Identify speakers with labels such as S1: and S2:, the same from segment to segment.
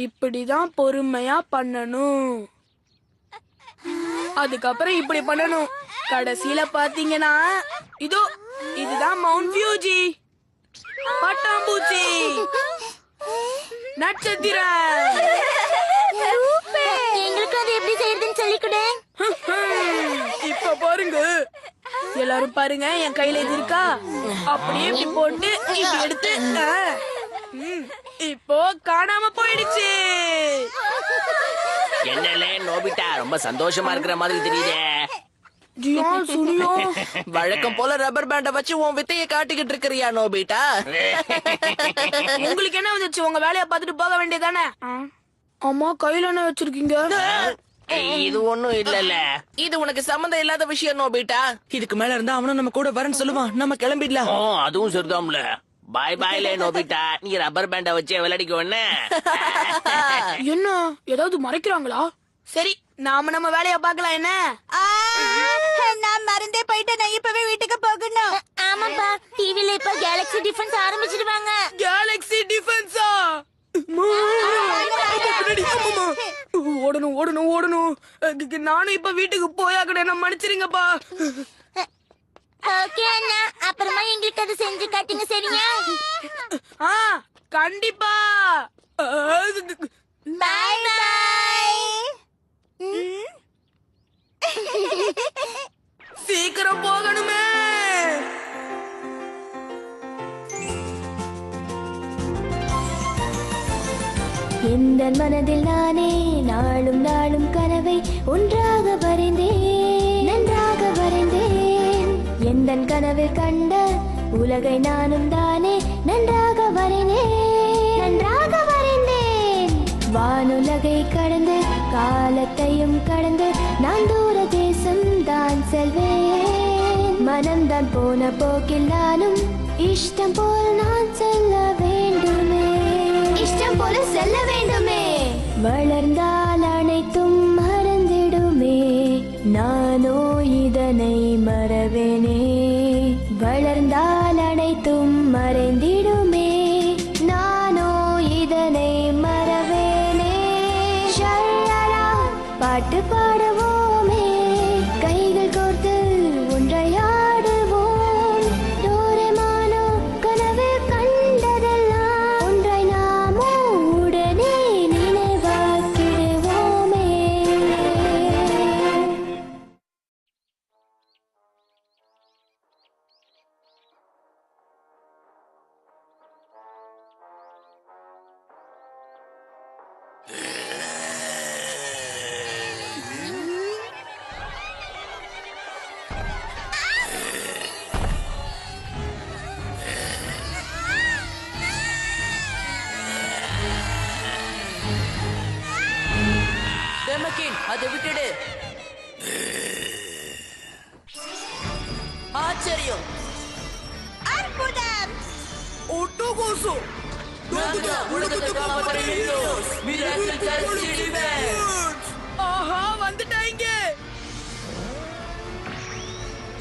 S1: இப்படிதான் பொறுமையா பண்ணணும். அதுக்கப்புறம் இப்படி பண்ணணும். கடைசியில பாத்தீங்கன்னா இதோ இதுதான் மவுண்ட் ஃபியூஜி. பட்டாம்பூச்சி, நட்சத்திரம்.
S2: எங்களுக்கு அது எப்படி செய்யறதுன்னு சொல்லிக்
S1: இப்ப பாருங்க, எல்லாரும் பாருங்க, என் கையில இது இருக்கா, அப்படியே இப்படி போட்டு இப்படி எடுத்து இப்போ காணாம போயிடுச்சு.
S3: என்னலே நோபிட்டா, ரொம்ப சந்தோஷமா இருக்கிற மாதிரி தெரியுதே.
S4: வழக்கம் போல ரப்பர் பேண்ட வச்சு உன் வித்தைய காட்டிக்கிட்டு இருக்கிறியா நோபிட்டா?
S1: உங்களுக்கு என்ன வந்துச்சு? உங்க வேலைய பார்த்துட்டு போக வேண்டியதானே? அம்மா கையில என்ன வச்சிருக்கீங்க?
S3: இது ஒண்ணும் இல்லல.
S4: இது உனக்கு சம்மந்தம் இல்லாத விஷயம் நோபிட்டா. இதுக்கு மேல இருந்தா அவனும் நம்ம கூட வரேன்னு சொல்லுவான். நம்ம கிளம்பிடலாம்.
S3: ஓ, அதுவும் சரிதான்ல. பாய் பாய்ல நோபிட்டா, நீ ரப்பர் பேண்ட வச்சு விளையாடிக்கோ.
S1: என்ன ஏதாவது மறைக்கிறாங்களா? சரி, நாம நம்ம வேலைய பார்க்கலாம். என்ன?
S2: நான் மறந்தே போயிட்டேன். நான் இப்பவே வீட்டுக்கு போகணும். ஆமாப்பா, டிவில இப்ப கேலக்ஸி டிஃபென்ஸ் ஆரம்பிச்சிடுவாங்க.
S1: கேலக்ஸி டிஃபென்ஸா? ஓடணும் ஓடணும் ஓடணும். நானும் இப்ப வீட்டுக்கு போயாக்கணும். என்ன மன்னிச்சிருங்கப்பா.
S2: ஓகே அண்ணா, அப்புறமா எங்களுக்கு அது செஞ்சு காட்டுங்க, சரியா?
S1: கண்டிப்பா.
S2: பாய் பாய்.
S1: சீக்கிரம் போகணுமே.
S5: எந்த மனதில் நானே நாளும் நாளும் கனவை ஒன்றாக வரைந்தேன், நன்றாக வரைந்தேன். எந்த கனவில் கண்ட உலகை நானும் தானே நன்றாக வரைந்தேன், நன்றாக வரைந்தேன். வானுலகை கடந்து காலத்தையும் கடந்து நான் தூர தேசம் தான் செல்வேன். மனம்தான் போன போக்கில் நானும் இஷ்டம் போல் நான் செல்ல வேண்டுமே, இஷ்டம் போல செல்ல வேண்டுமே. வளர்ந்தால் அனைத்தும் மறந்திடுமே, நானோ இதனை மறவேனே. வளர்ந்தால் அனைத்தும் மறைந்திடுமே, நானோ இதனை மறவேனே. ஷல்லலா, பாட்டு பாடுவோமே, கைகள் கோர்த்து ஒன்றையாடுவோம். டோரேமானோ கனவில் கண்டதெல்லாம் ஒன்றாய் நாமோ உடனே நினைவாக்கிடுவோமே.
S4: டெமக்கின், அதை விட்டுடு. ஆச்சரியம்.
S2: அற்புதம்.
S1: ஒட்டோகோசோ,
S4: உலகத்தை காப்பாற்ற heroes. Miracle Chelsea Defense.
S1: ஆஹா, வந்துட்டாங்க.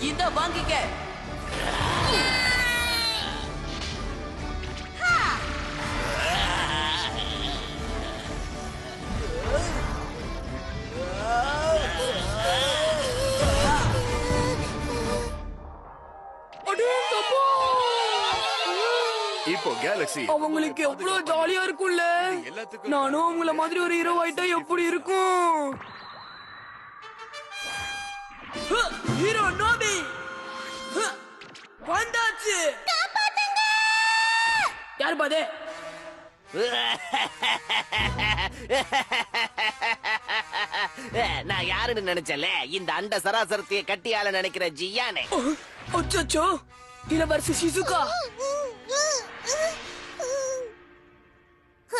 S4: இந்த வாங்கிக்க.
S1: அடேங்கப்பா.
S6: இப்போ கேலக்ஸி
S1: அவங்களுக்கு எவ்வளவு ஜாலியா இருக்கும்ல. நானும் உங்கள மாதிரி ஒரு ஹீரோ ஆயிட்டா எப்படி இருக்கும்? ஹீரோ நோபி வந்தாச்சு. யாரு பாதே?
S3: நான் யாருன்னு நினைச்சல, இந்த அண்ட சராசரத்தைய கட்டியால நினைக்கிற ஜியானே.
S1: அச்சோ, இளவரசி ஷிசுகா.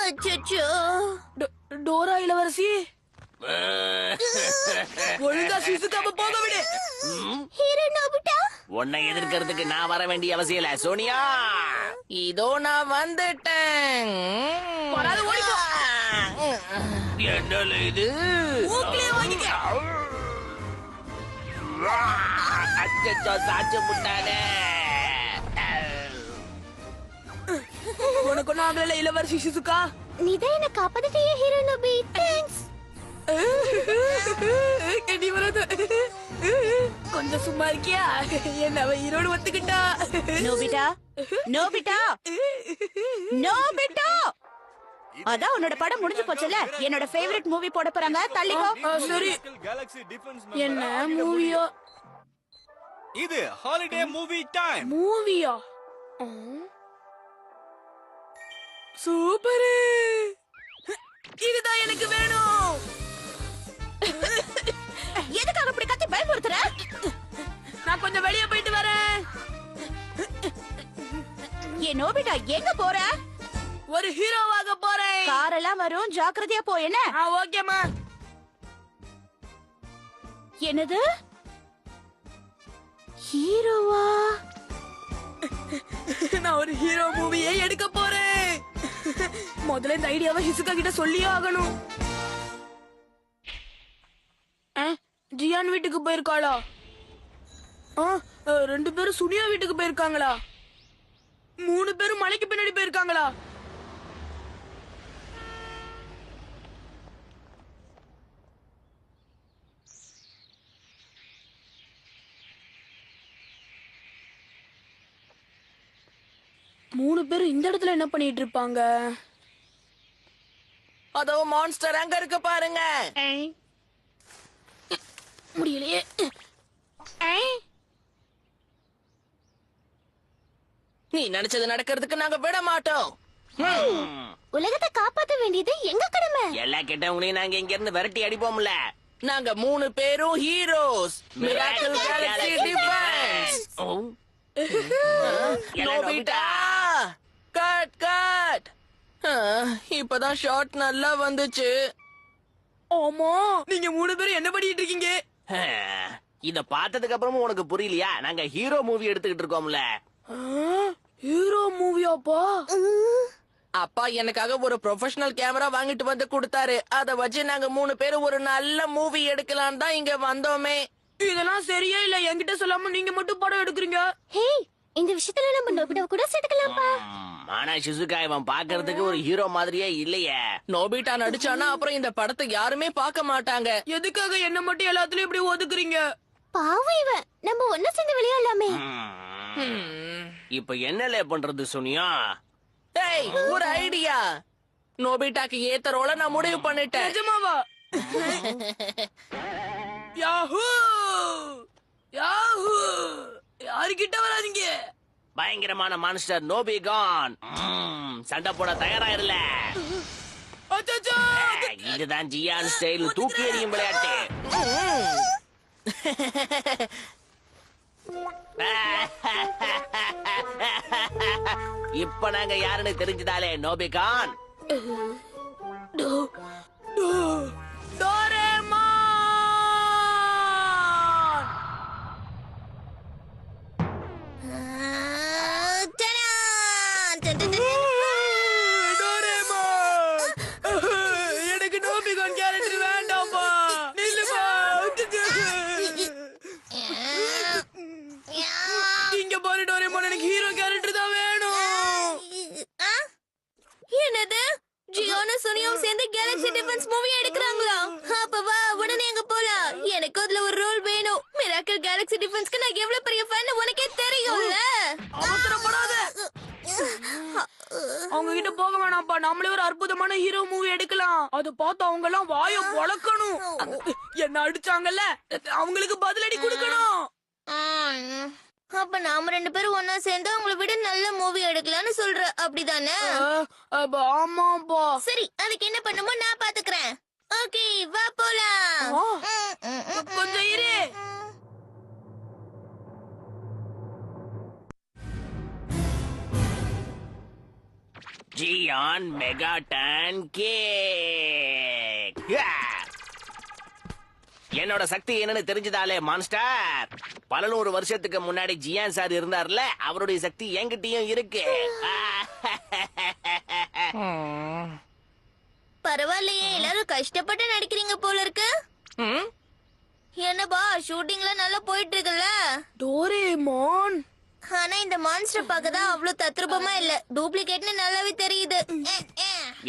S2: அச்சச்சோ.
S1: டோரா இளவரசி, ஒழுங்கா ஷிசுகாவை போக விடு.
S2: Hero Nobita.
S3: உன்னை எதிர்க்கிறதுக்கு நான் வர வேண்டிய அவசியம் இல்ல சோனியா.
S4: இதோ நான் வந்துட்டேன்.
S1: வராது, ஓடிப்போ.
S3: என்னல இது?
S1: மூக்கிலே வாங்கிக்க.
S3: அச்சச்சோ, சாச்சு முட்டானே.
S1: உனக்கு ஒன்னும் ஆகல இளவரசி ஷிசுகா.
S2: நீதான் என்ன காப்பாத்திட்டியே ஹீரோ நோபி. தேங்க்ஸ்.
S1: கட்டி வராது. கொஞ்சம் சும்மா இருக்கியா? என்ன அவ ஈரோடு ஒத்துக்கிட்டா.
S2: நோபிட்டா நோபிட்டா நோபிட்டா, அதான் உன்னோட படம் முடிஞ்சு போச்சுல. என்னோட ஃபேவரட் மூவி போட போறாங்க, தள்ளிக்கோ.
S1: சரி,
S6: Galaxy Defense
S1: என்ன மூவியோ?
S6: இது ஹாலிடே மூவி டைம்.
S1: மூவியா? சூப்பர், இதுதான் எனக்கு வேணும்.
S2: எதுக்காக இப்படி கத்தி பயமுறுத்துற?
S1: நான் கொஞ்சம் வெளியே போயிட்டு வரேன்.
S2: ஏ நோபிட்டா, எங்க போற?
S1: ஒரு ஹீரோவாக போறேன்.
S2: காரெல்லாம் வரும், ஜாக்கிரதையா போ. என்ன?
S1: ஓகேமா.
S2: என்னது ஹீரோவா?
S1: நான் ஒரு ஹீரோ மூவியே எடுக்க போறேன். முதல்ல இந்த ஐடியாவை ஹிசுகா கிட்ட சொல்லியே ஆகணும். ஜியான் வீட்டுக்கு போயிருக்காளா? ரெண்டு பேரும் சுனியா வீட்டுக்கு போயிருக்காங்களா? 3 பேரும் மலைக்கு பின்னாடி போயிருக்காங்களா? மூணு பேரும் இந்த இடத்துல என்ன பண்ணிட்டு இருப்பாங்க?
S4: அதோ மான்ஸ்டர் அங்க இருக்கு பாருங்க.
S1: முடியலையே.
S4: நீ நினைச்சது நடக்கிறதுக்கு நாங்க விட மாட்டோம்.
S2: உலகத்தை காப்பாத்த வேண்டியது எங்க கடமை.
S3: எல்லா கெட்டவங்களையும் நாங்க இங்க இருந்து விரட்டி அடிப்போம்ல.
S4: நாங்க 3 பேரும் heroes. Miracle Galaxy defence. Nobita, cut cut. இப்பதான் ஷாட் நல்லா வந்துச்சு.
S1: ஆமா, நீங்க 3 பேரும் என்ன பண்ணிட்டு இருக்கீங்க?
S3: இத பார்த்ததுக்கு அப்புறமும் உனக்கு புரியலையா? நாங்க ஹீரோ மூவி எடுத்துக்கிட்டு இருக்கோம்ல.
S1: ஹீரோ மூவியாப்பா?
S4: அப்பா எனக்காக ஒரு ப்ரொஃபஷனல் கேமரா வாங்கிட்டு வந்து கொடுத்தாரு. அத வச்சு நாங்க 3 பேரும் ஒரு நல்ல மூவி எடுக்கலாம் தான் இங்க வந்தோமே.
S1: இதெல்லாம் சரியா இல்ல? என்கிட்ட சொல்லாம நீங்க மட்டும் படம் எடுக்கிறீங்க.
S2: ஹே, இந்த விஷயத்துல நம்ம நோபிட்டாவை கூட சேர்த்துக்கலாம்ப்பா.
S3: ஆனா ஷிசுகா இவன் பாக்குறதுக்கு ஒரு ஹீரோ மாதிரியே இல்லையே.
S4: நோபிட்டா நடிச்சானா அப்புறம் இந்த படத்தை யாருமே பார்க்க மாட்டாங்க.
S1: எதுக்காக என்ன மட்டும் எல்லாத்துலயும் இப்படி ஒதுக்குறீங்க?
S2: பாவம் இவன். நம்ம ஒண்ணு சேர்ந்து விளையாடலாமே.
S3: இப்ப என்னல பண்றது சுனியா?
S4: ஏய், ஒரு ஐடியா. நோபிட்டாக்கு ஏத்த ரோல நான் முடிவு பண்ணிட்டேன்.
S1: நிஜமாவா? யாஹூ யாஹூ, யாருக்கிட்ட வராதீங்க.
S3: பயங்கரமான மான்ஸ்டர் நோபிகான். சண்டை போட தயாராயிருல.
S1: அச்சச்சோ!
S3: இதுதான் ஜியான் ஸ்டைல் தூக்கி எறியும் விளையாட்டு. இப்ப நாங்க யாருன்னு தெரிஞ்சுதாலே நோபிகான்.
S1: டோரேமான்! டோரேமான்! எனக்கு நோபிகான் கேரக்டர் வேண்டாம்ப்பா. நில்லுப்பா. இங்க பாரு டோரேமான், எனக்கு ஹீரோ கேரக்டர் தான் வேணும்.
S2: என்னது? ஜியோனும் சுனியும் சேர்ந்து கேலக்ஸி டிஃபென்ஸ் மூவி எடுக்கறாங்களா? அப்ப வா, உடனே அங்க போலாம். எனக்கு அதுல ஒரு ரோல் வேணும். மிராக்கிள் கேலக்ஸி டிஃபென்ஸ்க்கு நான் எவ்வளவு பெரிய ஃபேன் உனக்கே தெரியும்ல.
S1: அவசரப்படாத. அவங்க கிட்ட போக வேணாம்ப்பா. நாமளே ஒரு அற்புதமான ஹீரோ மூவி எடுக்கலாம். அது பார்த்து அவங்க எல்லாம் வாய பொளக்கணும். என்ன அடிச்சாங்கல்ல, அவங்களுக்கு பதிலடி கொடுக்கணும்.
S2: அப்ப நாம 2 பேரும் ஒன்னா சேர்ந்து அவங்கள விட நல்ல மூவி எடுக்கலாம்னு சொல்ற, அப்படிதானே?
S1: ஆமாப்பா.
S2: சரி, அதுக்கு என்ன பண்ணுமோ நான் பாத்துக்கிறேன். ஓகே, வா போலாம்.
S1: கொஞ்சம் இரு.
S3: Ziyan megaton cake. என்னோட சக்தி என்னன்னு தெரிஞ்சதாலே மான்ஸ்டர். பல 100 வருஷத்துக்கு முன்னாடி ஜியான் சார் இருந்தார்ல, அவருடைய சக்தி என்கிட்டயும் இருக்கு.
S2: பரவாயில்லையே, எல்லாரும் கஷ்டப்பட்டு நடிக்கிறீங்க போல இருக்கு. என்னப்பா, ஷூட்டிங்ல நல்லா போயிட்டு இருக்குல்ல?
S1: டோரேமான்,
S2: ஆனா இந்த மான்ஸ்டர் பார்க்கதான் அவ்வளவு தத்ரூபமா இல்ல. டூப்ளிகேட்னு நல்லாவே தெரியுது.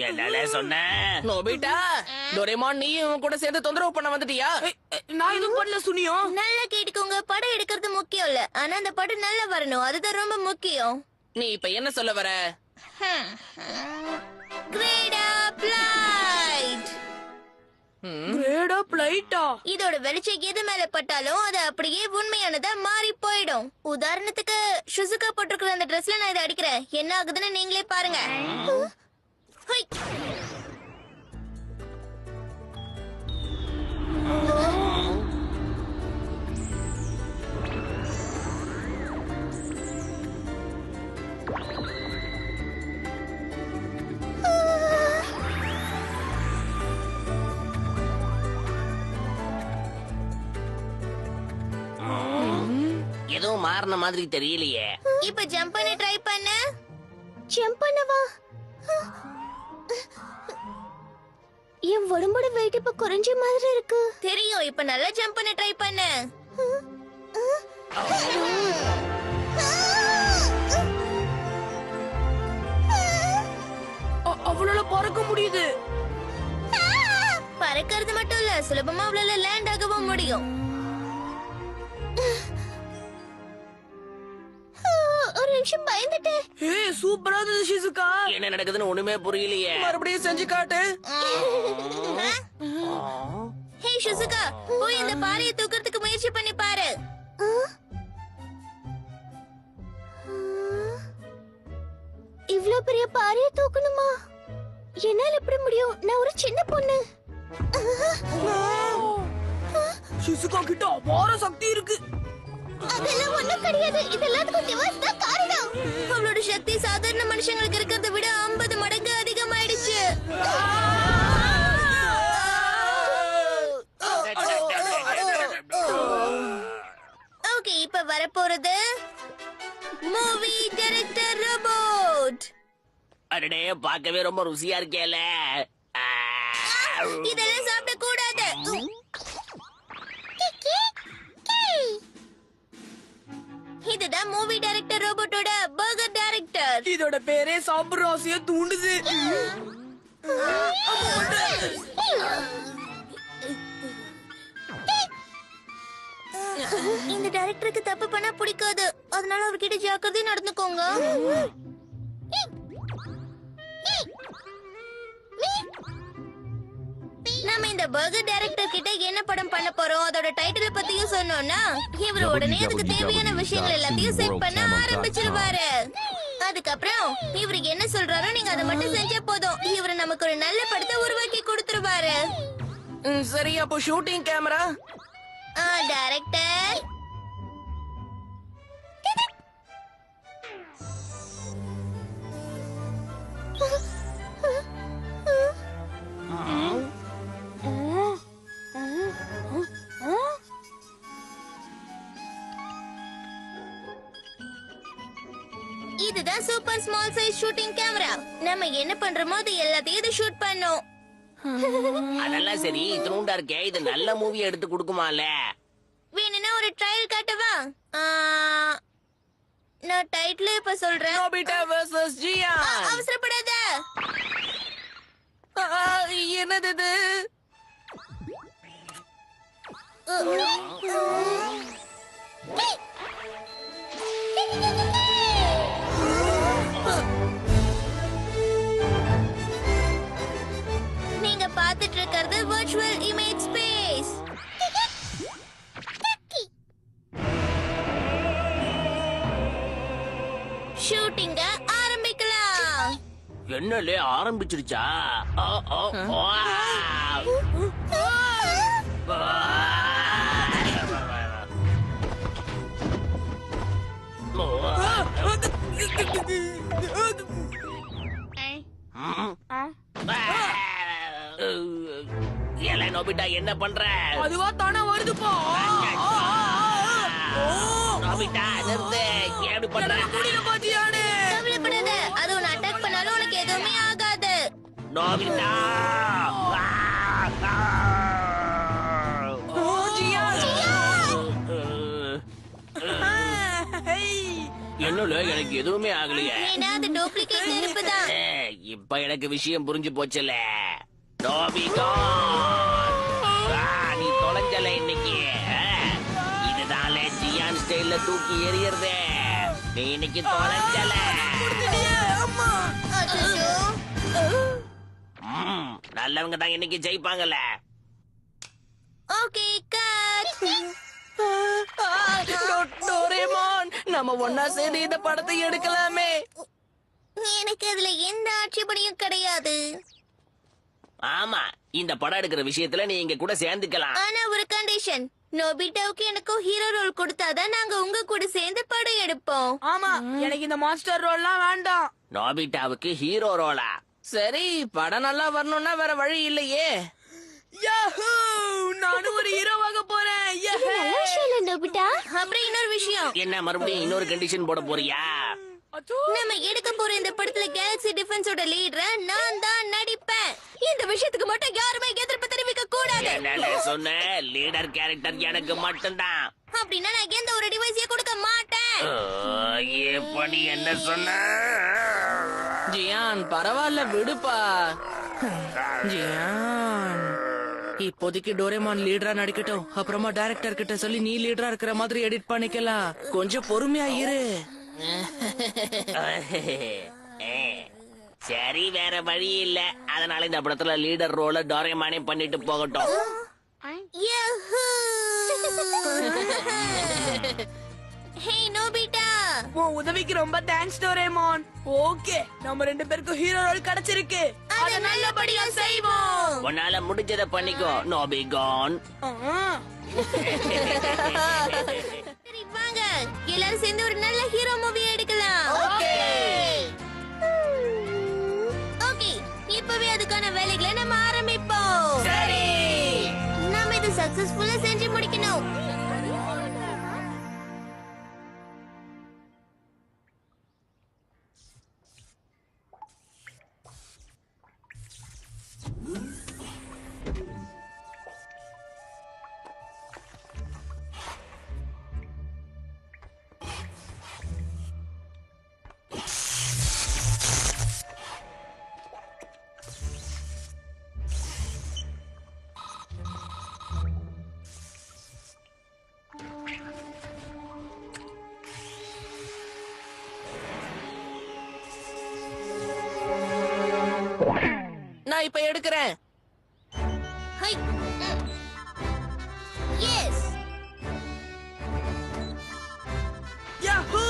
S3: என்னலே சொன்ன?
S4: நோபிட்டா, டோரேமான் நீ இவன் கூட சேர்ந்து தொந்தரவு பண்ண வந்துட்டியா?
S1: நான் எதுவும் பண்ணல சுனியோ.
S2: நல்லா கேட்டுக்கோங்க, படம் எடுக்கிறது முக்கியம் இல்ல, ஆனா அந்த படம் நல்லா வரணும், அதுதான் ரொம்ப முக்கியம்.
S4: நீ இப்ப என்ன சொல்ல வர?
S2: கிரேட் அப் லைட்.
S1: கிரேட் அப் லைட்டா?
S2: இதோட வெளிச்சம் எது மேல பட்டாலும் அது அப்படியே உண்மையானதா மாறி போயிடும். உதாரணத்துக்கு ஷுசுகா போட்டிருக்கிற அந்த ட்ரெஸ்ல நான் இதை அடிக்கிறேன், என்ன ஆகுதுன்னு நீங்களே பாருங்க. ஹை.
S3: எதுவும் மாறின மாதிரி தெரியலையே.
S2: இப்ப ஜம்ப் பண்ண ட்ரை பண்ண. ஜம்ப் பண்ணவா? என் உடம்போட வெயிட் இப்ப குறைஞ்ச மாதிரி இருக்கு. தெரியும், இப்ப நல்லா ஜம்ப் பண்ண ட்ரை பண்ண.
S1: அவளால பறக்க முடியுது.
S2: பறக்கிறது மட்டும் இல்ல, சுலபமா அவளால லேண்ட் ஆகவும் முடியும். ஒரு நிமிஷம் பயந்துட்டேன்.
S1: ஏய் சூப்பரா இருந்துது ஷிசுகா.
S3: என்ன நடக்குதுன்னு ஒண்ணுமே புரியலையே.
S4: மறுபடியும் செஞ்சு காட்டு.
S2: ஹே ஷிசுகா, போய் இந்த பாறையை தூக்கிறதுக்கு முயற்சி பண்ணி பாரு. இவ்ளோ பெரிய பாறையை தூக்கணுமா? என்னால எப்படி முடியும்? நான் ஒரு சின்ன பொண்ணு.
S1: ஷிசுகா கிட்ட அபார சக்தி இருக்கு.
S2: அதெல்லாம் ஒண்ணும் கிடையாது, இதெல்லாம் டிவைஸ் தான் காரணம். அவளோட சக்தி சாதாரண மனுஷங்களுக்கு இருக்கிறத விட 50 மடங்கு அதிகமாயிடுச்சு. ஓகே, இப்ப வரப்போறது மூவி டைரக்டர் ரோபோட்.
S3: அடடே, பார்க்கவே ரொம்ப ருசியா இருக்கேல.
S2: இதெல்லாம் சாப்பிட கூடாது. இதுதான் மூவி டைரக்டர் ரோபோட்டோட பர்கர் டைரக்டர்.
S1: இதோட பேரே சாப்பிடுற ஆசைய தூண்டுது.
S2: இந்த டைரக்டருக்கு தப்பு பண்ணா பிடிக்காது, அதனால அவர்கிட்ட ஜாக்கிரதையா நடந்துக்கோங்க. நாம இந்த பர்கர் டைரக்டர் கிட்ட என்ன படம் பண்ண போறோம், அதோட டைட்டில் பத்தியும் சொன்னோம்னா இவர் உடனே அதுக்கு தேவையான விஷயங்கள் எல்லாத்தையும் செட் பண்ண ஆரம்பிச்சிருவாரு. அதுக்கப்புறம் இவரு என்ன சொல்றாரோ நீங்க அதை மட்டும் செஞ்சா போதும், இவரு நமக்கு ஒரு நல்ல படத்தை உருவாக்கி கொடுத்துருவாரு.
S4: சரி, அப்போ ஷூட்டிங் கேமரா.
S2: டைரக்டர், இதுதான் super small size shooting camera. நம்ம என்ன பண்றோமோ அது எல்லாத்தையும் இது ஷூட் பண்ணும்.
S3: அதெல்லாம் சரி, இத்தினூண்டா இருக்கே, இது நல்ல மூவி எடுத்து கொடுக்குமால?
S2: வேணும்னா ஒரு ட்ரையல் காட்டவா? நான் டைட்டில் இப்ப சொல்றேன்.
S4: Nobita versus Gian.
S2: அவசரப்படாத.
S4: என்னது இது?
S2: நீங்க பார்த்துட்டு இருக்கிறது வர்ச்சுவல் இமேஜ் ஸ்பேஸ். ஷூட்டிங்க ஆரம்பிக்கலாம்.
S3: என்னலே ஆரம்பிச்சிருச்சா? ஏலே நோபிட்டா, என்ன பண்ற?
S1: அதுவா தானே வருதுப்பா.
S3: நோபிட்டா நிறுத்து, ஏன் பண்ற?
S1: முடியல பாத்தியானே.
S2: கவலைப்படாத, அது உன்னை அட்டாக் பண்ணாலும் உனக்கு எதுவுமே ஆகாது.
S3: நோபிட்டா என்னல, எனக்கு எதுவுமே ஆகலையே.
S2: ஏன்னா அது டூப்ளிகேட் நெருப்பு தான்.
S3: இப்ப எனக்கு விஷயம் புரிஞ்சு போச்சுல. நோபிகோ, நீ தொலைஞ்சல இன்னைக்கு. இதுதான் ஜியான் ஸ்டைல்ல தூக்கி எறியறதே. நீ இன்னைக்கு தொலைஞ்சல.
S2: அச்சச்சோ.
S3: நல்லவங்க தான் இன்னைக்கு ஜெயிப்பாங்கல்ல.
S2: Okay cut.
S4: டோரேமான், நம்ம ஒன்னா சேர்ந்து இந்த படத்தை எடுக்கலாமே.
S2: எனக்கு அதுல எந்த ஆட்சேபனையும் கிடையாது.
S3: ஆமா, இந்த படம் எடுக்கிற விஷயத்துல நீ இங்க கூட சேர்ந்துக்கலாம்.
S2: ஆனா ஒரு கண்டிஷன், நோபிட்டாவுக்கு எனக்கும் ஹீரோ ரோல் கொடுத்தாதான் நாங்க உங்க கூட சேர்ந்து படம் எடுப்போம்.
S1: ஆமா, எனக்கு இந்த மாஸ்டர் ரோல்லாம் வேண்டாம்.
S3: நோபிட்டாவுக்கு ஹீரோ ரோலா?
S4: சரி, படம் நல்லா வரணும்னா வேற வழி இல்லையே.
S1: யாஹூ! நானும் ஒரு ஹீரோவாக போறேன். யஹே!
S5: நல்ல விஷயம் இல்ல நோபிட்டா.
S2: அப்புறம் இன்னொரு விஷயம்,
S3: என்ன மறுபடியும் இன்னொரு கண்டிஷன் போட போறியா?
S1: அச்சோ!
S2: நம்ம எடுக்க போற இந்த படத்துல கேலக்ஸி டிஃபென்ஸோட லீடரா நான் தான் நடிப்பேன். இந்த விஷயத்துக்கு மட்டும் யாருமே எதிர்ப்பு தெரிவிக்க கூடாது.
S3: என்ன சொன்ன? லீடர் கேரக்டர் எனக்கு மட்டும்தான்.
S2: அப்படின்னா நான் எந்த ஒரு டிவைஸையும் கொடுக்க மாட்டேன்.
S3: இப்ப நீ என்ன சொன்ன?
S4: ஜியான், பரவாயில்ல, விடுப்பா. ஜியான், இப்போதைக்கு டோரேமான் லீடரா நடிக்கட்டும். அப்புறமா டைரக்டர் கிட்ட சொல்லி நீ லீடரா இருக்கிற மாதிரி எடிட் பண்ணிக்கலாம். கொஞ்சம் பொறுமையா இரு.
S3: சரி, வேற வழி இல்ல. அதனால இந்த படத்துல லீடர் ரோல டோரேமானே பண்ணிட்டு போகட்டும்.
S2: யஹூ! ஹே நோபிட்டா,
S1: உன் உதவிக்கு ரொம்ப தேங்க்ஸ் டோரேமான். ஓகே, நம்ம ரெண்டு பேருக்கும் ஹீரோ ரோல் கிடைச்சிருக்கு.
S2: அத நல்லபடியா செய்வோம்.
S3: உன்னால முடிஞ்சதை பண்ணிக்கோ நோபிகான்.
S2: சரி வாங்க, எல்லாரும் சேர்ந்து ஒரு நல்ல ஹீரோ மூவி எடுக்கலாம். ஓகே, இப்பவே அதுக்கான வேலைகளை நம்ம ஆரம்பிப்போம்.
S3: சரி.
S2: நாம இது சக்சஸ்ஃபுல்லா செஞ்சு முடிக்கணும்.
S4: நான் இப்ப எடுக்கிறேன்.
S2: ஹை. எஸ்.
S1: யாஹூ!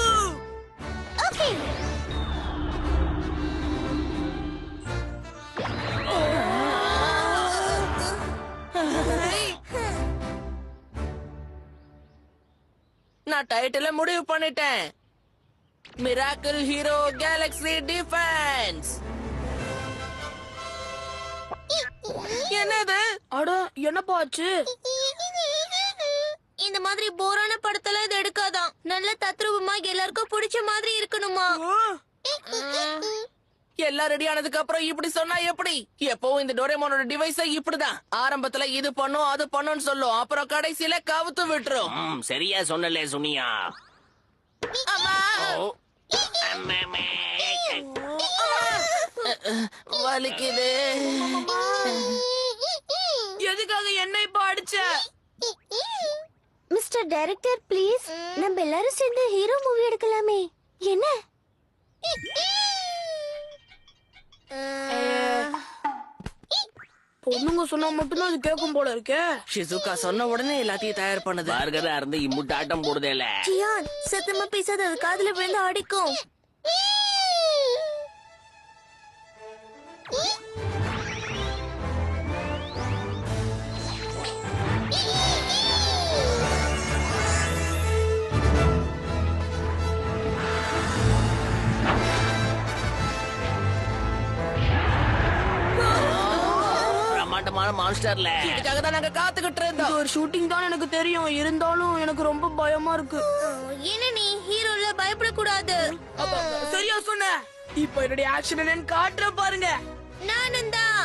S2: ஓகே.
S4: நான் டைட்டில முடிவு பண்ணிட்டேன். Miracle hero Galaxy defence. என்னது?
S1: அட, என்னப்பா ஆச்சு?
S2: இந்த மாதிரி போரான படத்துல இது எடுக்காதான். நல்ல தத்ரூபமா எல்லாருக்கும் பிடிச்ச மாதிரி இருக்கணுமா?
S4: எல்லாம் ரெடி ஆனதுக்கு அப்புறம் இப்படி சொன்னா எப்படி? எப்பவும் இந்த டோரேமானோட டிவைஸ இப்படிதான். ஆரம்பத்துல இது பண்ணும் அது பண்ணுன்னு சொல்லும், அப்புறம் கடைசியில கவுத்து விட்டுரும்.
S3: சரியா சொன்னலே சுனியா.
S4: அம்மா!
S3: ஓ. அம்மாமே.
S4: வலிக்குது.
S1: எதுக்காக என்ன இப்ப அடிச்ச?
S5: மிஸ்டர் டைரக்டர் ப்ளீஸ், நம்ம எல்லாரும் சேர்ந்து ஹீரோ மூவி எடுக்கலாமே. என்ன?
S1: பொண்ணுங்க சொன்னா மட்டும்தான் அது கேட்கும் போல இருக்கே.
S4: ஷிசுகா சொன்ன உடனே எல்லாத்தையும் தயார் பண்ணுது.
S3: பார்கரா இருந்து இம்முட்டு ஆட்டம் போடுதே இல்ல.
S2: ஜியான், சத்தமா பேசாத, அது காதுல விழுந்து அடிக்கும்.
S3: பிரம்மாண்டமான மான்ஸ்டர்ல.
S4: இதுக்காக தான் நாங்க காத்துக்கிட்டு
S1: இது
S4: இருந்தோம்.
S1: ஒரு ஷூட்டிங் தான் எனக்கு தெரியும். இருந்தாலும் எனக்கு ரொம்ப பயமா இருக்கு.
S2: என்ன நீ ஹீரோல பயப்படக்கூடாது.
S1: சரியா சொன்ன. இப்ப என்னுடைய ஆக்ஷன் என்னன்னு காட்டுற பாருங்க.
S2: நானும் தான்.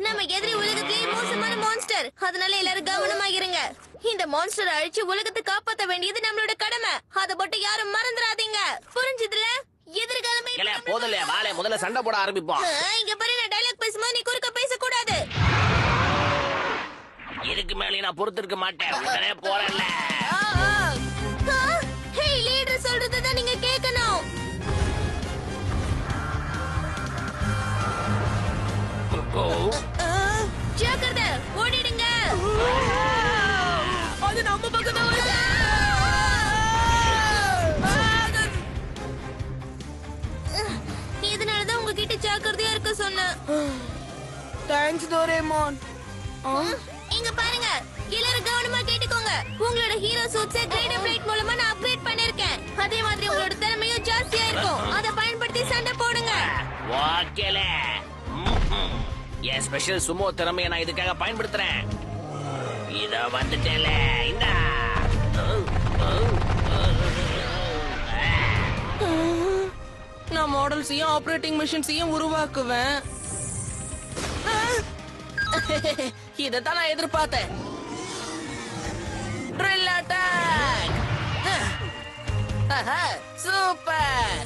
S2: நம்ம எதிரி உலகத்திலேயே மோசமான மான்ஸ்டர். அதனால எல்லாரும் கவனமா இருங்க. இந்த மான்ஸ்டர் அழிச்சு உலகத்தை காப்பாத்த வேண்டியது நம்மளோட கடமை. அத மட்டும் யாரும் மறந்துடாதீங்க. புரிஞ்சுதுல? எதிர்காலமே
S3: இல்ல போதல வாளே முதல்ல சண்டை போட ஆரம்பிப்போம்.
S2: இங்க பாரு, நான் டயலாக் பேசும்போது நீ குறுக்க பேசக்கூடாது.
S3: இதுக்கு மேலே நான் பொறுத்திருக்க மாட்டேன். உடனே போறேன்ல.
S2: ஹே, லீடர் சொல்றதுதான் நீங்க கேட்கணும். ஜாக்கிரதை, ஓடிடுங்க.
S1: அது நம்ம பக்கம் தான் வருது.
S2: இதனாலதான் உங்ககிட்ட ஜாக்கிரதையா இருக்க சொன்னேன்.
S1: Thanks Doraemon.
S2: இங்க பாருங்க, எல்லாரும் கவனமா கேட்டுக்கோங்க. உங்களோட ஹீரோ சூட்ஸை கிரேட் அப்கிரேட் மூலமா நான் அப்கிரேட் பண்ணிருக்கேன். அதே மாதிரி உங்களோட திறமையும் ஜாஸ்தியா இருக்கும். அதை பயன்படுத்தி சண்டை போடுங்க.
S3: ஓகேல. என் ஸ்பெஷல் சுமோ திறமையை நான் இதுக்காக பயன்படுத்துறேன். இத வந்துட்டேல. இந்தா.
S4: நான் மாடல்ஸையும் ஆபரேட்டிங் மிஷின்ஸையும் உருவாக்குவேன். இதத்தான் நான் எதிர்பார்த்தேன். Drill attack. சூப்பர்.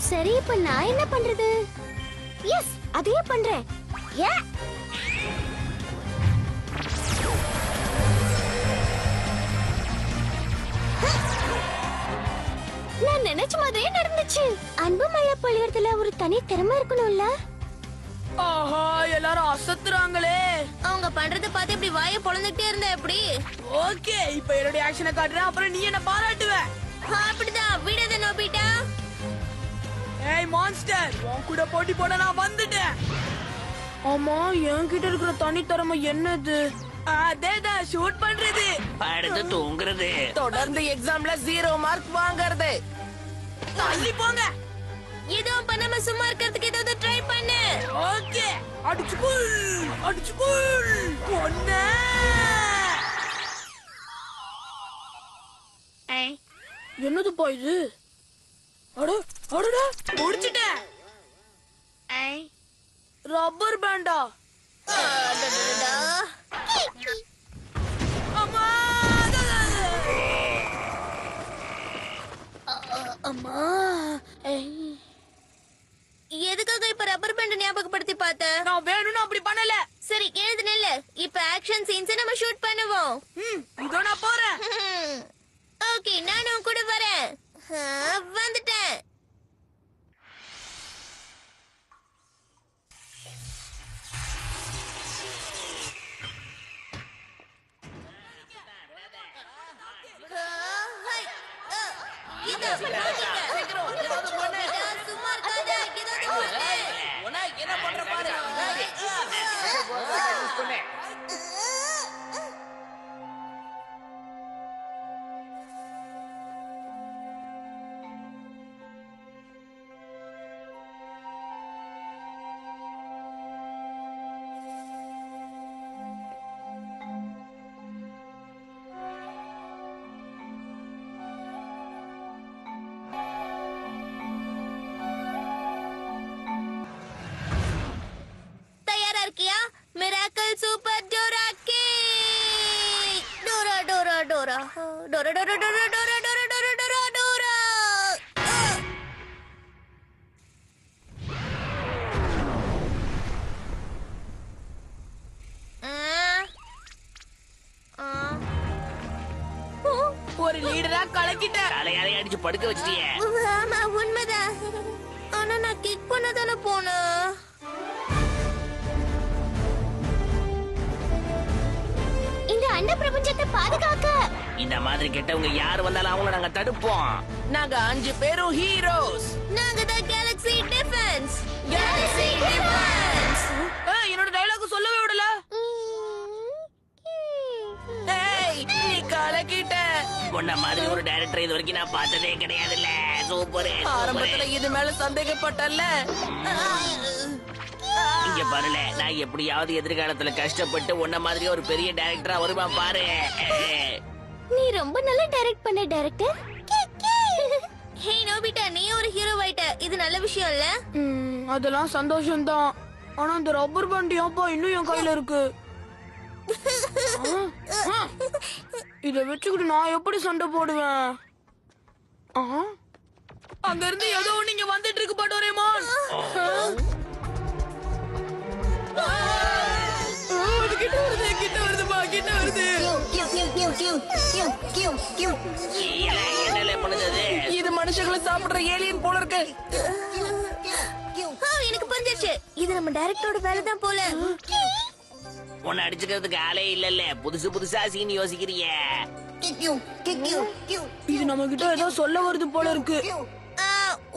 S5: சரி, இப்ப நான் என்ன பண்றது? எஸ், அதே பண்றேன். ஏ நான் நினைச்ச மாதிரியே நடந்துச்சு. அன்பு மழை பொழியறதுல ஒரு தனி திறமை இருக்கணும்ல.
S1: ஆஹா, எல்லாரும் அசத்துறாங்களே.
S2: அவங்க பண்றத பார்த்து இப்படி வாயை பொளந்துட்டே இருந்தா எப்படி?
S1: ஓகே, இப்ப என்னோட ஆக்ஷனை காட்டுறேன். அப்புறம் நீ என்ன பாராட்டுவ.
S2: அப்படிதான், விடாத நோபிட்டா.
S1: ஏய் மான்ஸ்டர், உன் கூட போட்டி போட நான் வந்துட்டேன். ஆமா, என்கிட்ட இருக்கிற தனித்திறமை என்னது? அதேதான், ஷூட் பண்றது.
S3: அடுத்து தூங்குறது.
S4: தொடர்ந்து எக்ஸாம்ல 0 மார்க் வாங்குறது.
S1: தள்ளி போங்க.
S2: எதுவும் பண்ணாம சும்மா இருக்கிறதுக்கு ஏதாவது ட்ரை பண்ணு.
S1: ஓகே, அடிச்சு புல், அடிச்சு புல். ஒண்ணே. என்னதுப்பா இது? அட அடடா, முடிச்சிட்டேன். ரப்பர் பேண்டா?
S2: அடடடடா.
S1: அம்மா, அம்மா.
S2: எதுக்காக இப்ப ரப்பர் பேண்ட் ஞாபகப்படுத்தி பார்த்த?
S1: நான் வேணும்னு அப்படி பண்ணல.
S2: சரி, எழுது நில்லு. இப்ப ஆக்ஷன் சீன்ஸ் நம்ம ஷூட் பண்ணுவோம்.
S1: இதோ நான் போறேன்.
S2: ஓகே, நானும் கூட வரேன். வந்துட்டேன். சும்மா இருக்காத, ஏதாவது பண்ணு.
S4: என்ன பண்ற பாரு.
S2: தயாரா இருக்கியா? Miracle super Dora cake. Dora Dora Dora Dora Dora Dora Dora Dora Dora Dora Dora.
S1: ஒரு லீடரா கலக்கிட்டேன்.
S3: தலையாலே அடிச்சு படுக்க வச்சிட்டியே.
S2: ஆமா, உண்மைதான். ஆனா நான் கிக் பண்ணதானே போனேன்.
S5: இந்த அண்ட பிரபஞ்சத்தை பாதுகாக்க
S3: இந்த மாதிரி கெட்டவங்க யார் வந்தாலும் அவங்கள நாங்க தடுப்போம்.
S4: நாங்க 5 பேரும் ஹீரோஸ்.
S2: நாங்க தான் கேலக்ஸி டிஃபென்ஸ். Galaxy defence.
S1: என்னோட டைலாக் சொல்லவே விடல.
S4: ஏய், நீ கலக்கிட்ட.
S3: உன்ன மாதிரி ஒரு டைரக்டர் இது வரைக்கும் நான் பார்த்ததே கிடையாதுல்ல. சூப்பர்.
S4: ஆரம்பத்துல இது மேல சந்தேகப்பட்டல்ல.
S3: இங்க பாருல, நான் எப்படியாவது எதிர்காலத்துல கஷ்டப்பட்டு உன்ன மாதிரி ஒரு பெரிய டைரக்டரா வருவான் பாரு.
S5: நீ ரொம்ப நல்லா டைரக்ட் பண்ண டைரக்டர்.
S2: ஹே நோபிட்டா, நீ ஒரு ஹீரோ ஆயிட்ட. இது நல்ல விஷயம் இல்ல?
S1: அதெல்லாம் சந்தோஷம்தான். ஆனா அந்த ரப்பர் பேண்ட் ஏப்பா இன்னும் என் கையில இருக்கு. இத வச்சுக்கிட்டு நான் எப்படி சண்டை போடுவேன்? அங்க இருந்து ஏதோ நீங்க வந்துட்டு இருக்கு டோரேமான். அது கிட்ட வருதுப்பா, கிட்ட வருது.
S3: என்னல பண்ணுது?
S4: இது மனுஷங்களை சாப்பிடுற ஏலியன் போல இருக்கு.
S2: எனக்கு புரிஞ்சிருச்சு. இது நம்ம டைரக்டரோட வேலை தான் போல.
S3: உன்னை அடிச்சுக்கிறதுக்கு ஆளே இல்லல்ல, புதுசா சீன் யோசிக்கிறிய.
S1: இது நம்ம கிட்ட ஏதோ சொல்ல வருது போல இருக்கு.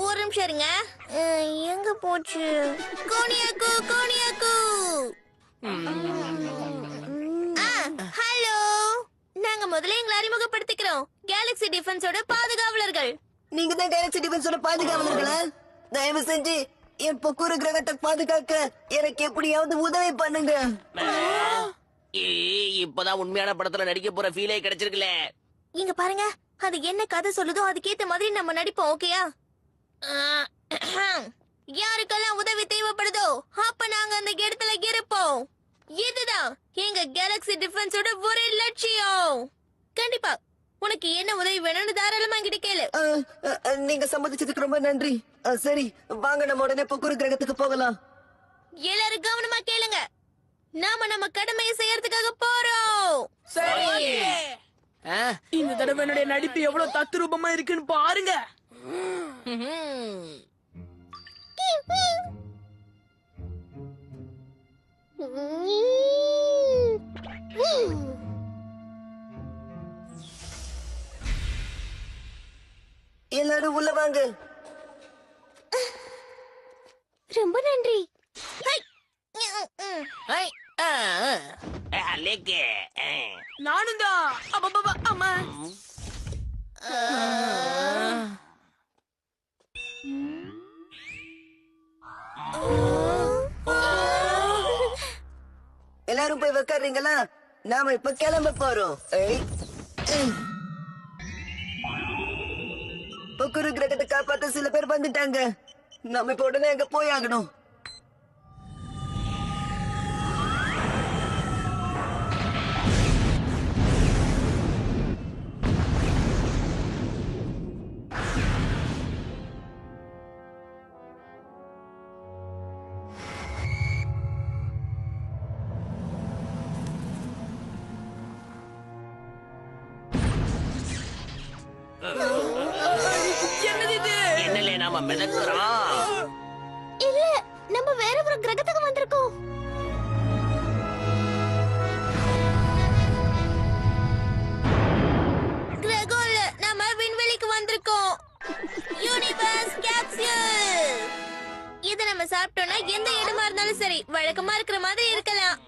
S2: ஒரு நிமிஷம் இருங்க. எங்க போச்சு? கோனியாக்கு கோனியாக்கு. ஹலோ, நாங்க முதல்ல எங்களை அறிமுகப்படுத்திக்கிறோம். கேலக்ஸி டிஃபென்ஸோட பாதுகாவலர்கள்.
S7: நீங்க தான் கேலக்ஸி டிஃபென்ஸோட பாதுகாவலர்களா? தயவு செஞ்சு என் பொக்குரு கிரகத்தை பாதுகாக்க எனக்கு எப்படியாவது உதவி பண்ணுங்க.
S3: இப்பதான் உண்மையான படத்துல நடிக்க போற ஃபீலே கிடைச்சிருக்குல.
S2: இங்க பாருங்க, அது என்ன கதை சொல்லுதோ அதுக்கேத்த மாதிரி நம்ம நடிப்போம். ஓகேயா? யாருக்கெல்லாம் உதவி தேவைப்படுதோ அப்ப நாங்க அந்த இடத்துல இருப்போம். இதுதான் எங்க கேலக்ஸி டிஃபென்ஸோட ஒரே லட்சியம். கண்டிப்பா உனக்கு என்ன உதவி வேணும்னு தாராளமா என்கிட்ட கேளு.
S7: நீங்க சம்மதிச்சதுக்கு ரொம்ப நன்றி. சரி, வாங்க நம்ம உடனே பொக்குரு கிரகத்துக்கு போகலாம்.
S2: எல்லாரும் கவனமா கேளுங்க. நாம நம்ம கடமையை செய்யறதுக்காக போறோம்.
S1: இந்த தடவை என்னுடைய நடிப்பு எவ்வளவு தத்ரூபமா இருக்குன்னு பாருங்க.
S7: எல்லாரும் உள்ள வாங்க.
S5: ரொம்ப நன்றி.
S3: அலேக்கே
S1: நானும் தான். அம்மா
S7: எல்லாரும் போய் உட்காருங்களா? நாம இப்ப கிளம்ப போறோம். பொக்குரு கிரகத்தை காப்பாத்த சில பேர் வந்துட்டாங்க. நாம இப்ப உடனே அங்க போய் ஆகணும்.
S1: என்னது இது?
S3: என்னல நாம மிதக்குறோம்?
S5: இல்ல, நம்ம வேற ஒரு கிரகத்துக்கு வந்திருக்கோம்.
S2: கிரகோல நாம விண்வெளிக்கு வந்திருக்கோம். Universe capsule. இத நம்ம சாப்பிட்டோம்னா எந்த இடமா இருந்தாலும் சரி வழக்கமா இருக்கிற மாதிரி இருக்கலாம்.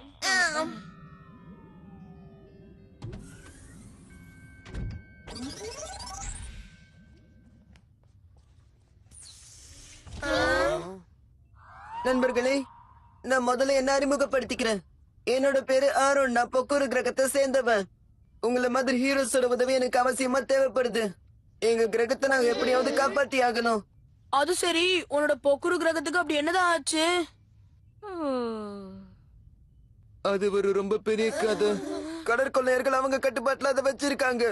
S7: நண்பர்களே, நான் முதல்ல என்ன அறிமுகப்படுத்திக்கிறேன். என்னோட பேரு ஆரோன். நான் பொக்குரு கிரகத்தை சேர்ந்தவன். உங்களை மாதிரி ஹீரோஸோட உதவி எனக்கு அவசியமா தேவைப்படுது. எங்க கிரகத்தை நாங்க எப்படியாவது காப்பாத்தி ஆகணும்.
S1: அது சரி, உன்னோட பொக்குரு கிரகத்துக்கு அப்படி என்னதான் ஆச்சு?
S7: அது ஒரு ரொம்ப பெரிய கதை. கடற்கொள்ளையர்கள் அவங்க கட்டுப்பாட்டுல அதை வச்சிருக்காங்க.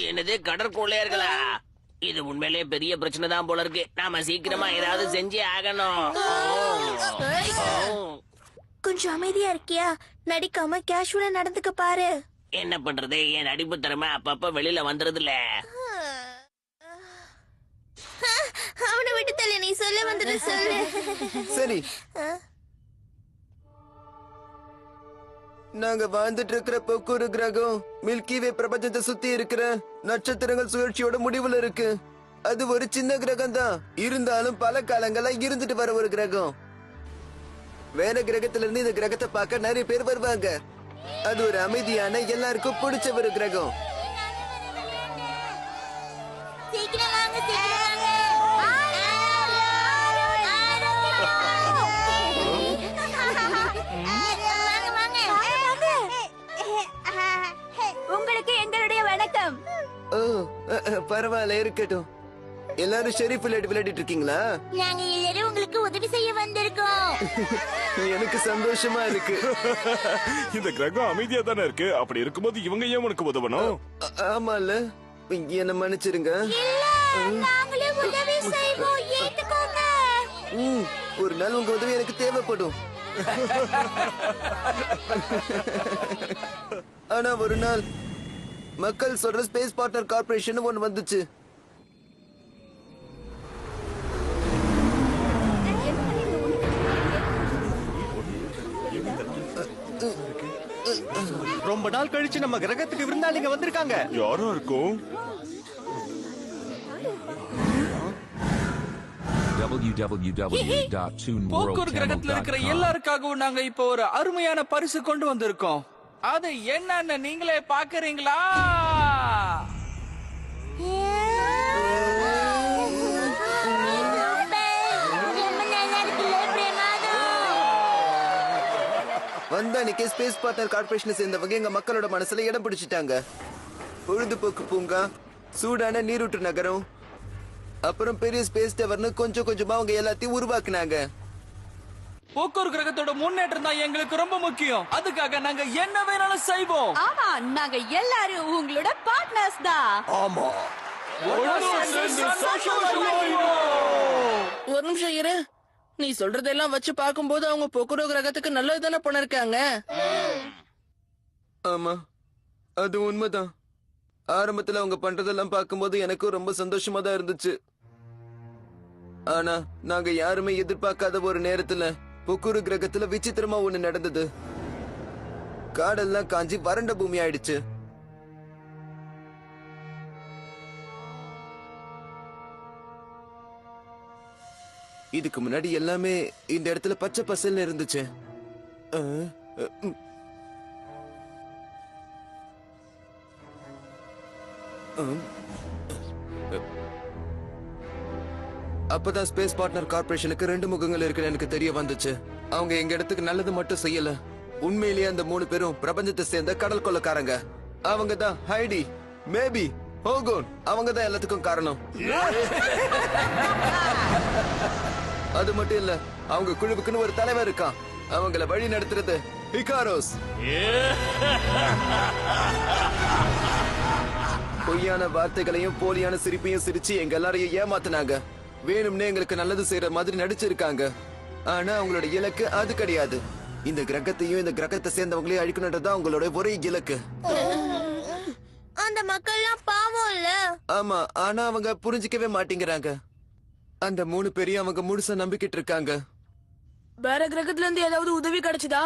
S3: என்னது கடற்கொள்ளையர்களா? இது உண்மையிலே பெரிய பிரச்சனை தான் போல இருக்கு. நாம சீக்கிரமா ஏதாவது செஞ்சே ஆகணும்.
S2: கொஞ்சம் அமைதியா இருக்கியா? நடிக்காம கேஷுவலா நடந்துக்க பாரு.
S3: என்ன பண்றது, என் நடிப்பு திறமை அப்பப்ப வெளியில வந்துருதுல.
S2: அவனை விட்டு தள்ள, நீ சொல்ல வந்தது சொல்லு.
S7: சரி, நாங்க வாழ்ந்துட்டு இருக்கிற பொக்குரு கிரகம் மில்கிவே பிரபஞ்சத்தை சுத்தி இருக்கிற நட்சத்திரங்கள் சுழற்சியோட முடிவுல இருக்கு. அது ஒரு சின்ன கிரகம் தான், இருந்தாலும் பல காலங்களா இருந்துட்டு வர ஒரு கிரகம். வேற கிரகத்துல இருந்து இந்த கிரகத்தை பார்க்க நிறைய பேர் வருவாங்க. அது ஒரு அமைதியான, எல்லாருக்கும் பிடிச்ச ஒரு கிரகம்.
S2: சீக்கிரம் வாங்க, சீக்கிரம் வாங்க.
S5: உங்களுக்கு எங்களுடைய வணக்கம்.
S7: பரவாயில்ல இருக்கட்டும். எல்லாரும் ஷெரீஃப் விளையாடிட்டு இருக்கீங்களா?
S2: நாங்க எல்லாரும் உங்களுக்கு உதவி செய்ய வந்திருக்கோம்.
S7: எனக்கு சந்தோஷமா இருக்கு.
S8: இந்த கிரகம் அமைதியா தானே இருக்கு. அப்படி இருக்கும்போது இவங்க ஏன் உனக்கு உதவணும்?
S7: ஆமால, என்ன மன்னிச்சிருங்க.
S2: நாங்களே உதவி செய்வோம், ஏத்துக்கோங்க.
S7: ஒரு நாள் உங்க உதவி எனக்கு தேவைப்படும். ஆனா ஒரு நாள் மக்கள் சொல்ற ஸ்பேஸ் பார்ட்னர் கார்பரேஷன் ஒன்னு வந்துச்சு.
S6: ரொம்ப நாள் கழிச்சு நம்ம கிரகத்துக்கு விருந்தாளிங்க வந்திருக்காங்க.
S8: யாரா இருக்கும்?
S9: போக்கூர் கிரகத்துல இருக்கிற எல்லாருக்காகவும் நாங்க இப்போ ஒரு அருமையான பரிசு கொண்டு வந்திருக்கோம். அது என்னன்னு நீங்களே பாக்குறீங்களா?
S7: வந்த அன்னைக்கு ஸ்பேஸ் பார்ட்னர் கார்பரேஷனை சேர்ந்தவங்க எங்க மக்களோட மனசுல இடம் பிடிச்சிட்டாங்க. பொழுதுபோக்கு பூங்கா, சூடான நீரூற்று நகரம், அப்புறம் பெரிய ஸ்பேஸ் டவர்னு கொஞ்சம் கொஞ்சமா அவங்க எல்லாத்தையும் உருவாக்குனாங்க.
S9: போக்கூர் கிரகத்தோட முன்னேற்றம் தான் எங்களுக்கு ரொம்ப முக்கியம். அதுக்காக நாங்க என்ன வேணாலும் செய்வோம்.
S1: ஆமா, நாங்க எல்லாரும் உங்களோட பார்ட்னர்ஸ் தான்.
S6: ஆமா,
S4: ஒரு நிமிஷம் இரு. நீ சொல்றதெல்லாம் வச்சு பார்க்கும்போது அவங்க போக்குவரோ கிரகத்துக்கு நல்லது தானே பண்ணிருக்காங்க.
S7: ஆமா, அது உண்மைதான். ஆரம்பத்துல அவங்க பண்றதெல்லாம் பார்க்கும்போது எனக்கும் ரொம்ப சந்தோஷமா தான் இருந்துச்சு. ஆனா நாங்க யாருமே எதிர்பார்க்காத ஒரு நேரத்துல பொக்குரு கிரகத்துல விசித்திரமா ஒண்ணு நடந்தது. காடெல்லாம் காஞ்சி வறண்ட பூமி ஆயிடுச்சு. இதுக்கு முன்னாடி எல்லாமே இந்த இடத்துல பச்சை பசல்னு இருந்துச்சு. அப்பதான் ஸ்பேஸ் பார்ட்னர் கார்பரேஷனுக்கு 2 முகங்கள் இருக்குன்னு எனக்கு தெரிய வந்துச்சு. அவங்க எங்க இடத்துக்கு நல்லது மட்டும் செய்யல, உண்மையிலேயே அந்த 3 பேரும் பிரபஞ்சத்தை சேர்ந்த கடல் கொள்ளக்காரங்க. அவங்க தான் ஹைடி, மேபி, ஹோகோன். அவங்க தான் எல்லாத்துக்கும் காரணம். அது மட்டும் இல்ல, அவங்க குழுவுக்குன்னு ஒரு தலைவர் இருக்கான். அவங்கள வழி நடத்துறது இகாரோஸ். பொய்யான வார்த்தைகளையும் போலியான சிரிப்பையும் சிரிச்சு எங்க எல்லாரையும் ஏமாத்தினாங்க. வேணும்னே எங்களுக்கு நல்லது செய்யற மாதிரி நடிச்சிருக்காங்க. ஆனா அவங்களோட இலக்கு அது கிடையாது. இந்த கிரகத்தையும் இந்த கிரகத்தை சேர்ந்தவங்களையும் அழிக்கணும்ன்றதான் அவங்களோட ஒரே இலக்கு.
S2: அந்த மக்கள்லாம் பாவம் இல்ல.
S7: ஆமா, ஆனா அவங்க புரிஞ்சிக்கவே மாட்டேங்கிறாங்க. அந்த 3 பேரையும் அவங்க முழுசா நம்பிக்கிட்டு இருக்காங்க.
S1: வேற கிரகத்துல இருந்து ஏதாவது உதவி கிடைச்சதா?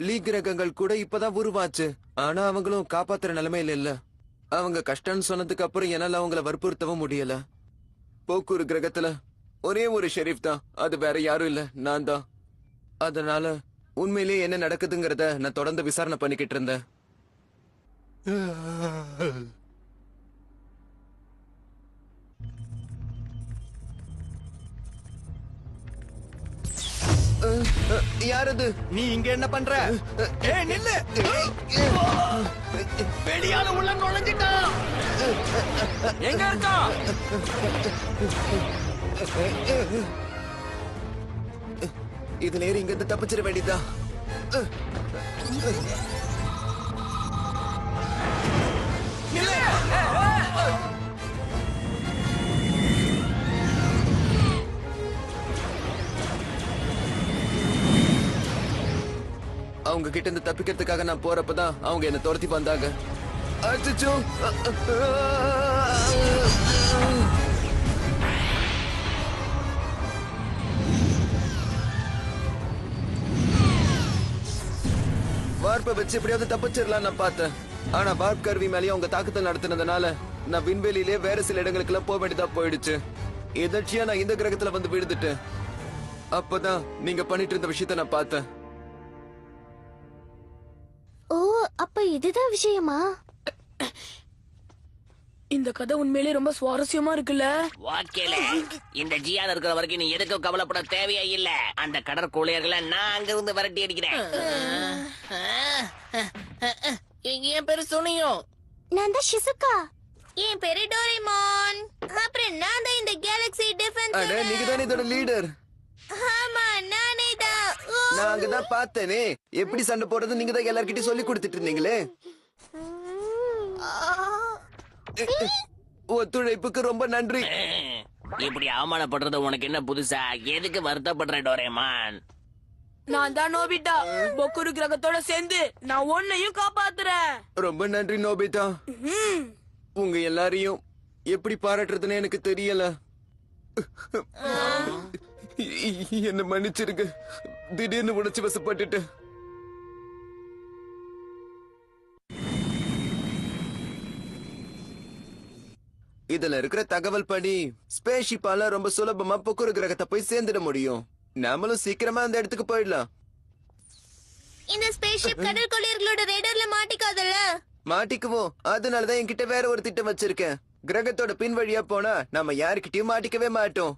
S7: லீக் கிரகங்கள் கூட இப்பதான் உருவாச்சு. ஆனா அவங்களும் காப்பாத்துற நிலைமையில இல்ல. அவங்க கஷ்டம்னு சொன்னதுக்கு அப்புறம் என்னால அவங்கள வற்புறுத்தவும் முடியல. போக்கூர் கிரகத்துல ஒரே ஒரு ஷெரீஃப் தான், அது வேற யாரும் இல்ல, நான் தான். அதனால உண்மையிலேயே என்ன நடக்குதுங்கிறத நான் தொடர்ந்து விசாரணை பண்ணிக்கிட்டு இருந்தேன். யாரது?
S6: நீ இங்க என்ன பண்ற? ஏய் நில்லு! வெளியால உள்ள நுழைஞ்சிட்டான்.
S9: எங்க இருக்கான்?
S7: இதுல ஏறி இங்க இருந்து தப்பிச்சிட வேண்டியதா? அவங்க கிட்ட இருந்து தப்பிக்கிறதுக்காக நான் போறப்பதான் அவங்க என்ன துரத்தி வந்தாங்க. அச்சச்சோ! வார்ப்பை வச்சு எப்படியாவது தப்பிச்சிடலாம் நான் பார்த்தேன். ஆனா வார்ப் கருவி மேலேயே அவங்க தாக்குதல் நடத்தினதுனால நான் விண்வெளியிலே வேற சில இடங்களுக்கு எல்லாம் போக வேண்டியதா போயிடுச்சு. எதாச்சியா நான் இந்த கிரகத்துல வந்து விழுந்துட்டேன். அப்பதான் நீங்க பண்ணிட்டு இருந்த விஷயத்த நான் பார்த்தேன்.
S5: ஓ, அப்ப இதுதான் விஷயமா?
S1: இந்த கதை உண்மையிலேயே ரொம்ப சுவாரஸ்யமா இருக்குல்ல?
S3: வாக்கேல இந்த ஜியான் இருக்கிற வரைக்கும் நீ எதுக்கும் கவலைப்பட தேவையே இல்ல. அந்த கடற்கூழியர்களை நான் அங்கிருந்து விரட்டி அடிக்கிறேன்.
S4: என் பேரு சுனியும்.
S5: நான் தான் ஷிசுகா.
S2: என் பேரு டோரேமான். அப்புறம் நான் தான் இந்த கேலக்ஸி
S7: அட நீங்க
S2: டிஃபென்ஸ்.
S7: தானே இதோட லீடர்.
S2: ஆமா நானே தான்.
S7: நான் அங்கதான் பார்த்தேனே. எப்படி சண்டை போடுறது நீங்க தான் எல்லார்கிட்டயும் சொல்லி கொடுத்துட்டு இருந்தீங்களே. ஒத்துழைப்புக்கு ரொம்ப நன்றி.
S3: இப்படி அவமானப்படுறது உனக்கு என்ன புதுசா? எதுக்கு வருத்தப்படுற டோரேமான்?
S1: நான் தான் நோபிட்டா. பொக்குரு கிரகத்தோட சேர்ந்து நான் உன்னையும் காப்பாத்துறேன்.
S7: ரொம்ப நன்றி நோபிதா. உங்க எல்லாரையும் எப்படி பாராட்டுறதுன்னு எனக்கு தெரியல. என்ன மன்னிச்சிருங்க. திடீர்னு உணர்ச்சி வசப்பட்டுட்டு. இதுல இருக்கிற தகவல் படி ஸ்பேஸ்ஷிப்பால ரொம்ப சுலபமா பொக்குரு கிரகத்தை போய் சேர்ந்துட முடியும். நாமளும் சீக்கிரமா அந்த இடத்துக்கு போயிடலாம்.
S2: இந்த ஸ்பேஸ்ஷிப் கடல் கொள்ளையர்களோட ரேடார்ல மாட்டிக்காதல்ல.
S7: மாட்டிக்குவோம். அதனாலதான் என்கிட்ட வேற ஒரு திட்டம் வச்சிருக்கேன். கிரகத்தோட பின் வழியா போனா நாம யாருக்கிட்டயும் மாட்டிக்கவே மாட்டோம்.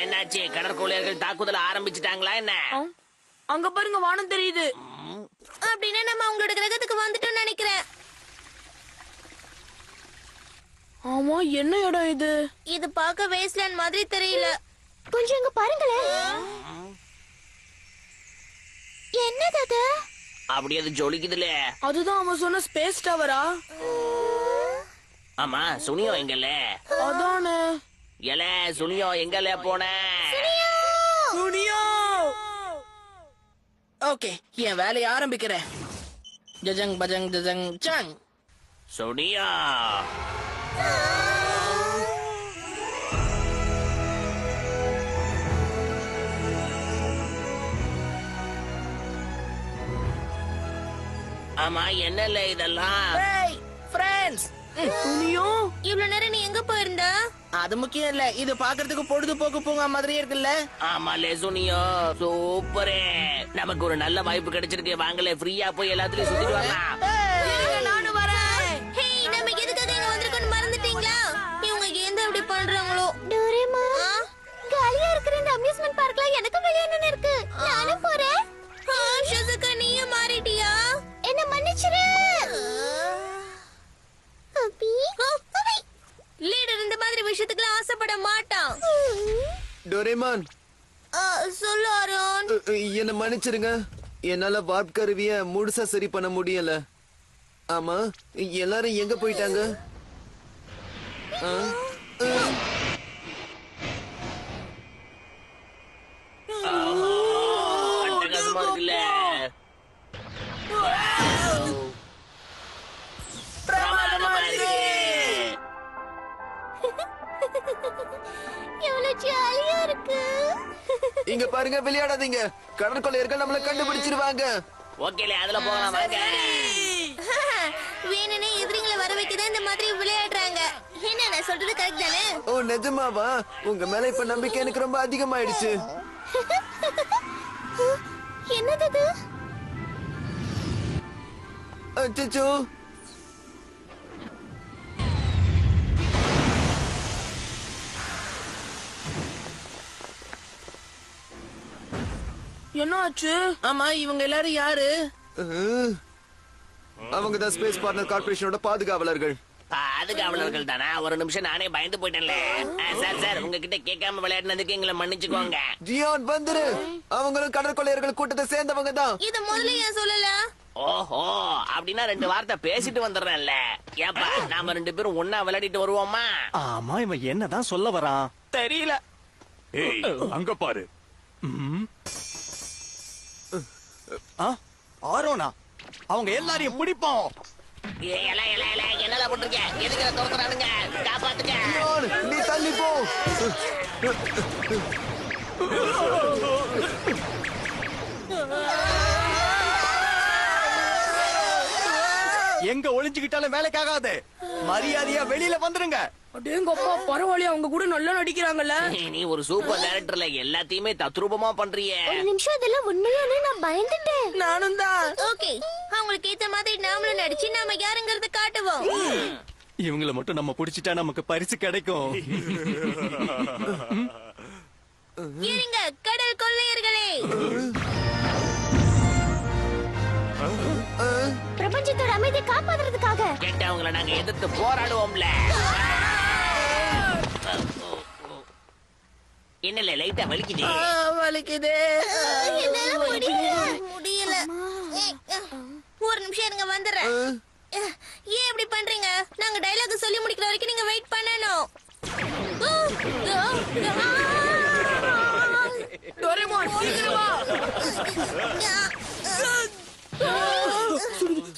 S3: என்னாச்சு? கடற்கொள்ளையர்கள் தாக்குதல் ஆரம்பிச்சிட்டாங்களா என்ன?
S1: அங்க பாருங்க, வானம் தெரியுது.
S2: அப்படின்னா நம்ம அவங்களோட கிரகத்துக்கு வந்துட்டோம்னு நினைக்கிறேன்.
S1: ஆமா, என்ன இடம் இது?
S2: இது பார்க்க வேஸ்ட்லேண்ட் மாதிரி தெரியல.
S5: கொஞ்சம் இங்க பாருங்களேன். என்னது அது?
S3: அப்படி அது ஜொலிக்குதுல.
S1: அதுதான் அவன் சொன்ன ஸ்பேஸ் டவரா?
S3: ஆமா, சுனியோ எங்கல்ல?
S1: அதானே.
S3: எல சுனியோ எங்கல்ல போன?
S1: சுனியோ!
S4: ஓகே, என் வேலையை ஆரம்பிக்கிறேன். ஜஜங் பஜங் ஜஜங் சங்.
S3: சுனியோ! ஆமா, என்னல இதெல்லாம்?
S4: Hey friends,
S1: Suneo!
S2: இவ்வளவு நேரம் நீ எங்க போயிருந்த?
S4: அது முக்கியம் இல்ல. இது பாக்குறதுக்கு பொழுதுபோக்கு பூங்கா மாதிரியே இருக்குல்ல.
S3: ஆமாலே சுனியோ, சூப்பரே. நமக்கு ஒரு நல்ல வாய்ப்பு கிடைச்சிருக்கு. வாங்களே, ஃப்ரீயா போய் எல்லாத்துலயும் சுத்திட்டு வரலாம்.
S1: இருங்க, நானும் வரேன்.
S2: ஹேய், நம்ம எதுக்காக இங்க வந்திருக்கோம்னு மறந்துட்டீங்களா? இவங்க ஏன் இப்படி பண்றாங்களோ?
S5: டோரேமான், காலியா இருக்கிற இந்த அம்யூஸ்மென்ட் பார்க்ல எனக்கு விளையாடணும் இருக்கு. நானும் போறேன்.
S2: ஷிசுகா, நீயும் மாறிட்டியா?
S5: என்ன மன்னிச்சிரு. அபி,
S2: லீடர் இந்த மாதிரி விஷயத்துக்குலாம் ஆசைப்பட மாட்டான்.
S7: டோரேமான்,
S2: சொல்லு அருண்.
S7: என்ன மன்னிச்சிருங்க. என்னால வார்ப் கருவிய முழுசா சரி பண்ண முடியல. ஆமா, எல்லாரும் எங்க போயிட்டாங்க? ஆ?
S3: அட்டகாசமா இருக்குல்ல? பிரமாதமா இருக்கு.
S5: எவ்வளவு ஜாலியா இருக்கு.
S7: இங்க பாருங்க, விளையாடாதீங்க. கடற்கொள்ளையர்கள் நம்மள கண்டுபிடிச்சிருவாங்க.
S3: ஓகேல, அதுல போகலாம் வாங்க.
S2: வேணுனே எதிரிங்களை வர வைக்கதான் இந்த மாதிரி விளையாடுறாங்க. என்ன நான் சொல்றது கரெக்ட் தானே?
S7: ஓ நிஜமாவா? உங்க மேல இப்ப நம்பிக்கை எனக்கு ரொம்ப அதிகமாயிடுச்சு.
S5: என்னது அது?
S7: அச்சச்சோ!
S1: என்ன ஆச்சு?
S4: ஆமா, இவங்க எல்லாரும் யாரு?
S7: அவங்க தான் ஸ்பேஸ் பார்ட்னர் கார்ப்பரேஷனோட பாதுகாவலர்கள்.
S3: பாதுகாவலர்கள் தானா? ஒரு நிமிஷம் நானே பயந்து போயிட்டேன்ல. சார் சார், உங்ககிட்ட கேட்காம விளையாடுனதுக்கு எங்களை மன்னிச்சுக்கோங்க.
S7: ஜியான் வந்துரு. அவங்களும் கடற்கொள்ளையர்கள் கூட்டத்தை சேர்ந்தவங்க தான்.
S2: இது முதல்ல ஏன் சொல்லல?
S3: ஓஹோ, அப்படின்னா 2 வார்த்தை பேசிட்டு வந்துடுறேன்ல. ஏப்பா, நாம 2 பேரும் ஒன்னா விளையாடிட்டு வருவோமா?
S6: ஆமா, இவன் என்னதான் சொல்ல வரான்
S3: தெரியல.
S8: ஏய், அங்க பாரு.
S6: ஆரோனா, அவங்க எல்லாரையும் பிடிப்போம்.
S3: என்னடா போட்டிருக்க? எதுக்கு தோக்குறானுங்க? காப்பாத்துங்க.
S7: ஜியான், நீ தள்ளி போ.
S6: எங்க ஒளிஞ்சுக்கிட்டாலும் வேலைக்காகாது. மரியாதையா வெளியில வந்துருங்க.
S1: அடேங்கப்பா, பரவாயில்லையா, அவங்க கூட நல்லா நடிக்கிறாங்கல்ல.
S3: நீ ஒரு சூப்பர் டைரக்டர்ல எல்லாத்தையுமே தத்ரூபமா பண்றியே.
S5: ஒரு நிமிஷம், இதெல்லாம் உண்மையானு நான் பயந்துட்டேன்.
S4: நானும் தான்.
S2: ஓகே, அவங்களுக்கு ஏத்த மாதிரி நாமளும் நடிச்சு நாம யாருங்கறத காட்டுவோம்.
S6: இவங்கள மட்டும் நம்ம புடிச்சிட்டா நமக்கு பரிசு கிடைக்கும்.
S2: இருங்க கடல் கொள்ளையர்களே.
S5: பிரபஞ்சத்தோட அமைதியை காப்பாத்துறதுக்காக
S3: கேட்டவங்கள நாங்க எதிர்த்து போராடுவோம்ல. என்னல லைட்டா வலிக்குது.
S4: வலிக்குது.
S2: என்னால முடியல. ஒரு நிமிஷம் இருங்க, வந்துடுறேன். ஏன் இப்படி பண்றீங்க? நாங்க டயலாக் சொல்லி முடிக்கிற வரைக்கும் நீங்க வெயிட் பண்ணணும்.
S1: டோரேமான், சீக்கிரம் வா.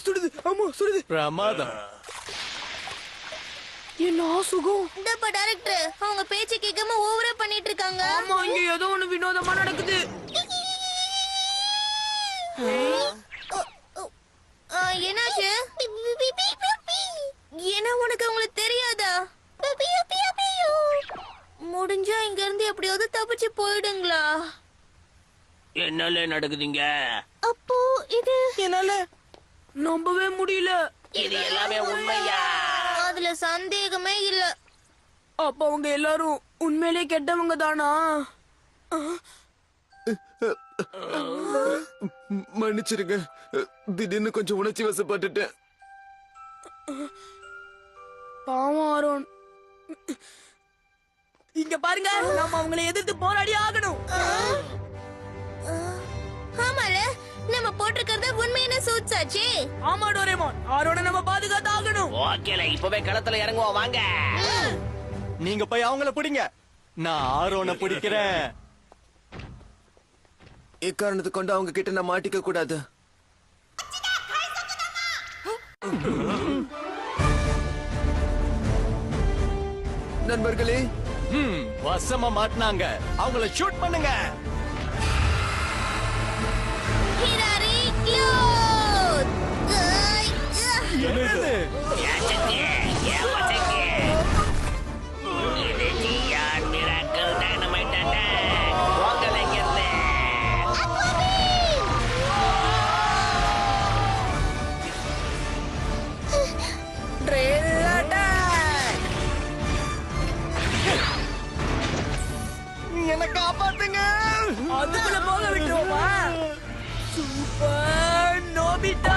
S1: சுடுது, ஆமா சுடுது.
S6: பிரமாதம்.
S1: என்ன சுகம்.
S2: இந்தப்பா டைரக்டர், அவங்க பேச்ச கேட்காம ஓவரா பண்ணிட்டு இருக்காங்க.
S1: ஆமா, இங்க ஏதோ ஒண்ணு வினோதமா நடக்குது.
S2: என்னாச்சு? என்ன, உனக்கு அவங்களுக்கு தெரியாதா? முடிஞ்சா இங்க இருந்து எப்படியாவது தப்பிச்சு போயிடுங்களா?
S3: என்னால நடக்குதுங்க.
S5: அப்போ இது
S4: என்னால
S1: நம்பவே முடியல.
S3: இது எல்லாமே உண்மையா?
S2: அதுல சந்தேகமே இல்ல.
S1: அப்ப அவங்க எல்லாரும் உண்மையிலே கெட்டவங்க தானா?
S7: மன்னிச்சிருங்க, திடீர்னு கொஞ்சம் உணர்ச்சி வசப்பட்டுட்டேன்.
S1: பாவம் அருண். இங்க பாருங்க, நம்ம அவங்களை எதிர்த்து போராடி ஆகணும்.
S2: ஆமால, நம்ம போட்டிருக்கிறது உண்மையான சூட்ஸ் ஆச்சே.
S1: ஆமா டோரேமான், ஆரோட நம்ம பாதுகாத்து ஆகணும்.
S3: ஓகேல, இப்பவே களத்துல இறங்குவோம் வாங்க.
S6: நீங்க போய் அவங்கள பிடிங்க, நான் ஆரோன பிடிக்கிறேன்.
S7: இக்காரணத்தை கொண்டு அவங்க கிட்ட நான் மாட்டிக்க கூடாது. நண்பர்களே,
S6: வசமா மாட்டினாங்க. அவங்கள ஷூட் பண்ணுங்க.
S2: ஹிராரி க்ளோத்.
S6: என்னது?
S3: ஏச்சக்கு, ஏவச்சக்கு. இது ஜியான் மிராக்கிள் டைனமைட் அட்டாக். போங்கல இங்கிருந்து.
S4: Drill attack.
S6: என்ன காப்பாத்துங்க.
S1: அதுக்குள்ள போக விட்டுருவோமா? Super Nobita.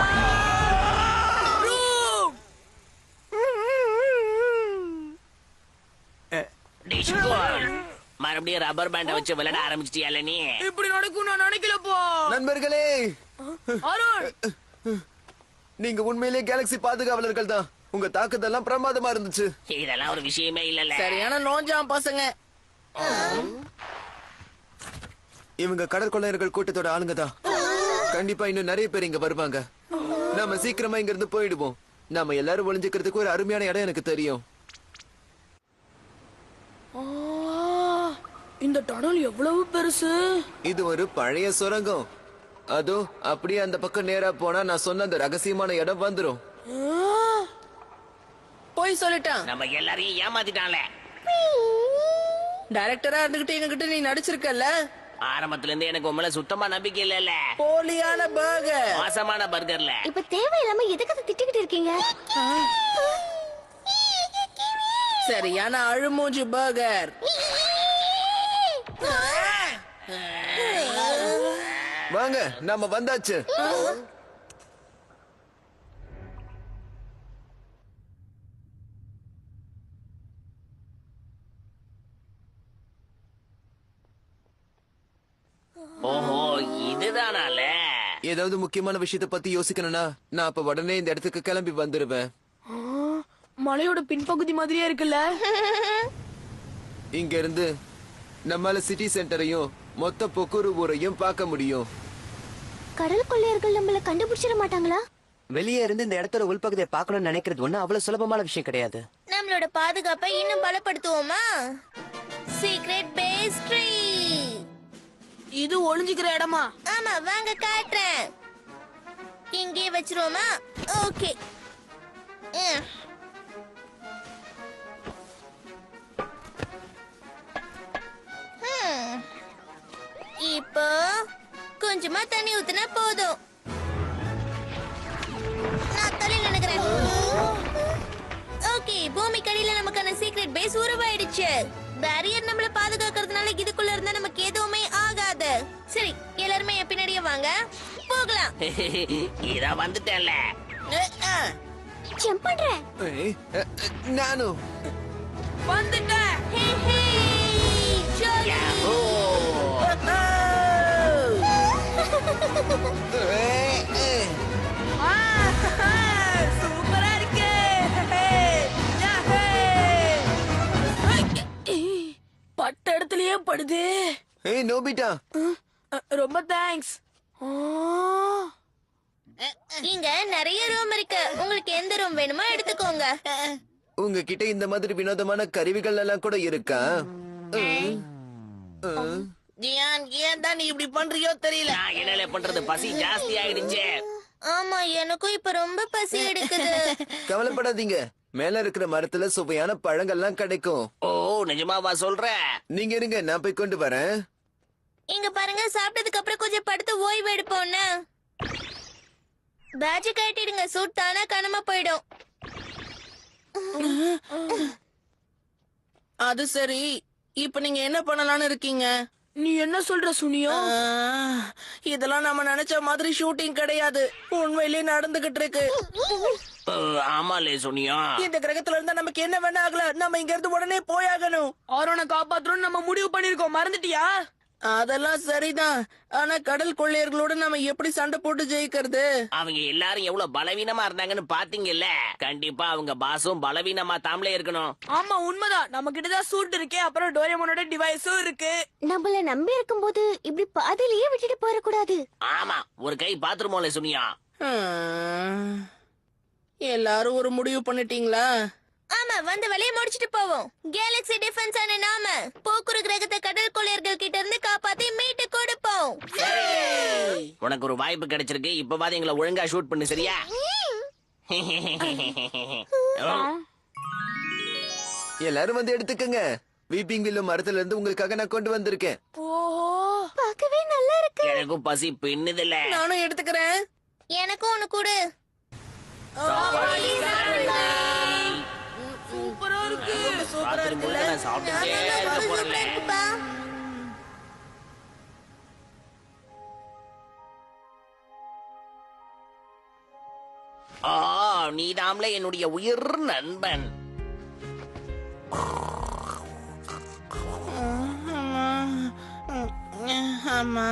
S1: ரூம்.
S3: டிஷ்கோல். மறுபடியும் ரப்பர் பேண்ட வச்சு விளையாட ஆரம்பிச்சிட்டியால நீ?
S1: இப்படி நடக்கும் நான் நினைக்கலப்போ.
S7: நண்பர்களே,
S1: அருண்,
S7: நீங்க உண்மையிலேயே கேலக்ஸி பாதுகாவலர்கள் தான். உங்க தாக்குதெல்லாம் பிரமாதமா இருந்துச்சு.
S3: இதெல்லாம் ஒரு விஷயமே இல்லல.
S4: சரியான நோஞ்சாம் பசங்க.
S7: இவங்க கடற்கொள்ளையர்கள் கூட்டத்தோட ஆளுங்க தான். கண்டிப்பா இன்னும் நிறைய பேர் இங்க வருவாங்க. நாம சீக்கிரமா இங்க இருந்து போயிடுவோம். நாம எல்லாரும் ஒளிஞ்சுக்கிறதுக்கு ஒரு அருமையான இடம் எனக்கு தெரியும்.
S1: ஆ, இந்த டனல் எவ்வளவு பெருசு.
S7: இது ஒரு பழைய சுரங்கம். அதோ அப்படியே அந்த பக்கம் நேரா போனா நான் சொன்ன அந்த ரகசியமான இடம் வந்துரும்.
S4: போய் சொல்லிட்டான்.
S3: நம்ம எல்லாரையும் ஏமாத்திட்டான்ல.
S4: டைரக்டரா இருந்துகிட்டு எங்ககிட்ட நீ நடிச்சிருக்கல.
S3: ஆரம்பத்துல இருந்து எனக்கு உண்மையில சுத்தமா நம்பிக்கை இல்ல.
S4: போலியான பர்கர்.
S3: மோசமான பர்கர்ல.
S5: இப்ப தேவையில்லாம எதுக்கு அதை திட்டிக்கிட்டு இருக்கீங்க?
S4: சரியான அழுமூஞ்சி பர்கர்.
S7: வாங்க, நாம வந்தாச்சு.
S3: ஓஹோ, இதுதானால.
S7: ஏதாவது முக்கியமான விஷயத்த பத்தி யோசிக்கணும்னா நான் அப்ப உடனே இந்த இடத்துக்கு கிளம்பி வந்துருவேன்.
S1: ஆ, மலையோட பின்பகுதி மாதிரியே இருக்குல்ல.
S7: இங்க இருந்து நம்மால சிட்டி சென்டரையும் மொத்த பொக்குரு ஊரையும் பார்க்க முடியும்.
S5: கடல் கொள்ளையர்கள் நம்மள கண்டுபிடிச்சிட மாட்டாங்களா?
S10: வெளியே இருந்து இந்த இடத்தோட உள்பகுதியை பார்க்கணும்னு நினைக்கிறது ஒண்ணு அவ்வளவு சுலபமான விஷயம் கிடையாது.
S2: நம்மளோட பாதுகாப்பை இன்னும் பலப்படுத்துவோமா? Secret base tree.
S1: இது ஒளிஞ்சுக்கிற இடமா?
S2: ஆமா, வாங்க காட்டுறேன். இங்கே வச்சிருவோமா? ஓகே. இப்போ கொஞ்சமா தண்ணி ஊத்துனா போதும். நான் தள்ளி நினைக்கிறேன். ஓகே, பூமிக்கடியில நமக்கான சீக்ரெட் பேஸ் உருவாயிடுச்சு. பேரியர் நம்மள பாதுகாக்கிறதுனால இதுக்குள்ள இருந்தா நமக்கு எதுவுமே ஆகாது. சரி, எல்லாருமே என் பின்னாடியே வாங்க, போகலாம்.
S3: இத வந்துட்டேன்ல.
S5: ஜம்ப் பண்றேன்.
S7: நானும்
S1: வந்துட்டேன்.
S2: ஹே ஹே ஜாலி.
S1: சூப்பரா இருக்கு. பட்ட இடத்துலயே படுது.
S7: ஏய் நோபிட்டா,
S1: ரொம்ப தேங்க்ஸ்.
S2: இங்க நிறைய ரூம் இருக்கு. உங்களுக்கு எந்த ரூம் வேணுமோ எடுத்துக்கோங்க.
S7: உங்ககிட்ட இந்த மாதிரி வினோதமான கருவிகள் எல்லாம் கூட இருக்கா?
S4: ஜியான், ஏன் தான் நீ இப்படி பண்றியோ தெரியல.
S3: நான் என்னல பண்றது, பசி ஜாஸ்தி ஆயிடுச்சு.
S2: ஆமா, எனக்கும் இப்ப ரொம்ப பசி எடுக்குது.
S7: கவலைப்படாதீங்க, மேல இருக்கிற மரத்துல சுவையான பழங்கள்லாம் கிடைக்கும்.
S3: ஓ, நிஜமாவா சொல்ற?
S7: நீங்க இருங்க, நான் போய் கொண்டு வரேன்.
S2: இங்க பாருங்க, சாப்பிட்டதுக்கு அப்புறம் கொஞ்சம் படுத்து ஓய்வு எடுப்போம்னா. பேட்ஜ் கட்டிடுங்க, சூட் தானா காணாம போயிடும்.
S4: அது சரி, இப்ப நீங்க என்ன பண்ணலாம்னு இருக்கீங்க?
S1: நீ என்ன சொல்ற சுனியோ?
S4: இதெல்லாம் நம்ம நினைச்ச மாதிரி ஷூட்டிங் கிடையாது, உண்மையிலேயே நடந்துகிட்டு இருக்கு.
S3: ஆமாலே சொன்னியா?
S4: இந்த கிரகத்துல இருந்தா நமக்கு என்ன வேணா ஆகல, நம்ம இங்க இருந்து உடனே போயாகணும்.
S1: ஆரோனை காப்பாத்துறோம்னு நம்ம முடிவு பண்ணிருக்கோம், மறந்துட்டியா?
S4: அதெல்லாம் சரிதான், ஆனா கடல் கொள்ளையர்களோட நம்ம எப்படி சண்டை போட்டு ஜெயிக்கிறது?
S3: அவங்க எல்லாரும் எவ்வளவு பலவீனமா இருந்தாங்கன்னு பாத்தீங்கல்ல. கண்டிப்பா அவங்க பாசும் பலவீனமா தாமலே இருக்கணும்.
S1: ஆமா, உண்மைதான். நம்ம கிட்டதான் சூட் இருக்கே, அப்புறம் டோரேமோனோட டிவைஸும் இருக்கு.
S5: நம்மள நம்பி இருக்கும்போது இப்படி பாதியிலேயே விட்டுட்டு போயிடக்கூடாது.
S3: ஆமா, ஒரு கை பாத்துருமோல சுனியா.
S4: எல்லாரும் ஒரு முடிவு பண்ணிட்டீங்களா?
S2: ஆமா, வந்து வேலையை முடிச்சிட்டு போவோம். கேலக்ஸி டிஃபென்ஸ் ஆன நாம போக்குரு கிரகத்தை கடல் கொள்ளையர்கள் கிட்ட இருந்து காப்பாத்தி மீட்டு கொடுப்போம்.
S3: உனக்கு ஒரு வாய்ப்பு கிடைச்சிருக்கு, இப்பவாது எங்களை ஒழுங்கா ஷூட் பண்ணு, சரியா?
S7: எல்லாரும் வந்து எடுத்துக்கங்க. வீப்பிங் வில்லு மரத்துல இருந்து உங்களுக்காக நான் கொண்டு வந்திருக்கேன்.
S1: ஓஹோ,
S5: பார்க்கவே நல்லா இருக்கு.
S3: எனக்கும் பசி பின்னுதில்ல.
S4: நானும் எடுத்துக்கிறேன்.
S2: எனக்கும் ஒண்ணு கொடு.
S1: சூப்பரா இருக்கு.
S3: ராத்திரி முழுக்க நான் சாப்பிட்டுட்டே இருக்க போறேன்ல.
S2: இருக்குப்பா.
S3: நீதாம்ல என்னுடைய உயிர் நண்பன்.
S4: ஆமா,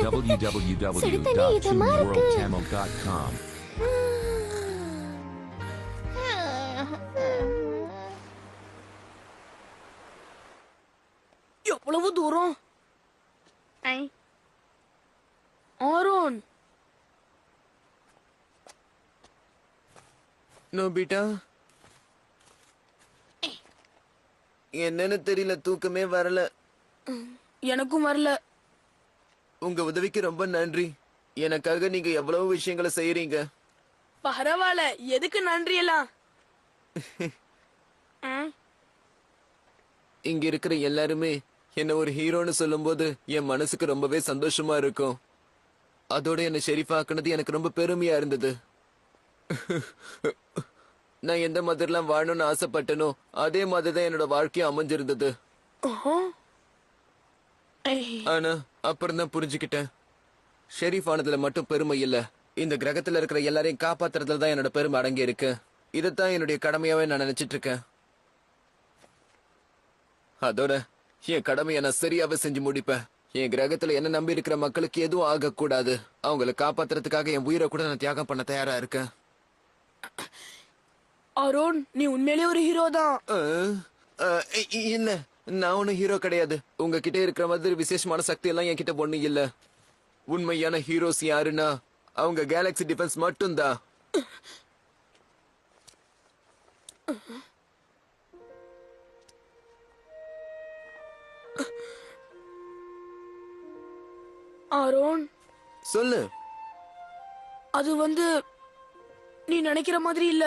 S5: www.tubeworldchannel.com.
S1: எவ்வளவு தூரம்? ஆரோன்,
S7: நோபிட்டா, என்னன்னு தெரியல, தூக்கமே வரல.
S1: எனக்கும் வரல.
S7: உங்க உதவிக்கு ரொம்ப நன்றி. எனக்காக நீங்க எவ்வளவு விஷயங்களை செய்யறீங்க.
S1: பரவாயில்ல, எதுக்கு நன்றி எல்லாம்?
S7: இங்க இருக்கிற எல்லாருமே என்ன ஒரு ஹீரோன்னு சொல்லும்போது என் மனசுக்கு ரொம்பவே சந்தோஷமா இருக்கும். அதோட என்ன ஷெரீஃபாக்குனது எனக்கு ரொம்ப பெருமையா இருந்தது. நான் எந்த மாதிரிலாம் வாழணும்னு ஆசைப்பட்டனோ அதே மாதிரிதான் என்னோட வாழ்க்கையும் அமைஞ்சிருந்தது. ஆனா அப்புறம் தான் புரிஞ்சுக்கிட்டேன், ஷெரீஃப் ஆனதுல மட்டும் பெருமை இல்ல, இந்த கிரகத்துல இருக்கிற எல்லாரையும் காப்பாத்துறதுல தான் என்னோட பெருமை அடங்கி இருக்கு. இதைத்தான் என்னுடைய கடமையாவே நான் நினைச்சிட்டு இருக்கேன். அதோட என் கடமையை நான் சரியாவே செஞ்சு முடிப்பேன். என் கிரகத்துல என்ன நம்பி இருக்கிற மக்களுக்கு எதுவும் ஆகக்கூடாது. அவங்களை காப்பாத்துறதுக்காக என் உயிரை கூட நான் தியாகம் பண்ண தயாரா இருக்கேன்.
S1: அருண், நீ உண்மையிலேயே ஒரு ஹீரோ தான்.
S7: இல்ல, நான் ஒன்னும் ஹீரோ கிடையாது. உங்ககிட்ட இருக்கிற மாதிரி விசேஷமான சக்தி எல்லாம் என்கிட்ட ஒண்ணு இல்ல. உண்மையான ஹீரோஸ் யாருன்னா அவங்க கேலக்ஸி டிஃபென்ஸ் மட்டும்தான்.
S1: ஆரோன்,
S7: சொல்லு.
S1: அது வந்து நீ நினைக்கிற மாதிரி இல்ல.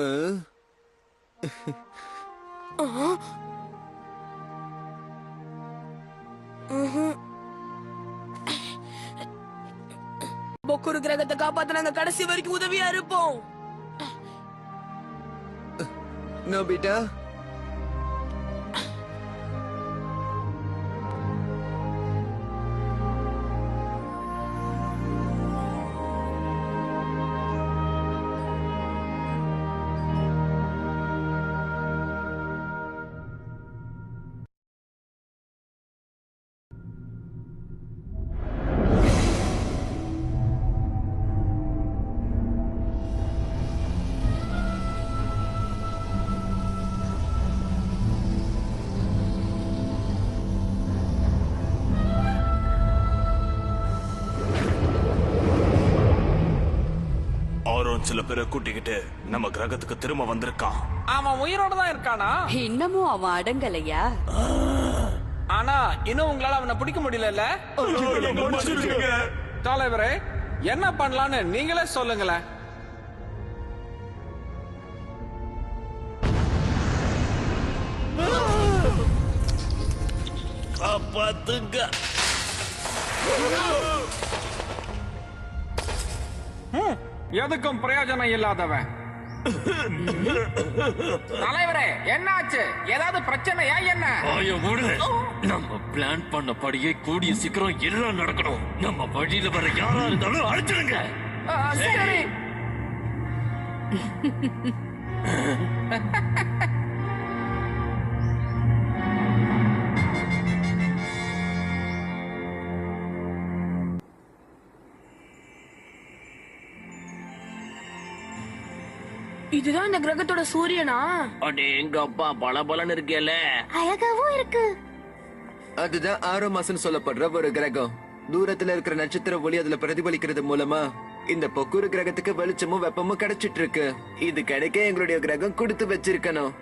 S7: ஆ?
S1: ஆ? ம்ஹும். பொக்குரு கிரகத்தை காப்பாத்த நாங்க கடைசி வரைக்கும் உதவியா இருப்போம்.
S7: நோபிட்டா,
S8: ஆரோன் சில பேரை கூட்டிக்கிட்டு நம்ம கிரகத்துக்கு திரும்ப வந்திருக்கான்.
S9: அவன் உயிரோட தான் இருக்கானா?
S11: இன்னமும் அவன் அடங்கலையா?
S9: ஆனா இன்னும் உங்களால அவனை பிடிக்க முடியல. தலைவரே, என்ன பண்ணலான்னு நீங்களே சொல்லுங்களேன்.
S3: காப்பாத்துங்க.
S9: எதுக்கும் பிரயோஜனம் இல்லாதவன். தலைவரே, என்னாச்சு? ஏதாவது பிரச்சனையா என்ன?
S12: நம்ம பிளான் பண்ணபடியே கூடிய சீக்கிரம் எல்லாம் நடக்கணும். நம்ம வழியில வர யாரா இருந்தாலும் அழைச்சிடுங்க.
S9: சரி.
S1: இதுதான் இந்த கிரகத்தோட சூரியனா?
S3: அடே எங்க அப்பா பளபளன்னு இருக்கேல.
S5: அழகாவும் இருக்கு.
S7: அதுதான் ஆரோமாசன் சொல்லப்படுற ஒரு கிரகம். தூரத்துல இருக்கிற நட்சத்திர ஒளி அதுல பிரதிபலிக்கிறது மூலமா இந்த பொக்குரு கிரகத்துக்கு வெளிச்சமும் வெப்பமும் கிடைச்சிட்டு இருக்கு. இது கிடைக்க எங்களுடைய கிரகம் கொடுத்து வச்சிருக்கணும்.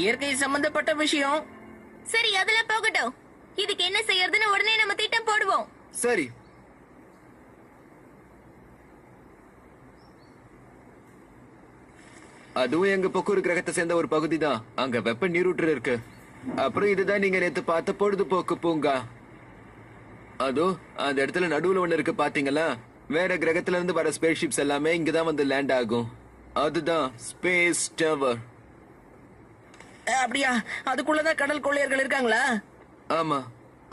S4: இயற்கை சம்பந்தப்பட்ட விஷயம்.
S2: சரி, அதெல்லாம் போகட்டும். இதுக்கு என்ன செய்யறதுன்னு உடனே நம்ம திட்டம் போடுவோம்.
S7: சரி, அதுவும் எங்க பொக்குரு கிரகத்தை சேர்ந்த ஒரு பகுதி தான். அங்க வெப்ப நீரூற்று இருக்கு. அப்புறம் இதுதான் நீங்க நேத்து பார்த்த பொழுதுபோக்கு பூங்கா. அதோ அந்த இடத்துல நடுவுல ஒண்ணு இருக்கு பாத்தீங்களா? வேற கிரகத்துல இருந்து வர ஸ்பேஸ் ஷிப்ஸ் எல்லாமே இங்கதான் வந்து லேண்ட் ஆகும். அதுதான் ஸ்பேஸ் டவர்.
S4: அப்படியா? அதுக்குள்ளதான் கடல் கொள்ளையர்கள் இருக்காங்களா?
S7: ஆமா,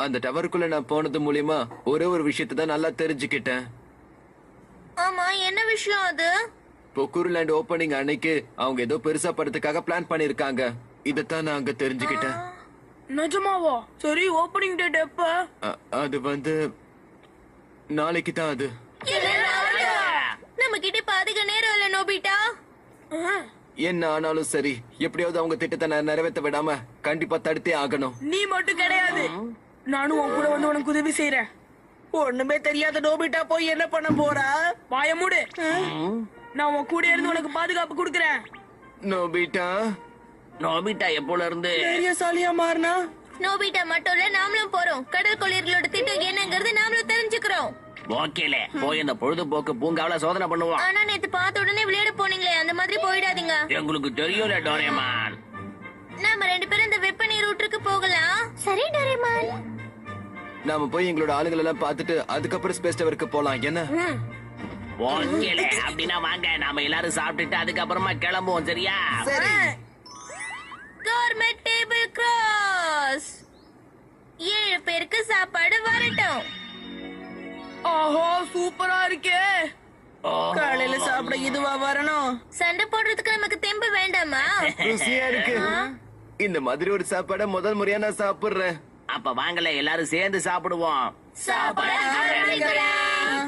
S7: அந்த டவருக்குள்ள நான் போனது மூலியமா ஒரே ஒரு விஷயத்தை தான் நல்லா தெரிஞ்சுக்கிட்டேன்.
S2: ஆமா, என்ன விஷயம் அது?
S7: பொக்குரு லேண்ட் ஓபனிங் அன்னைக்கு அவங்க ஏதோ பெருசா படத்துக்காக பிளான் பண்ணிருக்காங்க. இதத்தான் நான் அங்க தெரிஞ்சுக்கிட்டேன்.
S1: நிஜமாவா? சரி, ஓபனிங் டேட் எப்ப?
S7: அது வந்து நாளைக்கு தான். அது
S2: நம்ம கிட்ட இப்ப அதிக நேரம் இல்ல நோபிட்டா.
S7: என்ன ஆனாலும் சரி, எப்படியாவது அவங்க திட்டத்தை நான் நிறைவேற்ற விடாம கண்டிப்பா தடுத்தே ஆகணும்.
S1: நீ மட்டும் கிடையாது, நானும் உன் கூட வந்து உனக்கு உதவி செய்யறேன்.
S4: ஒண்ணுமே தெரியாத நோபிட்டா போய் என்ன பண்ண போறா?
S1: வாய மூடு. நான் உன் கூட இருந்து உனக்கு பாதுகாப்பு கொடுக்கறேன்.
S7: நோபிட்டா,
S3: நோபிட்டா எப்போல இருந்து
S4: தைரியசாலியா மாறினா?
S2: நோபிட்டா மட்டும் இல்ல, நாமளும் போறோம். கடல் கொள்ளையர்களோட திட்டம் என்னங்கறது நாமளும் தெரிஞ்சுக்கிறோம்.
S3: ஓகேல போய் இந்த பொழுதுபோக்கு பூங்காவில சோதனை பண்ணுவோம்.
S2: ஆனா நேத்து பார்த்த உடனே விளையாட போனீங்களே, அந்த மாதிரி போயிடாதீங்க.
S3: எங்களுக்கு தெரியும்ல டோரேமான்.
S2: நாம 2 பேரும் இந்த வெப்ப நீரூற்றுக்கு போகலாம்.
S5: சரி டோரேமான்.
S7: நாம போய் எங்களோட ஆளுங்களை எல்லாம் பார்த்துட்டு அதுக்கப்புறம் ஸ்பேஸ் டவருக்கு போலாம். என்ன?
S3: ஓகேல, அப்படின்னா வாங்க நாம எல்லாரும் சாப்பிட்டுட்டு அதுக்கப்புறமா கிளம்புவோம். சரியா?
S2: Gourmet table cross. 7 பேருக்கு சாப்பாடு வரட்டும்.
S1: ஆஹா, சூப்பரா இருக்கே.
S4: காலையில சாப்பிட இதுவா வரணும்?
S2: சண்டை போடுறதுக்கு நமக்கு தெம்பு வேண்டாமா?
S7: ருசியா இருக்கு. இந்த மாதிரி ஒரு சாப்பாடை முதல் முறையா நான் சாப்பிடுறேன்.
S3: அப்ப வாங்கல எல்லாரும் சேர்ந்து சாப்பிடுவோம்.
S2: சாப்பாடு ஆரம்பிக்கலாம்.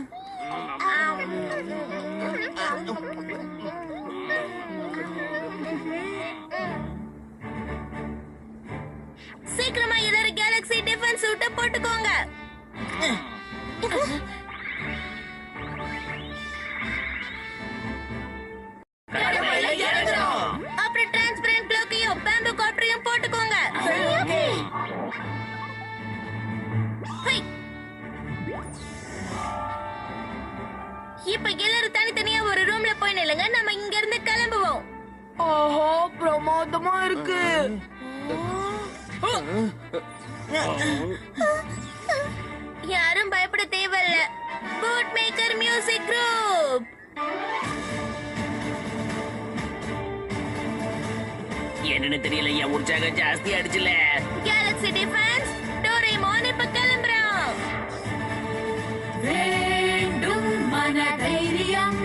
S2: சீக்கிரமா எல்லாரும் கேலக்ஸி டிஃபென்ஸ் சூட்ட போட்டுக்கோங்க. அப்புறம் டிரான்ஸ்பரண்ட் க்ளோக்கையும் பேம்பு காட்டரையும் போட்டுக்கோங்க. ஹை. இப்ப எல்லாரும் தனித்தனியா ஒரு ரூம்ல போய் நில்லுங்க, நம்ம இங்க இருந்து கிளம்புவோம்.
S1: ஓஹோ, பிரமாதமா இருக்கு.
S2: யாரும் பயப்பட தேவையில்ல. Boot maker music group.
S3: என்னன்னு தெரியல, என் உற்சாகம் ஜாஸ்தி ஆயிடுச்சுல.
S2: கேலக்ஸி டிஃபென்ஸ் டோரேமான் இப்ப கிளம்புறோம்.
S5: வேண்டும் மனதைரியம்,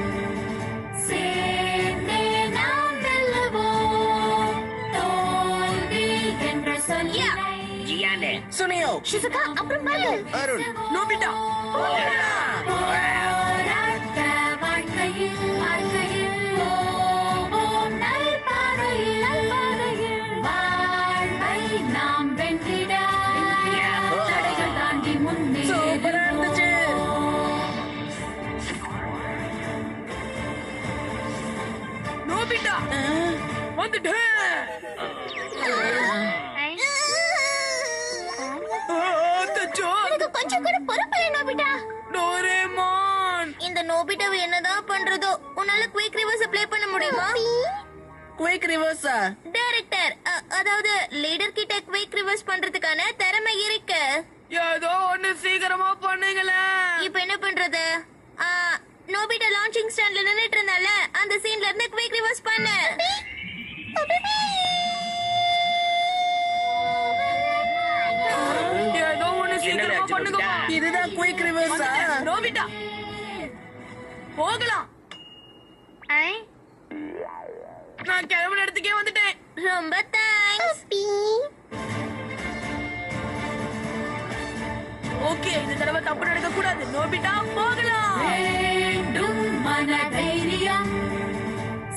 S5: சேர்ந்தே நாம் வெல்லுவோம். தோல்வி என்ற சொல்லினை
S3: ஜியானே,
S4: சுனியோ,
S5: ஷிசுகா, அப்புறம் பாரு.
S7: அருண்,
S1: நோபிட்டா,
S5: போராட்ட வாழ்க்கையில் போவோம் நல்பாதையில், வாழ்வை நாம் வென்றிட தடைகள் தாண்டி
S4: சூப்பரா இருந்துச்சு.
S1: நோபிட்டா வந்துட்டேன். தச்சோ,
S5: எனக்கு கொஞ்சம் கூட பொறுப்பில்லை நோபிட்டா.
S1: டோரேமான்.
S2: இந்த நோபிட்டாவை என்னதான் பண்றதோ? உன்னால குயிக் ரிவர்ஸ் ப்ளே பண்ண முடியுமா?
S4: குயிக் ரிவர்ஸா?
S2: டைரக்டர், அதாவது லீடர் கிட்ட குயிக் ரிவர்ஸ் பண்றதுக்கான திறமை இருக்கு.
S1: ஏதோ ஒண்ணு சீக்கிரமா பண்ணுங்களேன்.
S2: இப்ப என்ன பண்றது? நோபிட்டா லான்ச்சிங் ஸ்டாண்ட்ல நின்னுட்டு இருந்தால, அந்த சீன்ல இருந்து குயிக் ரிவர்ஸ் பண்ணு.
S1: ஏதோ ஒண்ணு சீக்கிரமா பண்ணுங்க.
S4: இதுதான் குயிக் ரிவர்ஸா?
S1: நோபிட்டா, போகலாம். நான் கிளம்புன இடத்துக்கே வந்துட்டேன்.
S2: ரொம்ப தேங்க்ஸ்.
S1: ஓகே, இந்த தடவை தப்பு நடக்க கூடாது. நோபிட்டா, போகலாம்.
S5: வேண்டும் மனதைரியம்,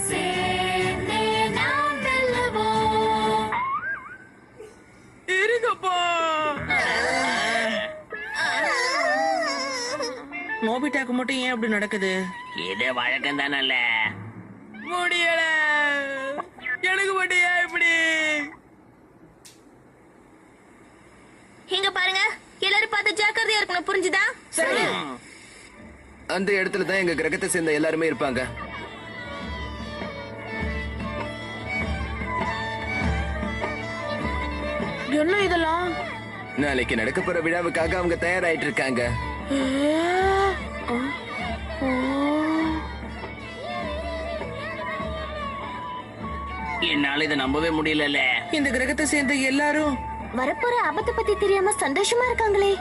S5: சேர்ந்தே நாம் வெல்லுவோம்.
S1: இருங்கப்பா.
S4: நோபிட்டாக்கு மட்டும் ஏன் அப்படி நடக்குது?
S3: இது வழக்கம் தானல்ல.
S1: முடியல, எனக்கு மட்டும் ஏன் இப்படி?
S2: இங்க பாருங்க, எல்லாரும் பார்த்து ஜாக்கிரதையா இருக்கணும், புரிஞ்சுதா?
S1: சரி.
S7: அந்த இடத்துல தான் எங்க கிரகத்தை சேர்ந்த எல்லாருமே இருப்பாங்க.
S1: என்ன இதெல்லாம்?
S7: நாளைக்கு நடக்க போற விழாவுக்காக அவங்க தயாராயிட்டு இருக்காங்க.
S3: என்னால இதை நம்பவே முடியல.
S4: இந்த கிரகத்தை சேர்ந்த எல்லாரும்
S5: வரப்போற ஆபத்தை பத்தி தெரியாம சந்தோஷமா இருக்காங்களே.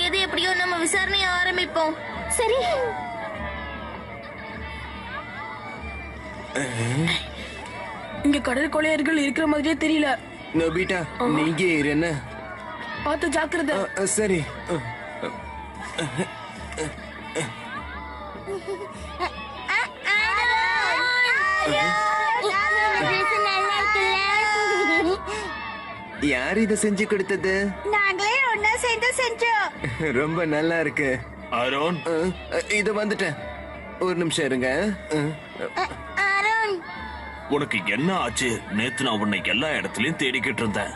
S2: எது எப்படியோ நம்ம விசாரணையை ஆரம்பிப்போம்.
S5: சரி,
S1: இங்க கடல் கொள்ளையர்கள் இருக்கிற மாதிரியே தெரியல.
S7: நோபிட்டா, நீங்க இரு என்ன?
S1: பார்த்து ஜாக்கிரதை.
S7: சரி. யார் இத செஞ்சு கொடுத்தது?
S5: நாங்களே ஒன்னா சேர்ந்து செஞ்சோம்.
S7: ரொம்ப நல்லா இருக்கு.
S12: அருண்,
S7: இது வந்துட்டேன். ஒரு நிமிஷம் இருங்க.
S5: அருண்,
S12: உனக்கு என்ன ஆச்சு? நேத்து நான் உன்னை எல்லா இடத்துலயும் தேடிக்கிட்டு இருந்தேன்.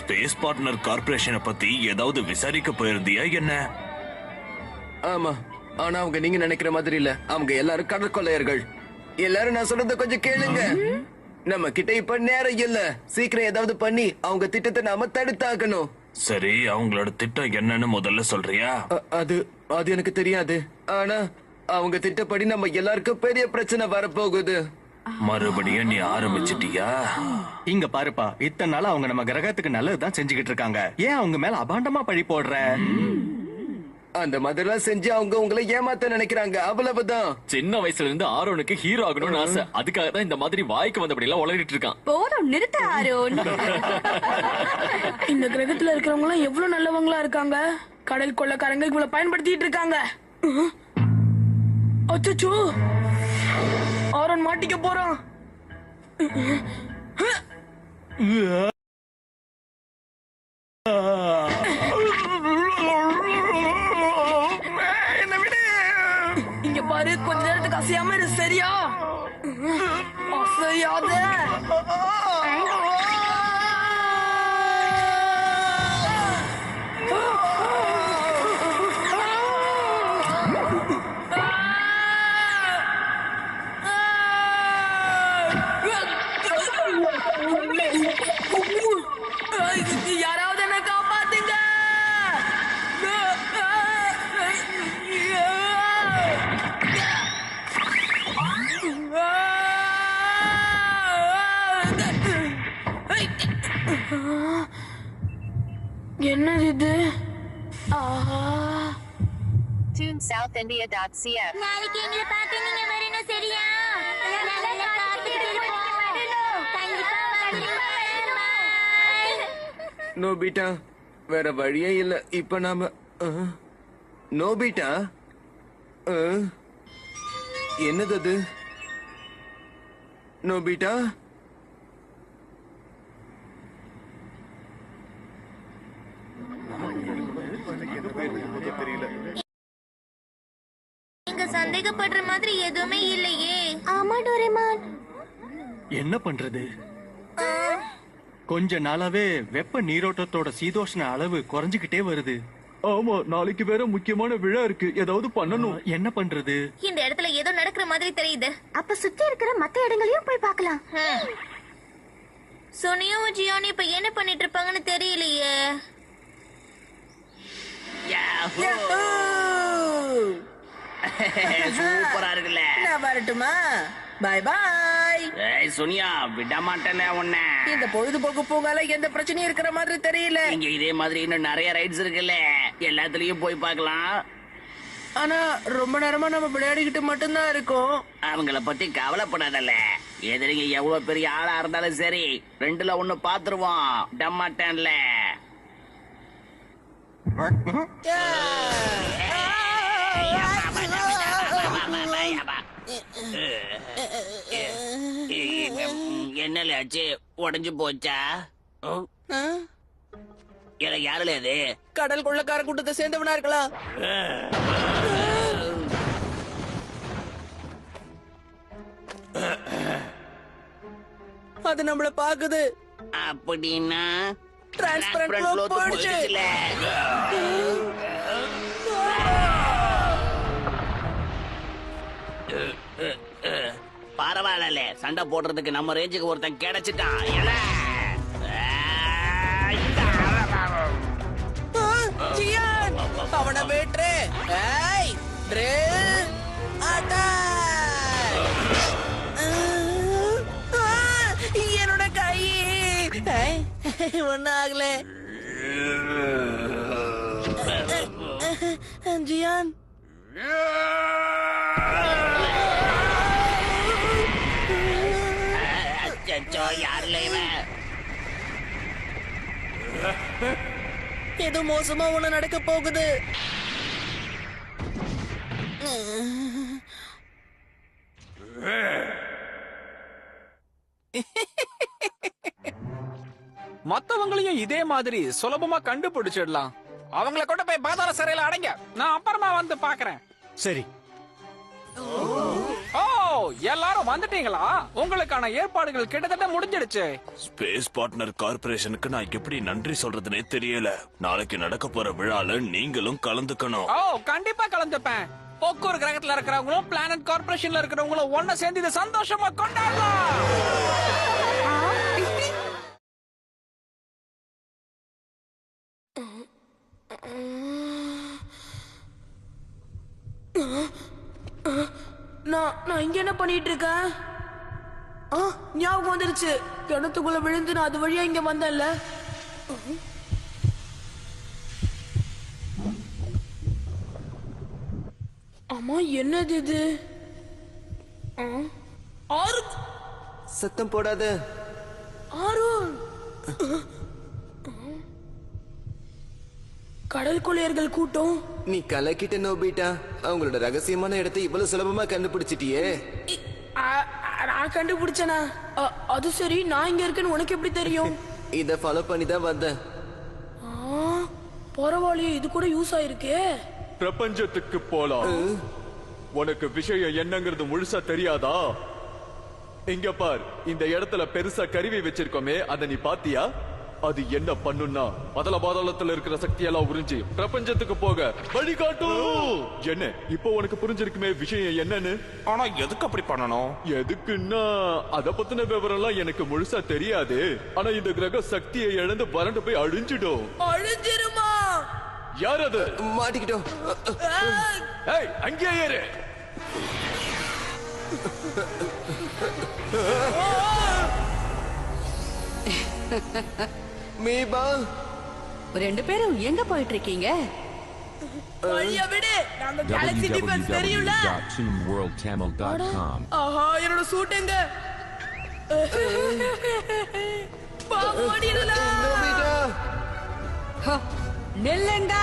S12: ஸ்பேஸ் பார்ட்னர் கார்ப்பரேஷனை பத்தி ஏதாவது விசாரிக்க போயிருந்தியா என்ன?
S7: ஆமா, ஆனா அவங்க நீங்க நினைக்கிற மாதிரி இல்ல. அவங்க எல்லாரும் கடற்கொள்ளையர்கள். எல்லாரும் நான் சொல்றத கொஞ்சம் கேளுங்க. நம்ம கிட்ட இப்ப நேரம் இல்ல. சீக்கிரம் ஏதாவது பண்ணி அவங்க திட்டத்தை நாம தடுத்தாக்கணும்.
S12: சரி, அவங்களோட திட்டம் என்னன்னு முதல்ல சொல்றியா?
S7: அது அது எனக்கு தெரியாது. ஆனா அவங்க திட்டப்படி நம்ம எல்லாருக்கும் பெரிய பிரச்சனை வரப்போகுது.
S12: மறுபடியும் நீ ஆரம்பிச்சிட்டியா?
S6: இங்க பாருப்பா, இத்தனை நாள் அவங்க நம்ம கிரகத்துக்கு நல்லதுதான் செஞ்சுக்கிட்டு இருக்காங்க. ஏன் அவங்க மேல அபாண்டமா பழி போடுற?
S7: அந்த மாதிரிலாம் செஞ்சு அவங்க உங்களை ஏமாத்த நினைக்கிறாங்க, அவ்வளவுதான்.
S13: சின்ன வயசுல இருந்து ஆரோனுக்கு ஹீரோ ஆகணும்னு ஆசை. அதுக்காக தான் இந்த மாதிரி வாய்க்கு வந்தபடி எல்லாம் உளறிட்டு இருக்கான்.
S11: போதும், நிறுத்த ஆரோன்.
S1: இந்த கிரகத்துல இருக்கிறவங்க எல்லாம் எவ்வளவு நல்லவங்களா இருக்காங்க. கடல் கொள்ளைக்காரங்க இவ்வளவு பயன்படுத்திட்டு இருக்காங்க. அச்சச்சோ, ஆரோன் மாட்டிக்க போறான். இங்க பாரு, கொஞ்ச நேரத்துக்கு அசையாம இரு, சரியா? அசையாத. என்னது இது?
S5: TuneSouthIndia.cf நாளைக்கு எங்களை பார்க்க நீங்க வரணும் சரியா? நல்லா காத்துக்கிட்டு இருப்போம். கண்டிப்பா வரணும்.
S7: நோபிட்டா வேற வழியே இல்ல. இப்ப நாம நோபிட்டா என்னது அது? நோபிட்டா
S2: நீங்க சந்தேகப்படுற மாதிரி எதுவுமே இல்லையே.
S5: ஆமா டோரேமான்.
S6: என்ன பண்றது? கொஞ்ச நாளாவே வெப்ப நீரோட்டத்தோட சீதோஷ்ண அளவு குறைஞ்சுகிட்டே வருது. ஆமா, நாளைக்கு வேற முக்கியமான விழா இருக்கு. ஏதாவது பண்ணணும். என்ன பண்றது?
S2: இந்த இடத்துல ஏதோ நடக்கிற மாதிரி தெரியுது.
S5: அப்ப சுத்தி இருக்கிற மத்த இடங்களையும் போய் பார்க்கலாம்.
S2: சோனியும் ஜியோனி இப்ப என்ன பண்ணிட்டு இருப்பாங்கன்னு தெரியலையே.
S3: சூப்பரா இருக்குல்ல.
S4: நான் வரட்டுமா? Bye bye.
S3: ஏய் சுனியா, விட மாட்டேனே உன்னை.
S4: இந்த பொழுதுபோக்கு பூங்கால எந்த பிரச்சனையும் இருக்கிற மாதிரி தெரியல.
S3: இங்க இதே மாதிரி இன்னும் நிறைய ரைட்ஸ் இருக்குல்ல, எல்லாத்துலயும் போய் பார்க்கலாம்.
S4: ஆனா ரொம்ப நேரமா நம்ம விளையாடிக்கிட்டு மட்டும்தான் இருக்கோம்.
S3: அவங்கள பத்தி கவலைப்படாதல்ல. எதிரிங்க எவ்வளவு பெரிய ஆளா இருந்தாலும் சரி, ரெண்டுல ஒண்ணு பாத்துருவோம். டம்மாட்டேன்ல. என்னல ஆச்சு? உடஞ்சு போச்சா? யாருல அது?
S4: கடல் கொள்ளக்கார கூட்டத்தை சேர்ந்தவனா இருக்கலாம். அது நம்மள பாக்குது.
S3: அப்படின்னா
S4: டிரான்ஸ்பரண்ட் ஃப்ளோ போயிடுச்சுல.
S3: பரவாயில்ல, சண்டை போடுறதுக்கு நம்ம ரேஞ்சுக்கு ஒருத்தன் கிடைச்சிட்டான்.
S4: அவனை வேற்று. என்னோட கை ஒன்னும் ஆகல. ஜியான்
S3: யாருல இவன்?
S4: ஏதோ மோசமா ஒண்ணு நடக்க போகுது.
S9: மத்தவங்களையும் இதே மாதிரி சுலபமா கண்டுபிடிச்சிடலாம். அவங்கள கொண்டு போய் பாதாள சிறையில அடைங்க. நான் அப்புறமா வந்து பாக்குறேன்.
S10: சரி.
S9: ஓ, எல்லாரும் வந்துட்டீங்களா? உங்களுக்கான ஏற்பாடுகள் கிட்டத்தட்ட முடிஞ்சிடுச்சு.
S12: ஸ்பேஸ் பார்ட்னர் கார்பரேஷனுக்கு நான் எப்படி நன்றி சொல்றதுனே தெரியல. நாளைக்கு நடக்க போற விழால நீங்களும் கலந்துக்கணும்.
S9: ஓ, கண்டிப்பா கலந்துப்பேன். போக்கூர் கிரகத்துல இருக்கிறவங்களும் பிளானட் கார்பரேஷன்ல இருக்கிறவங்களும் ஒண்ணா சேர்ந்து இதை சந்தோஷமா கொண்டாடலாம்.
S1: நான் இங்க என்ன பண்ணிட்டு இருக்கேன்? ஞாபகம் வந்துருச்சு. கிணத்துக்குள்ள விழுந்து நான் அது வழியா இங்க வந்தேன்ல. அம்மா, என்னது இது?
S7: சத்தம் போடாத.
S1: கடல் கொள்ளையர்கள் கூட்டம்.
S7: நீ கலக்கிட்ட நோபிட்டா. அவங்களோட ரகசியமான இடத்தை இவ்வளவு சுலபமா கண்டுபிடிச்சிட்டியே.
S1: நான் கண்டுபிடிச்சனா? அது சரி, நான் இங்க இருக்கேன்னு உனக்கு எப்படி தெரியும்?
S7: இத ஃபாலோ பண்ணி தான் வந்தேன்.
S1: பரவாயில்லையே, இது கூட யூஸ் ஆயிருக்கே.
S8: பிரபஞ்சத்துக்கு போலாம். உனக்கு விஷயம் என்னங்கிறது முழுசா தெரியாதா? இங்க பார், இந்த இடத்துல பெருசா கருவி வச்சிருக்கோமே, அத நீ பாத்தியா? அது என்ன பண்ணுன்னா அதல பாதாளத்துல இருக்கிற சக்தியெல்லாம் உறிஞ்சி பிரபஞ்சத்துக்கு போக வழிகாட்டு. என்ன இப்போ உனக்கு புரிஞ்சிருக்குமே விஷயம் என்னன்னு?
S12: ஆனா எதுக்கு அப்படி பண்ணணும்?
S8: எதுக்குன்னா அத பத்தின விவரம் எல்லாம் எனக்கு முழுசா தெரியாது. ஆனா இந்த கிரகம் சக்தியை இழந்து வறண்டு போய் அழிஞ்சிடும்.
S1: அழிஞ்சிருமா?
S7: யார் அது? மாட்டிக்கிட்டோம்.
S8: ஏய், அங்கே ஏறு.
S7: மீபா
S11: ரெண்டு பேரும் எங்க போயிட்டு இருக்கீங்க?
S1: வழியா விடு, நாங்க கேலக்ஸி டிஃபென்ஸ் தெரியும்ல.
S14: www.teamworldtamil.com
S1: ஆஹா, என்னோட சூட் எங்க? பாவோடிடல.
S11: நில்லுங்க.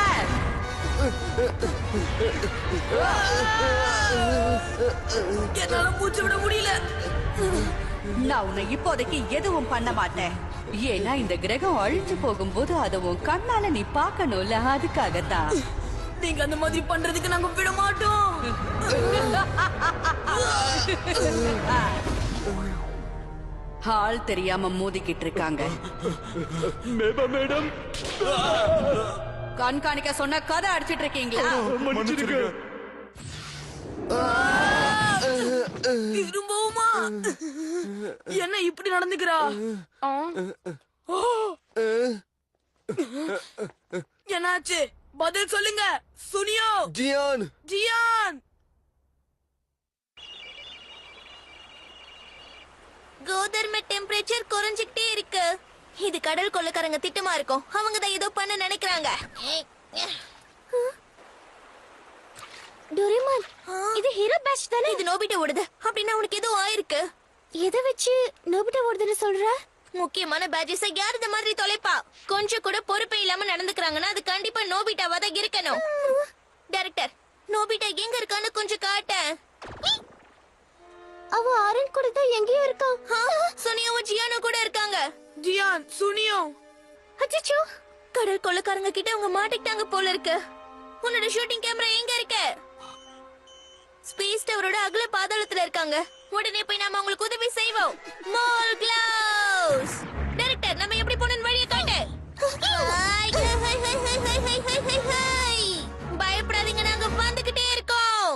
S1: என்னால மூச்சு விட முடியல.
S11: நான் உன்னை இப்போதைக்கு எதுவும் பண்ண மாட்டேன். ஏன்னா இந்த கிரகம் அழிஞ்சு போகும்போது அதை உன் கண்ணால நீ பார்க்கணும்ல, அதுக்காகத்தான்.
S1: நீங்க அந்த மாதிரி பண்றதுக்கு நாங்க விட மாட்டோம்.
S11: ஆள் தெரியாம மோதிக்கிட்டு இருக்காங்க.
S8: மேடம்
S11: கண்காணிக்க சொன்ன கதை அடிச்சிட்டு இருக்கீங்களா?
S1: திரும்பவுமா? என்ன இப்படி நடந்துக்கிறா? என்னாச்சு? பதில் சொல்லுங்க. சுனியோ.
S7: ஜியான்.
S1: ஜியான்.
S2: கோதர்ம டெம்பரேச்சர் குறைஞ்சிக்கிட்டே இருக்கு. இது கடல் கொள்ளைக்காரங்க திட்டமா இருக்கும். அவங்க தான் ஏதோ பண்ண நினைக்கிறாங்க. டோரேமான், இது ஹீரோ பேட்ச் தானே? இது நோபிட்டா ஓடுது. அப்படின்னா உனக்கு ஏதோ ஆயிருக்கு. எதை வச்சு நோபிட்டா ஓடுதுன்னு சொல்ற? முக்கியமான பேட்சஸை யார் இந்த மாதிரி தொலைப்பா? கொஞ்சம் கூட பொறுப்பே இல்லாம நடந்துக்கிறாங்கன்னா அது கண்டிப்பா நோபிட்டாவா தான் இருக்கணும். டைரக்டர், நோபிட்டா எங்க இருக்கான்னு கொஞ்சம் காட்ட. அவ ஆரன் கூட தான் எங்கேயோ இருக்கான். சுனியோவும் ஜியானும் கூட இருக்காங்க.
S1: ஜியான், சுனியோ.
S2: அச்சச்சோ, கடல் கொள்ளைக்காரங்க கிட்ட அவங்க மாட்டிக்கிட்டாங்க போல இருக்கு. உன்னோட ஷூட்டிங் கேமரா எங்க இருக்கு? ஸ்பேஸ் டவரோட அகல பாதாளத்துல இருக்காங்க. உடனே போய் நாம அவங்களுக்கு உதவி செய்வோம். Mall gloves. டைரக்டர், நம்ம எப்படி போறோம்னு வழியை காட்டு. பயப்படாதீங்க, நாங்க வந்துகிட்டே இருக்கோம்.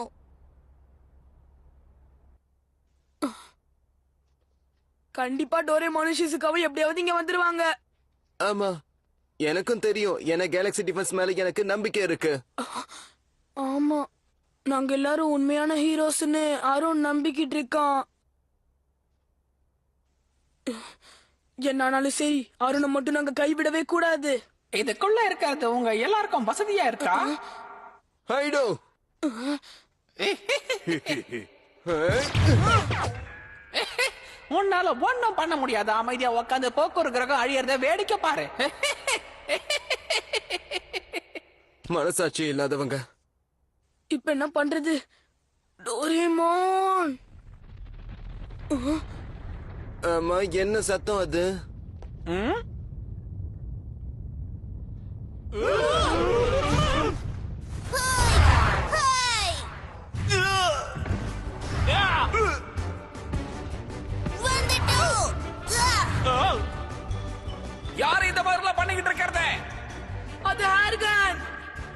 S1: கண்டிப்பா டோரேமானும் ஷிசுகாவும் எப்படியாவது இங்க வந்துருவாங்க.
S7: ஆமா, எனக்கும் தெரியும். ஏன்னா கேலக்ஸி டிஃபென்ஸ் மேல எனக்கு நம்பிக்கை இருக்கு.
S1: ஆமா, நாங்க எல்லாரும் உண்மையான ஹீரோஸ்னு அருண் நம்பிக்கிட்டு இருக்கான். என்னானாலும் சரி, அருணை மட்டும் நாங்க கைவிடவே கூடாது.
S9: இதுக்குள்ள இருக்கிறது உங்க எல்லாருக்கும் வசதியா இருக்கா?
S7: ஹைடோ.
S9: உன்னால ஒண்ணும் பண்ண முடியாது. அமைதியா உட்காந்து போக்குவரத்து கிரகம் அழியறத வேடிக்கை பாரு.
S7: மனசாட்சி இல்லாதவங்க.
S1: இப்ப என்ன பண்றது? டோரேமான்.
S7: ஆமா, என்ன சத்தம் அது?
S9: யாரு இந்த மாதிரிலாம் பண்ணிக்கிட்டு இருக்கிறது?
S1: அது ஹேர்கன்.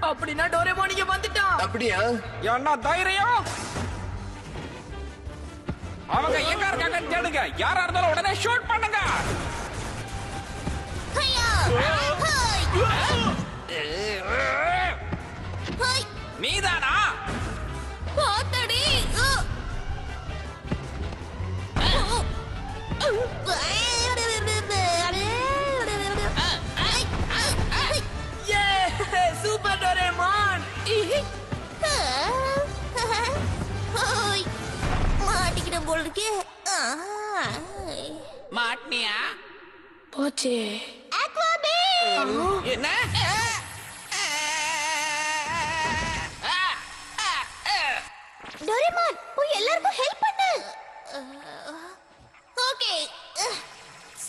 S1: அப்படின்னா டோரேமான் இங்க வந்துட்டான்.
S7: அப்படியா?
S9: என்ன தைரியம்? அவங்க எங்க இருக்காங்கன்னு தேடுங்க. யாரா இருந்தாலும் உடனே ஷூட் பண்ணுங்க. நீதானா?
S2: பாத்தடி.
S1: Super Doraemon.
S2: மாட்டிக்கிட்ட போல இருக்கே.
S9: மாட்னியா?
S1: போச்சே.
S9: என்ன?
S2: டோரேமான், போய் எல்லாருக்கும் ஹெல்ப் பண்ணு. ஓகே.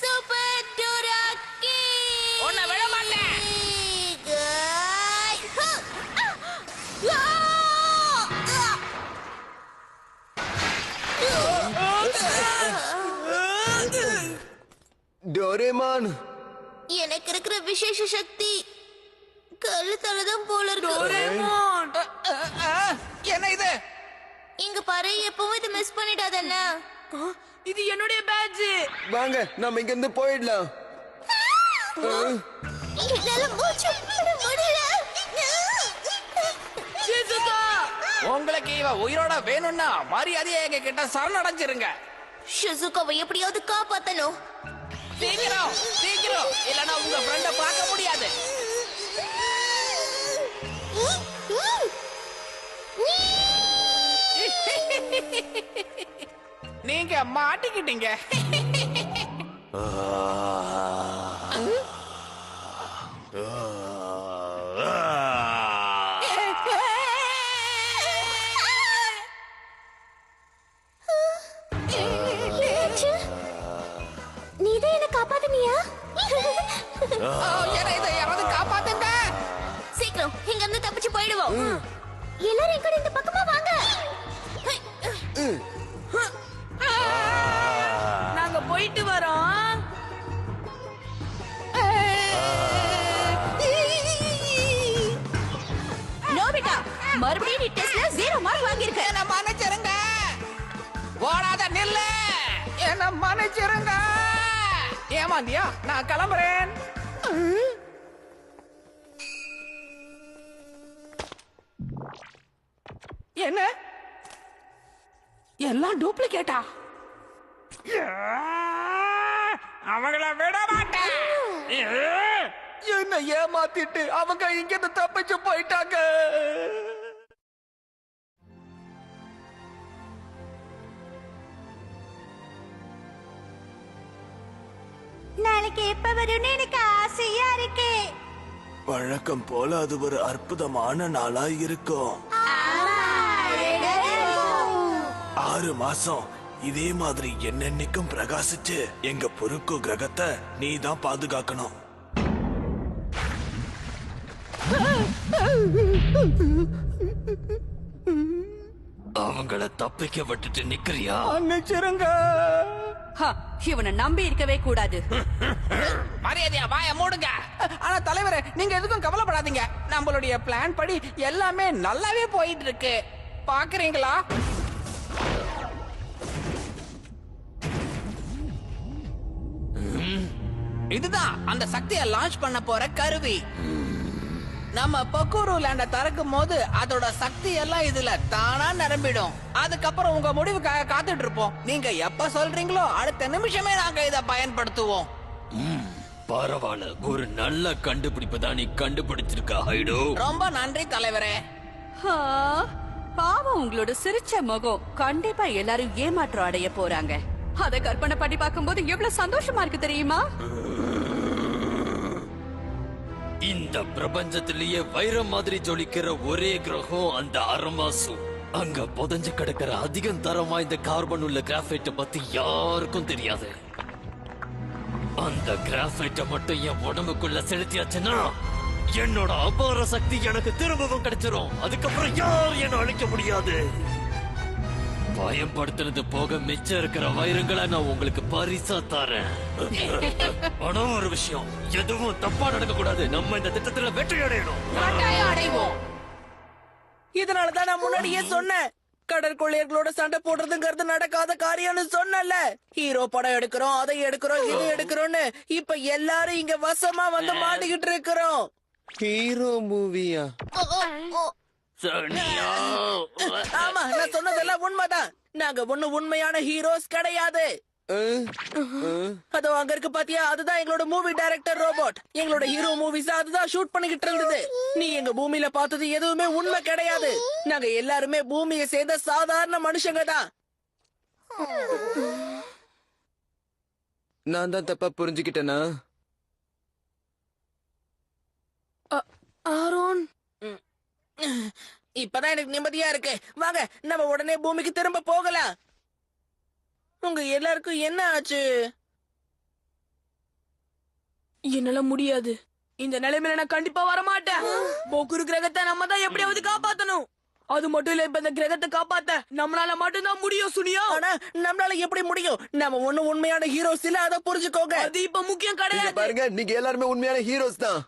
S2: சூப்பர் டோராக்கி.
S9: உன்னை விட மாட்டேன்.
S7: டோரேமான்,
S2: எனக்கு இருக்கிற விசேஷ சக்தி கழுத்தாலதான் போல இருக்கு.
S1: டோரேமான்.
S9: என்ன இது?
S2: இங்க பாரு, எப்பவும் இதை மிஸ் பண்ணிடாதண்ணா.
S1: இது என்னுடைய பேட்ஜ்.
S7: வாங்க நம்ம இங்க இருந்து போயிடலாம்.
S2: என்னால மூச்சு விட முடியல.
S1: ஷிசுகா,
S9: உங்களுக்கு இவ உயிரோட வேணும்னா மரியாதையா எங்க கிட்ட சரணடைஞ்சிருங்க.
S2: ஷிசுகாவை எப்படியாவது காப்பாத்தணும்.
S4: சீக்கிரம் சீக்கிரம், இல்லனா உங்க ஃப்ரெண்ட பார்க்க முடியாது. நீங்க மாட்டிக்கிட்டீங்க.
S5: நீதான் என்ன காப்பாத்துனியா?
S4: இதை யாராவது காப்பாத்துங்க.
S2: சீக்கிரம் இங்க இருந்து தப்பிச்சு போயிடுவோம்.
S5: எல்லாரும் என் கூட இந்த பக்கமா வாங்க.
S1: நாங்க போயிட்டு வரோம்.
S11: நோபிட்டா, மறுபடியும் நீ டெஸ்ட்ல 0 மார்க் வாங்கியிருக்க.
S4: என்ன மன்னிச்சிருங்க. ஓடாத நில்லு. என்ன மன்னிச்சிருங்க. ஏமாந்தியா? நான் கிளம்புறேன். என்ன எல்லாம் டூப்ளிகேட்டா? அவங்கள விட மாட்டேன். என்ன ஏமாத்திட்டு அவங்க இங்க இருந்து தப்பிச்சு போயிட்டாங்க.
S5: நாளைக்கு எப்ப வரும்னு எனக்கு ஆசையா இருக்கு.
S7: வழக்கம் போல அது ஒரு அற்புதமான நாளா இருக்கும். 6 மாசம் இதே மாதிரி என்னென்னைக்கும் பிரகாசிச்சு எங்க பொறுக்கு கிரகத்தை நீ தான் பாதுகாக்கணும்.
S13: அவங்கள தப்பிக்க விட்டுட்டு நிக்கிறியா?
S4: மன்னிச்சிருங்க.
S11: இவனை நம்பி இருக்கவே கூடாது.
S4: மரியாதையா வாய மூடுங்க. ஆனா தலைவரே, நீங்க எதுக்கும் கவலைப்படாதீங்க. நம்மளுடைய பிளான் படி எல்லாமே நல்லாவே போயிட்டு இருக்கு. பாக்குறீங்களா? இதுதான் அந்த சக்தியை லான்ச் பண்ண போற கருவி. நம்ம பக்கூரு லேண்ட திறக்கும் போது அதோட சக்தி எல்லாம் இதுல தானா நிரம்பிடும். அதுக்கப்புறம் உங்க முடிவுக்காக காத்துட்டு இருப்போம். நீங்க எப்ப சொல்றீங்களோ அடுத்த நிமிஷமே நாங்க இத பயன்படுத்துவோம்.
S13: பரவாயில்ல, ஒரு நல்ல கண்டுபிடிப்பு தான் நீ கண்டுபிடிச்சிருக்க ஹைடோ.
S4: ரொம்ப நன்றி தலைவரே.
S11: பாவம், உங்களோட சிரிச்ச முகம். கண்டிப்பா எல்லாரும் ஏமாற்றம் அடைய போறாங்க. அத கற்பனை பண்ணி பார்க்கும்போது எவ்வளவு சந்தோஷமா இருக்கு தெரியுமா?
S13: இந்த பிரபஞ்சத்திலேயே வைரம் மாதிரி ஜொலிக்கிற ஒரே கிரகம் அந்த அரமாசு. அங்க புதஞ்சு கிடக்கிற அதிகம் தரம் வாய்ந்த கார்பன் உள்ள கிராஃபைட்டை பத்தி யாருக்கும் தெரியாது. அந்த கிராஃபைட்டை மட்டும் என் உடம்புக்குள்ள செலுத்தியாச்சுன்னா என்னோட அபார சக்தி எனக்கு திரும்பவும் கிடைச்சிரும். அதுக்கப்புறம் யாரும் என்ன அழிக்க முடியாது. பயன்படுத்துறது போக மிச்சம் இருக்கிற வைரங்களை நான் உங்களுக்கு பரிசா தரேன். ஆனா ஒரு விஷயம், எதுவும் தப்பா நடக்க கூடாது. நம்ம இந்த திட்டத்துல வெற்றி அடையணும்.
S4: அடைவோம். இதனாலதான் நான் முன்னாடியே சொன்னேன், கடற்கொள்ளையர்களோட சண்டை போடுறதுங்கிறது நடக்காத காரியம்னு சொன்னல. ஹீரோ படம் எடுக்கிறோம், அதை எடுக்கிறோம், இது எடுக்கிறோம்னு இப்ப எல்லாரும் இங்க வசமா வந்து மாட்டிக்கிட்டு இருக்கிறோம்.
S7: ஹீரோ மூவியா?
S4: ஆமா, நான் சொன்னதெல்லாம் உண்மைதான். நாங்க ஒண்ணு உண்மையான ஹீரோஸ் கிடையாது. அதோ அங்க இருக்கு பாத்தியா, அதுதான் எங்களோட மூவி டைரக்டர் ரோபோட். எங்களோட ஹீரோ மூவிஸ் அதுதான் ஷூட் பண்ணிக்கிட்டு இருந்தது. நீ எங்க பூமியில பார்த்தது எதுவுமே உண்மை கிடையாது. நாங்க எல்லாருமே பூமியை சேர்ந்த சாதாரண மனுஷங்க தான்.
S7: நான் தான் தப்பா புரிஞ்சுக்கிட்டேனா?
S1: ஆரோன்,
S4: இப்பதான் எனக்கு நிம்மதியா இருக்கு. வாங்க நம்ம உடனே பூமிக்கு திரும்ப போகலாம். உங்க எல்லாருக்கும் என்ன ஆச்சு?
S1: என்னால முடியாது. இந்த நிலைமையில நான் கண்டிப்பா வரமாட்டேன். போக்குரு கிரகத்தை நம்ம தான் எப்படியாவது காப்பாத்தணும். அது மட்டும் இல்ல, இப்ப இந்த கிரகத்தை காப்பாத்த நம்மளால மட்டும்தான் முடியும் சுனியா.
S4: ஆனா நம்மளால எப்படி முடியும்? நம்ம ஒண்ணு உண்மையான ஹீரோஸ் இல்ல, அதை புரிஞ்சுக்கோங்க.
S1: அது இப்ப முக்கியம்
S7: இங்க
S1: கிடையாது.
S7: பாருங்க, நீங்க எல்லாருமே உண்மையான ஹீரோஸ் தான்.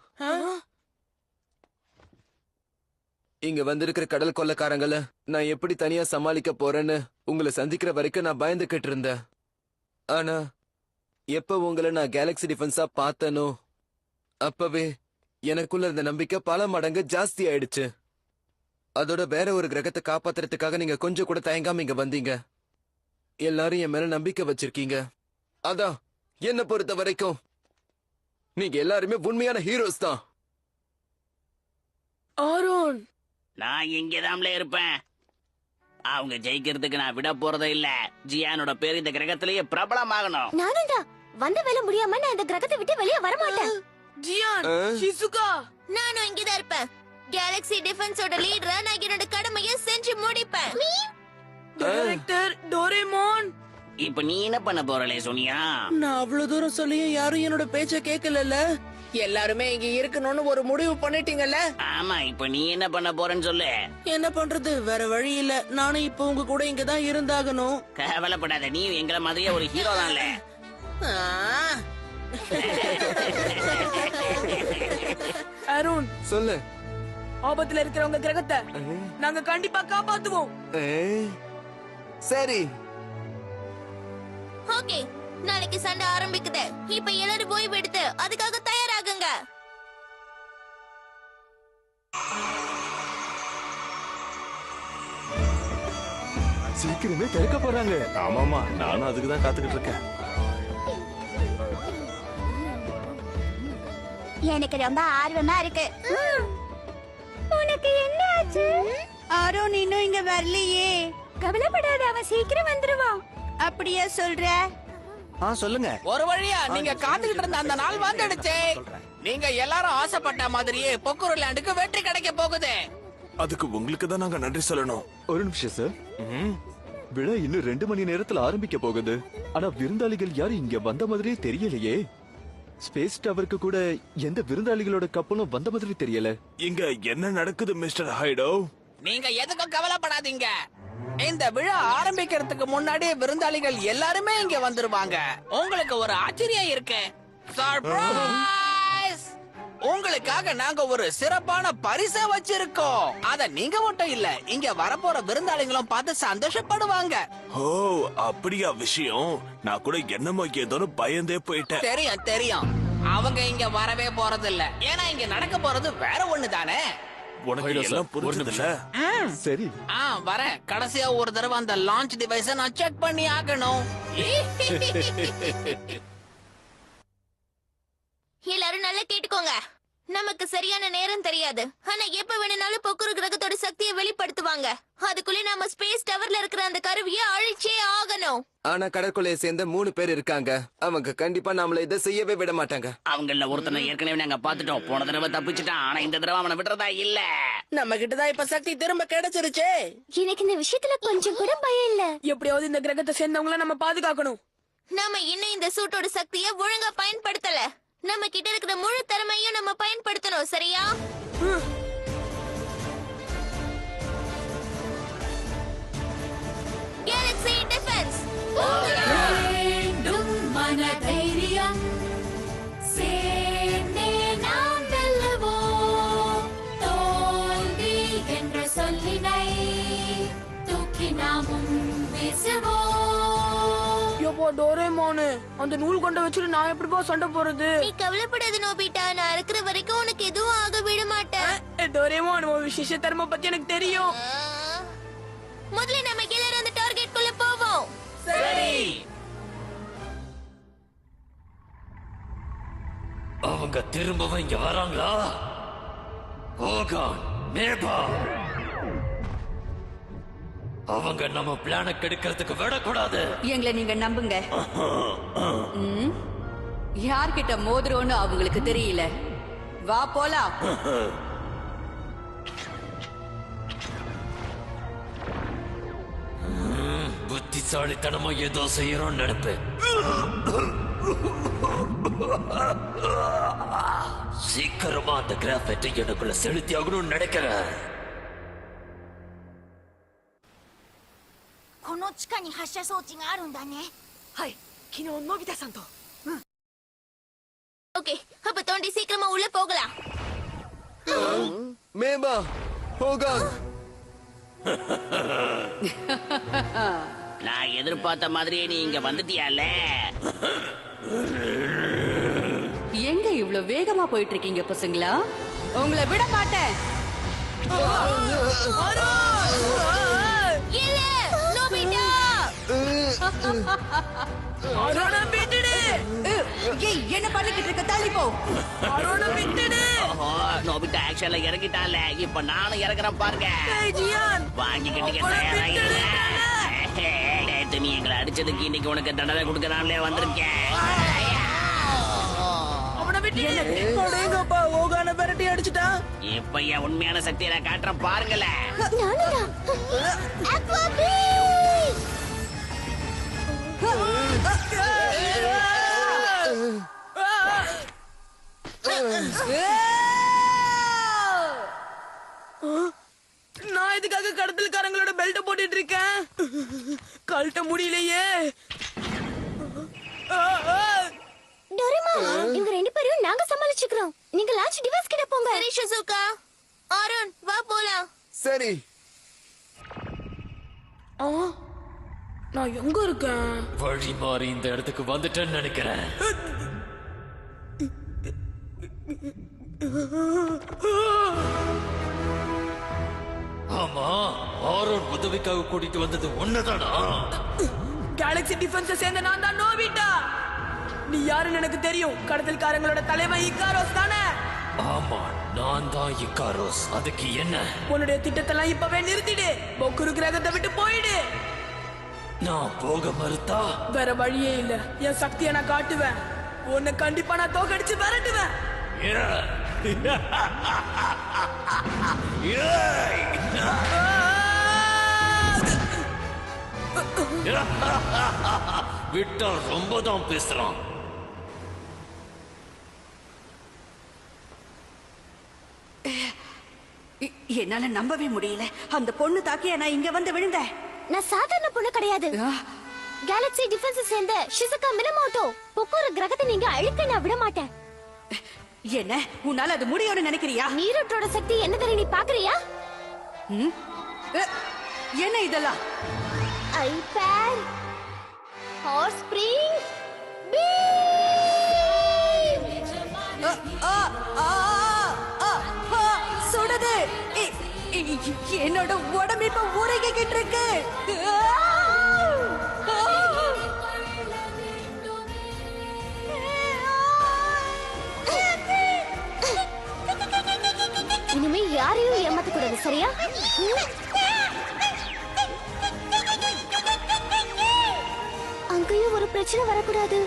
S7: இங்க வந்திருக்கிற கடல் கொள்ளக்காரங்கள நான் எப்படி தனியா சமாளிக்க போறேன்னு உங்களை சந்திக்கிற வரைக்கும் நான் பயந்துகிட்டு இருந்தேன். ஆனா எப்ப உங்களை நான் கேலக்ஸி டிஃபென்ஸா பார்த்தனோ அப்பவே எனக்குள்ள இருந்த நம்பிக்கை பல மடங்கு ஜாஸ்தி ஆயிடுச்சு. அதோட வேற ஒரு கிரகத்தை காப்பாத்துறதுக்காக நீங்க கொஞ்சம் கூட தயங்காம இங்க வந்தீங்க. எல்லாரும் என் மேல நம்பிக்கை வச்சிருக்கீங்க. அதான் என்ன பொறுத்த வரைக்கும் நீங்க எல்லாருமே உண்மையான ஹீரோஸ் தான்.
S1: ஆரோன்,
S3: நான் இங்கதான்ல இருப்பேன். அவங்க ஜெயிக்கிறதுக்கு நான் விட போறதே இல்ல. ஜியானோட பேர் இந்த கிரகத்திலேயே பிரபலமாகணும்.
S2: நானும் தான். வந்த வேலை முடியாம நான் இந்த கிரகத்தை விட்டு வெளியே வர மாட்டேன்.
S1: ஜியான், ஷிசுகா,
S2: நானும் இங்கதான் இருப்பேன். கேலக்ஸி டிஃபென்ஸோட லீடரா நான் என்னோட கடமையை செஞ்சு முடிப்பேன்.
S1: Director Doraemon.
S3: இப்ப நீ என்ன பண்ண போறலே சோனியா?
S4: நான் அவ்வளவு தூரம் சொல்லியும் யாரும் என்னோட பேச்ச கேட்கல. எல்லாருமே இங்க இருக்கணும்னு ஒரு முடிவு பண்ணிட்டீங்கல்ல?
S3: ஆமா, இப்ப நீ என்ன பண்ண போறேன்னு சொல்லு.
S4: என்ன பண்றது, வேற வழி இல்ல. நானும் இப்ப உங்க கூட இங்கதான் இருந்தாகணும்.
S3: கவலைப்படாத, நீ எங்கள மாதிரியே ஒரு ஹீரோ தான்ல.
S1: அருண்,
S7: சொல்லு.
S1: ஆபத்துல இருக்கிறவங்க கிரகத்தை நாங்க கண்டிப்பா காப்பாத்துவோம்.
S7: சரி.
S2: ஓகே, நாளைக்கு சண்டை ஆரம்பிக்குது. இப்ப எல்லாரும் ஓய்வு எடுத்து அதுக்காக தயாராகுங்க.
S8: சீக்கிரமே திறக்க போறாங்க.
S14: ஆமாமா, நானும் அதுக்கு தான் காத்துக்கிட்டு இருக்கேன்.
S5: எனக்கு ரொம்ப ஆர்வமா இருக்கு. உனக்கு என்ன ஆச்சு?
S11: ஆரோன் இன்னும் இங்க வரலையே.
S5: கவலைப்படாத, அவன் சீக்கிரம் வந்துருவான்.
S11: அப்படியே சொல்ற?
S10: சொல்லுங்க.
S4: ஒரு வழியா நீங்க காத்துக்கிட்டு இருந்த அந்த நாள் வந்துடுச்சு. நீங்க எல்லாரும் ஆசைப்பட்ட மாதிரியே பொக்குரு லேண்டுக்கு வெற்றி கிடைக்க போகுது.
S14: அதுக்கு உங்களுக்கு தான் நாங்க நன்றி சொல்லணும்.
S8: ஒரு நிமிஷம் சார். விழா இன்னும் 2 மணி நேரத்துல ஆரம்பிக்க போகுது. ஆனா விருந்தாளிகள் யாரும் இங்க வந்த மாதிரியே தெரியலையே. ஸ்பேஸ் டவருக்கு கூட எந்த விருந்தாளிகளோட கப்பலும் வந்த மாதிரி தெரியல.
S14: இங்க என்ன நடக்குது மிஸ்டர் ஹைடோ?
S4: நீங்க எதுக்கும் கவலைப்படாதீங்க. இந்த விழா ஆரம்பிக்கிறதுக்கு முன்னாடி விருந்தாளிகள் எல்லாருமே இங்க வந்துருவாங்க. உங்களுக்கு ஒரு ஆச்சரியம் இருக்கு. சர்ப்ரைஸ்! உங்களுக்காக நாங்க ஒரு சிறப்பான பரிசை வச்சிருக்கோம். அத நீங்க மட்டும் இல்ல, இங்க வரப்போற விருந்தாளிகளும் பார்த்து சந்தோஷப்படுவாங்க.
S14: ஓ, அப்படியா விஷயம்? நான் கூட என்னமோ ஏதோன்னு பயந்தே போயிட்டேன்.
S4: தெரியும் தெரியும், அவங்க இங்க வரவே போறது இல்ல. ஏன்னா இங்க நடக்க போறது வேற ஒண்ணு தானே.
S14: உனக்கு எல்லாம் புரிஞ்சதுல?
S8: சரி.
S4: வரேன். கடைசியா ஒரு தடவை அந்த லான்ச் டிவைஸ நான் செக் பண்ணி ஆகணும்.
S2: எல்லாரும் நல்லா கேட்டுக்கோங்க. நமக்கு சரியான நேரம் தெரியாது. ஆனா எப்ப வேணும்னாலும் பொக்குரு கிரகத்தோட சக்தியை வெளிப்படுத்துவாங்க. அதுக்குள்ளே நாம ஸ்பேஸ் டவர்ல இருக்கிற அந்த கருவியை அழிச்சே ஆகணும்.
S7: ஆனா கடற்கொலையை சேர்ந்த 3 பேர் இருக்காங்க. அவங்க கண்டிப்பா நம்மள இதை செய்யவே விட மாட்டாங்க.
S3: அவங்கள ஒருத்தனை ஏற்கனவே நாங்க பாத்துட்டோம். போன தடவை தப்பிச்சுட்டான். ஆனா இந்த தடவை அவனை விடுறதா இல்ல.
S4: நம்ம கிட்டதான் இப்ப சக்தி திரும்ப கிடைச்சிருச்சு.
S5: எனக்கு இந்த விஷயத்துல கொஞ்சம் கூட பயம் இல்ல.
S1: எப்படியாவது இந்த கிரகத்தை சேர்ந்தவங்கள நம்ம பாதுகாக்கணும்.
S2: நாம இன்னும் இந்த சூட்டோட சக்தியை ஒழுங்கா பயன்படுத்தல. நம்ம கிட்ட இருக்கிற முழு திறமையும் நம்ம பயன்படுத்தணும். சரியா? Galaxy defence.
S5: மனதைரியம் சேர்ந்தே நாம் வெல்லுவோம். தோல்வி என்ற சொல்லினை தூக்கி நாமும் வீசுவோம்.
S1: யோப்பா டோரேமானு, அந்த நூல் கொண்ட வச்சுட்டு நான் எப்படிப்பா சண்டை போறது?
S2: நீ கவலைப்படாத நோபிட்டா, நான் இருக்கிற வரைக்கும் உனக்கு எதுவும் ஆக விட மாட்டேன்.
S1: டோரேமான், உன் விசேஷ தர்ம பத்தி எனக்கு தெரியும்.
S2: முதல்ல நம்ம எல்லாரும் அந்த டார்கெட் குள்ள போவோம்.
S4: சரி.
S13: அவங்க திரும்பவும் இங்க வராங்களா? ஓகான், மேபா, அவங்க நம்ம பிளான கெடுக்கிறதுக்கு விடக்கூடாது.
S11: எங்களை நீங்க நம்புங்க. யார்கிட்ட மோதுறோன்னு அவங்களுக்கு தெரியல. வா போலாம்.
S13: புத்திசாலித்தனமா ஏதோ செய்யறோம் நினைப்பு. சீக்கிரமா அந்த கிராஃபைட்டை எனக்குள்ள செலுத்தி ஆகணும்னு நினைக்கிறேன்.
S5: この地下に発射装置があるんだね。
S1: はい、昨日のび太さんと。
S2: ஓகே, அப்ப தோண்டி சீக்கிரமா உள்ள போகலாம்.
S7: மேபா, ஹோகான்.
S3: நான் எதிர்பார்த்த மாதிரியே நீ இங்க வந்துட்டியால.
S11: எங்க இவ்வளவு வேகமா போயிட்டு இருக்கீங்க பசங்களா? உங்களை விட மாட்டேன்.
S2: இல்ல, நோபிட்டா.
S1: அரோனா விட்டுடு.
S11: ஏய் என்ன பண்ணிக்கிட்டு இருக்க தள்ளி போ
S1: அவரோட விட்டுடு
S3: நோபிட்டா ஆக்ஷன்ல இறங்கிட்டான்ல இப்ப நானும் இறங்குறேன் பாருங்க
S1: ஜியான்
S3: வாங்கிக்கிட்டு நேத்து நீ எங்களை அடிச்சதுக்கு இன்னைக்கு உனக்கு தண்டனை கொடுக்கறான்ல வந்திருக்கேன்
S1: அவனை விட்டுடு
S4: அடேங்கப்பா ஓகான விரட்டி அடிச்சிட்டா
S3: இப்ப என் உண்மையான சக்தியை நான் காட்டுறேன் பாருங்களேன்
S1: நான் இதுக்காக கடத்தல்காரங்களோட பெல்ட் போட்டுட்டு இருக்கேன் கழட்ட முடியலையே
S2: டோரேமா இவங்க ரெண்டு பேரும் நாங்க சமாளிச்சுக்கிறோம் நீங்க லான்ச் டிவைஸ் கிட்ட போங்க சரி ஷிசுகா அருண் வா போலாம்
S7: சரி
S1: நான் எங்க இருக்கேன்
S13: வழி மாறி இந்த இடத்துக்கு வந்துட்டேன்னு நினைக்கிறேன் ஆமா ஆரோன் உதவிக்காக கூட்டிட்டு வந்தது ஒண்ணுதானா
S1: கேலக்ஸி டிஃபென்ஸ் சேர்ந்த நான் தான் நோபிட்டா நீ யாருன்னு எனக்கு தெரியும் கடத்தல்காரங்களோட தலைவன் இக்காரோஸ் தானே
S13: ஆமா நான் தான் இக்காரோஸ் அதுக்கு என்ன
S1: உன்னுடைய திட்டத்தெல்லாம் இப்பவே நிறுத்திடு பொக்குரு கிரகத்தை விட்டு போயிடு
S13: நான் போக மறுத்தா
S1: வேற வழியே இல்ல என் சக்தியை நான் காட்டுவேன் உன்னை கண்டிப்பா நான் தோக்கடிச்சு விரட்டுவேன்
S13: விட்டா ரொம்ப தான் பேசுறான்
S11: என்னால நம்பவே முடியல அந்த பொண்ணு தாக்கியா நான் இங்க வந்து விழுந்தேன்
S2: நான் சாதாரண பொண்ணு கிடையாது கேலக்ஸி டிஃபென்ஸ் சேர்ந்த ஷிசுகா மினமோட்டோ பொக்குரு கிரகத்தை நீங்க அழிக்க நான் விட மாட்டேன்
S11: என்ன உன்னால அது முடியும்னு நினைக்கிறியா
S2: நீரோட்டோட சக்தி என்ன தெரியும் நீ பாக்குறியா
S11: என்ன இதெல்லாம்
S2: ஐபேட் ஹார்ஸ் ஸ்ப்ரிங்
S11: சுடுது என்னோட உடம்பு இப்ப உருகிக்கிட்டு இருக்கு
S2: இனிமே யாரையும் ஏமாத்த கூடாது சரியா அங்கேயும் ஒரு பிரச்சனை வரக்கூடாது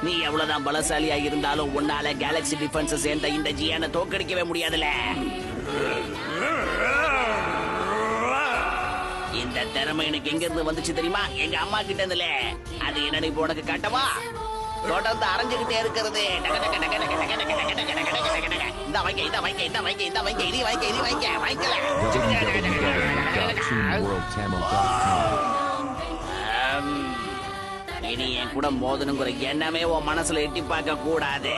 S3: நீ எவ்வளவுதான் பலசாலியா இருந்தாலும் உன்னால கேலக்ஸி டிஃபென்ஸ் சேர்ந்த இந்த ஜியானை தோக்கடிக்கவே முடியாதுல இந்த திறமை எனக்கு எங்க இருந்து வந்துச்சு தெரியுமா எங்க அம்மா கிட்ட இருந்துல அது என்னன்னு இப்ப உனக்கு காட்டவா தொடர்ந்து அரைஞ்சுக்கிட்டே இருக்கிறது இந்த வைக்க இந்த வைக்க இந்த வைக்க இந்த வைக்க இது வைக்க இது வைக்க வைக்கல இனி என் கூட மோதனுங்கிற எண்ணமே உன் மனசுல எட்டி பார்க்க கூடாது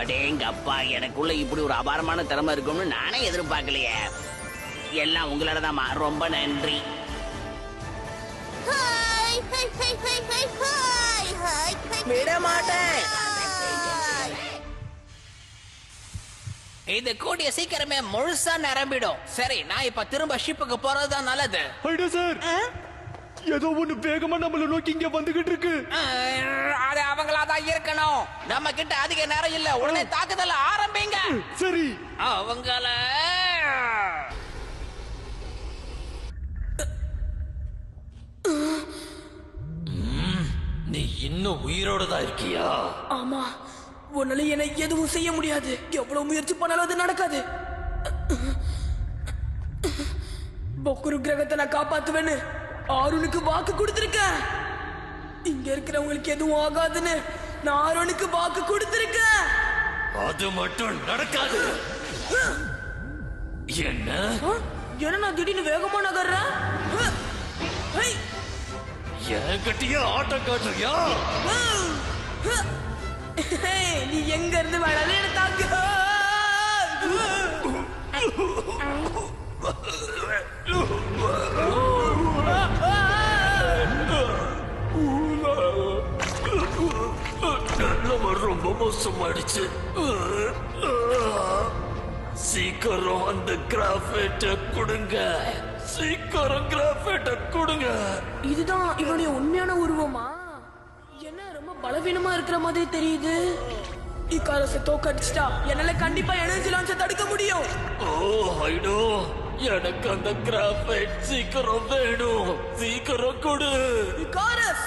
S3: அடேங்க அப்பா எனக்குள்ள இப்படி ஒரு அபாரமான திறமை இருக்கும்னு நானே எதிர்பார்க்கலையே எல்லாம் உங்களோடதாம்மா ரொம்ப நன்றி
S4: விட மாட்டேன்
S1: இது கூடிய சீக்கிரமே முழுசா நிரம்பிடும் சரி நான் இப்ப திரும்ப ஷிப்புக்கு போறதுதான் நல்லது
S6: சார் ஏதோ ஒண்ணு வேகமா நம்மள நோக்கி இங்க வந்துகிட்டு இருக்கு
S1: அது அவங்களாதான் இருக்கணும் நம்ம கிட்ட அதிக நேரம் இல்ல உடனே தாக்குதல் ஆரம்பிங்க
S6: சரி
S1: அவங்கள
S13: நீ இன்னும் உயிரோட தான் இருக்கியா
S1: ஆமா உன்னால என்ன எதுவும் செய்ய முடியாது எவ்வளவு முயற்சி பண்ணாலும் அது நடக்காது பொக்குரு கிரகத்தை நான் காப்பாத்துவேன்னு ஆருனுக்கு வாக்கு கொடுத்திருக்கேன் இங்க இருக்கிறவங்களுக்கு எதுவும் ஆகாதுன்னு நான் ஆருனுக்கு வாக்கு கொடுத்திருக்கேன்
S13: அது மட்டும் நடக்காது என்ன
S1: என்ன நான் திடீர்னு வேகமா நகர்றேன்
S13: என்கிட்டயே ஆட்டம் காட்டுறியா
S1: நீ எங்க இருந்து வேணாலும் என்ன தாக்கு
S13: நம்ம ரொம்ப மோசமாயிடுச்சு சீக்கிரம் அந்த கிராஃபைட்ட கொடுங்க சீக்கிரம் கிராஃபைட்ட கொடுங்க.
S1: இதுதான் இவனுடைய உண்மையான உருவமா? என்ன ரொம்ப பலவீனமா இருக்கிற மாதிரி தெரியுது. இக்காரஸை தோக்கடிச்சிட்டா என்னால கண்டிப்பா எனர்ஜி லான்ச்ச தடுக்க முடியும்.
S13: ஓ ஹைடோ, எனக்கு அந்த கிராஃபைட் சீக்கிரம் வேணும். சீக்கிரம் கொடு.
S1: Icarus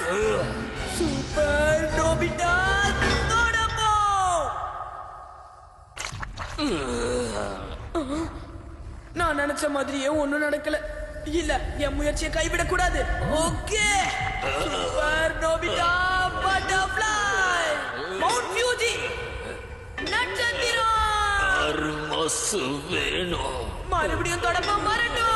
S1: super Nobita தோடப்போ. நான் நினைச்ச மாதிரியே ஒண்ணும் நடக்கல. இல்ல, என் முயற்சியை கைவிடக் கூடாது. Okay, super Nobita butterfly mount Fuji நட்சத்திரம்
S13: அருமாசு வேணும்.
S1: மறுபடியும் தொடப்பம் வரட்டும்.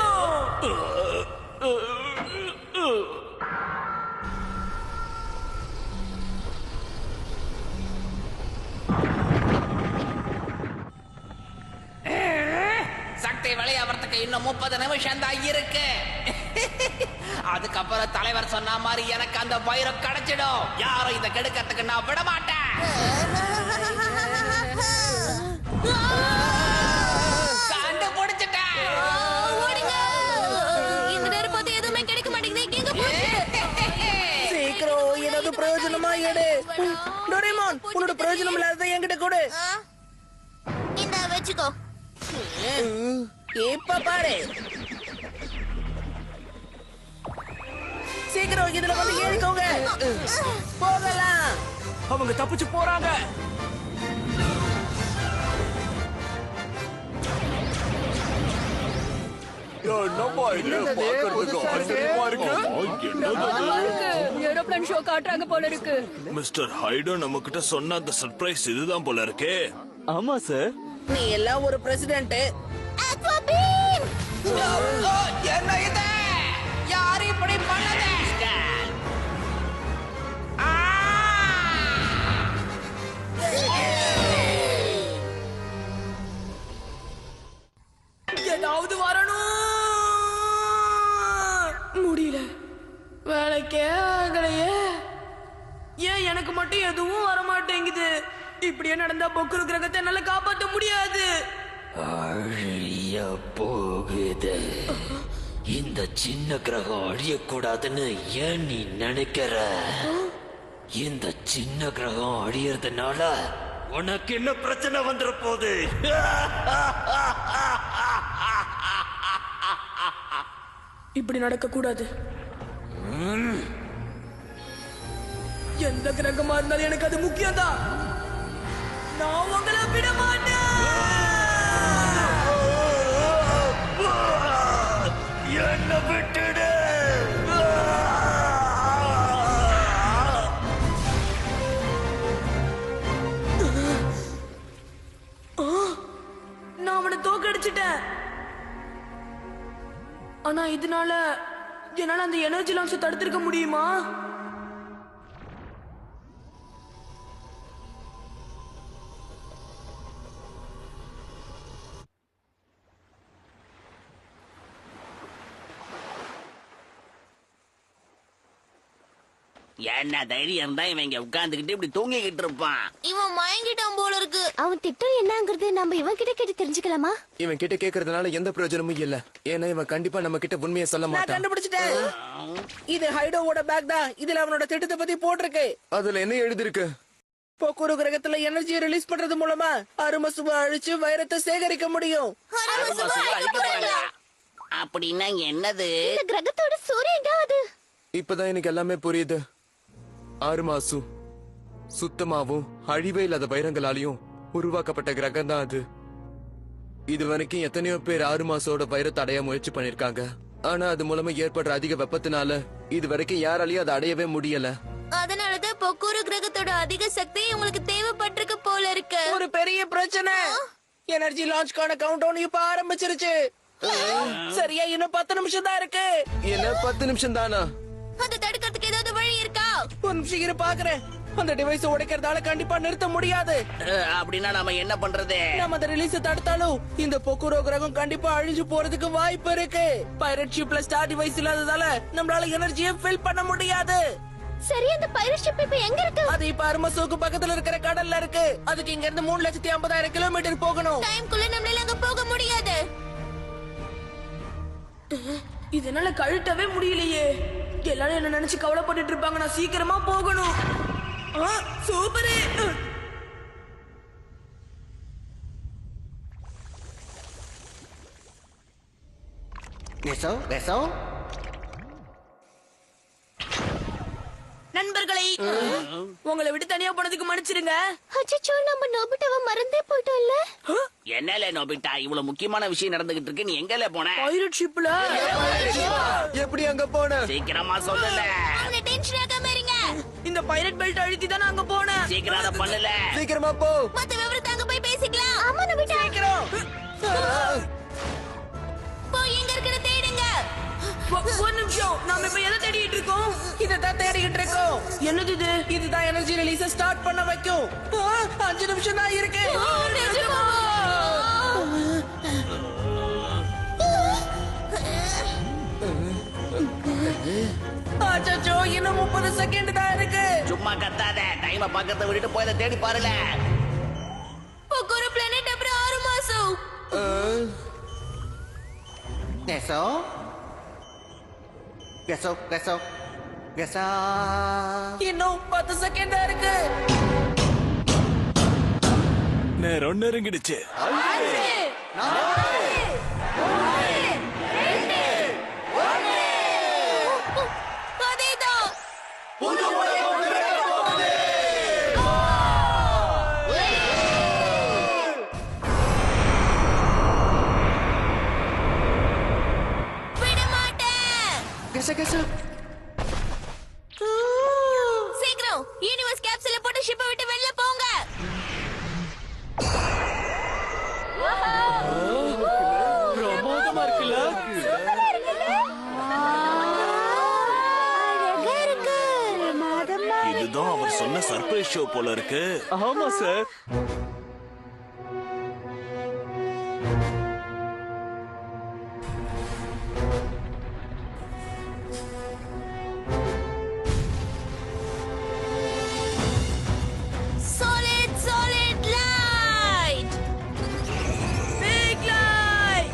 S3: சக்தி விளையாடுறதுக்கு இன்னும் 30 நிமிஷம் தான் இருக்கு. அதுக்கப்புறம் தலைவர் சொன்ன மாதிரி எனக்கு அந்த வைரம் கிடைச்சிடும். யாரும் இதை கெடுக்கிறதுக்கு நான் விட மாட்டேன். கண்டுபிடிச்சிட்டேன்.
S2: இந்த நேரம் பார்த்து எதுவுமே கிடைக்க மாட்டேங்குது. எங்க போச்சு?
S4: சீக்கிரம் ஏதாவது பிரயோஜனமா எடு. டோரேமான், உன்னோட பிரயோஜனம் இல்லாததை என்கிட்ட கொடு.
S2: இந்த வச்சுக்கோ.
S4: இப்ப பாரு. சீக்கிரம் இதுல வந்து ஏறிக்கோங்க. போகலாம்.
S9: அவங்க தப்பிச்சு போறாங்க.
S11: ஏரோப்ளேன் ஷோ காட்டுறாங்க போல இருக்கு.
S14: மிஸ்டர் ஹைடோ நம்ம கிட்ட சொன்ன அந்த சர்ப்ரைஸ் இதுதான் போல இருக்கே.
S6: ஆமா சார்.
S4: நீ எல்லாம் ஒரு பிரசிடென்ட்.
S3: என்ன இது? யாரு இப்படி பண்ணது?
S1: ஏதாவது வரணும். முடியல, வேலைக்கே ஆகலையே. ஏன் எனக்கு மட்டும் எதுவும் வர மாட்டேங்குது? இப்படியே நடந்தா பொக்குரு கிரகத்தை என்னால காப்பாற்ற முடியாது.
S13: அழிய போகுது. இந்த சின்ன கிரகம் அழியக்கூடாதுன்னு ஏன் நீ நினைக்கிற? இந்த சின்ன கிரகம் அழியறதுனால உனக்கு என்ன பிரச்சனை வந்துட போகுது?
S1: இப்படி நடக்க கூடாது. எந்த கிரகமா இருந்தாலும் எனக்கு அது முக்கியம் தான். நான் உங்களை விட மாட்டேன்.
S13: என்ன விட்டுடு.
S1: நான் அவனை தோக்கடிச்சிட்டேன். ஆனா இதனால என்னால அந்த எனர்ஜி லான்ச்சை தடுத்திருக்க முடியுமா?
S3: என்ன தைரியம் தான் இவன் இங்க உட்கார்ந்துகிட்டு இப்படி தூங்கிக்கிட்டு இருப்பான்.
S2: இவன் மயங்கிட்டான் போல இருக்கு. அவன் திட்டம் என்னங்கிறது நம்ம இவன் கிட்ட கேட்டு தெரிஞ்சுக்கலாமா?
S7: இவன் கிட்ட கேக்குறதுனால எந்த பிரயோஜனமும் இல்ல. ஏன்னா இவன் கண்டிப்பா நம்ம கிட்ட உண்மையை சொல்ல
S4: நான்
S7: மாட்டான்.
S4: கண்டுபிடிச்சிட்டேன். இது ஹைடோவோட பேக் தான். இதுல அவனோட திட்டத்தை பத்தி போட்டிருக்கு.
S7: அதுல என்ன எழுதிருக்கு?
S4: போக்குரு கிரகத்துல எனர்ஜியை ரிலீஸ் பண்றது மூலமா அருமசுவை அழிச்சு வைரத்தை சேகரிக்க முடியும்.
S3: அப்படின்னா என்னது?
S2: இந்த கிரகத்தோட சூரியன் தான் அது.
S7: இப்பதான் எனக்கு எல்லாமே புரியுது. ஆறுமாசு சுத்தமாவும் அழிவே இல்லாத வைரங்களாலையும் உருவாக்கப்பட்ட கிரகம் தான் அது. இது வரைக்கும் எத்தனையோ பேர் ஆறுமாசோட வைரத்தை அடைய முயற்சி பண்ணிருக்காங்க. ஆனா அது மூலமா ஏற்படுற அதிக வெப்பத்தினால இது வரைக்கும் யாராலையும் அதை அடையவே முடியல.
S2: அதனாலதான் பொக்கூரு கிரகத்தோட அதிக சக்தி உங்களுக்கு தேவைப்பட்டிருக்கு போல இருக்கு.
S4: ஒரு பெரிய பிரச்சனை. எனர்ஜி லான்ச்கான கவுண்டவுன் இப்ப ஆரம்பிச்சிருச்சு. சரியா இன்னும் 10 நிமிஷம் தான் இருக்கு.
S7: என்ன 10 நிமிஷம் தானா?
S2: அதை தடுக்கிறதுக்கு ஏதாவது வழி இருக்கா?
S4: ஒரு நிமிஷம் இரு பாக்குறேன். அந்த டிவைஸ் உடைக்கிறதால கண்டிப்பா நிறுத்த முடியாது.
S3: அப்படின்னா நாம என்ன பண்றது?
S4: நம்ம அந்த ரிலீஸ் தடுத்தாலும் இந்த பொக்குரோ கிரகம் கண்டிப்பா அழிஞ்சு போறதுக்கு வாய்ப்பு இருக்கு. பைரட் ஷிப்ல ஸ்டார் டிவைஸ் இல்லாததால நம்மளால எனர்ஜியை ஃபில் பண்ண முடியாது.
S2: சரி, அந்த பைரட் ஷிப் இப்ப எங்க இருக்கு?
S4: அது இப்ப அருமசோக்கு பக்கத்துல இருக்கிற கடல்ல இருக்கு. அதுக்கு இங்க இருந்து 3,50,000 கிலோமீட்டர் போகணும்.
S2: டைம்குள்ள நம்மளால அங்க போக முடியாது.
S1: இதனால கழட்டவே முடியலையே. எல்லாரும் என்ன நினைச்சு கவலைப்பட்டுட்டு இருப்பாங்க. நான் சீக்கிரமா போகணும். சூப்பரு. நண்பர்களை உங்களை விட்டு தனியா போனதுக்கு மன்னிச்சிடுங்க.
S2: அச்சச்சோ, நம்ம நோபிட்டாவை மறந்தே போயிட்டோம்ல.
S3: என்னல நோபிட்டா, இவ்வளவு முக்கியமான விஷயம் நடந்துகிட்டு இருக்கு, நீ எங்கல போன?
S1: பைரட் ஷிப்ல.
S7: எப்படி அங்க போன?
S3: சீக்கிரமா சொல்லல.
S2: அவனை டென்ஷன் ஆகாம இருங்க.
S1: இந்த பைரட் பெல்ட் அழுத்தி தான் அங்க போனேன்.
S3: சீக்கிரம் அத பண்ணல.
S7: சீக்கிரமா போ.
S2: மத்த விவரத்தை அங்க போய் பேசிக்கலாம். ஆமா நோபிட்டா.
S1: சீக்கிரம்
S2: போய் எங்க இருக்குன்னு தேடுங்க.
S1: ஒரு நிமிஷம், நாம இப்ப எதை தேடிட்டு இருக்கோம்?
S4: இதான் தேடிக்கிட்டு இருக்கோம்.
S1: என்னது இது?
S4: இதுதான் எனர்ஜி ரிலீஸ ஸ்டார்ட் பண்ண வைக்கும். 5 நிமிஷம் தான் இருக்கு. அச்சச்சோ, இன்னும் 30 செகண்ட் தான் இருக்கு.
S3: சும்மா கத்தாத, டைம பக்கத்தை விட்டுட்டு போய் அதை தேடி பாருல.
S2: பொக்குரு பிளானட் அப்புறம் 6 மாசம்.
S4: இன்னும் 10 செகண்ட் தான் இருக்கு.
S14: நேரம் நெருங்கிடுச்சு.
S2: அதேதான். விட மாட்டேன். சீக்கிரம் யூனிவர்ஸ் கேப்சூல போட்டு ஷிப்பை விட்டு வெளில போங்க.
S9: பிரமாதமா இருக்குல்ல?
S14: இதுதான் அவர் சொன்ன சர்ப்ரைஸ் ஷோ போல இருக்கு.
S9: ஆமா sir.
S2: Solid light.
S1: Big light.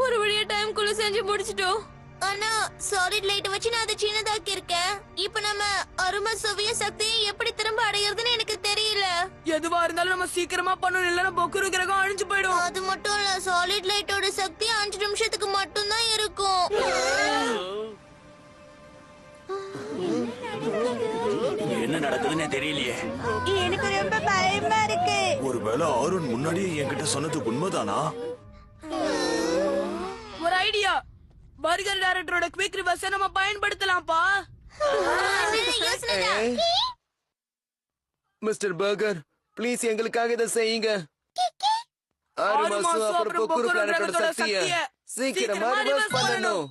S2: ஒரு வழியா டைம்குள்ள செஞ்சு முடிச்சிட்டோம். ஆனா சாலிட் லைட் வச்சு நான் அதை சின்னதாக்கி இருக்கேன். இப்போ நம்ம அரும சுவிய சக்தியை எப்படி திரும்ப அடையிறதுன்னு எனக்கு தெரியல.
S1: எதுவா இருந்தாலும் நம்ம சீக்கிரமா பண்ணணும், இல்லன்னா பொக்குரு கிரகம் அழிஞ்சு போயிடும்.
S2: அது மட்டும் இல்ல, சாலிட் லைட்டோட சக்தி 5 நிமிஷத்துக்கு மட்டும் தான் இருக்கும்.
S14: என்ன நடக்குதுன்னே தெரியலையே.
S11: எனக்கு ரொம்ப பயமா இருக்கு.
S14: ஒருவேளை ஆரோன் முன்னாடியே என்கிட்ட சொன்னது உண்மைதானா?
S1: ஒரு ஐடியா, பர்கர் டைரக்டரோட குவிக் ரிவர்ஸை நம்ம பயன்படுத்தலாம்ப்பா.
S7: மிஸ்டர் பர்கர், ப்ளீஸ் எங்களுக்காக இதை செய்யுங்க. 6 மாசம் அப்புறம் பொக்குரு பிளானட்டோட சக்தியை சீக்கிரமா ரிவர்ஸ் பண்ணணும்.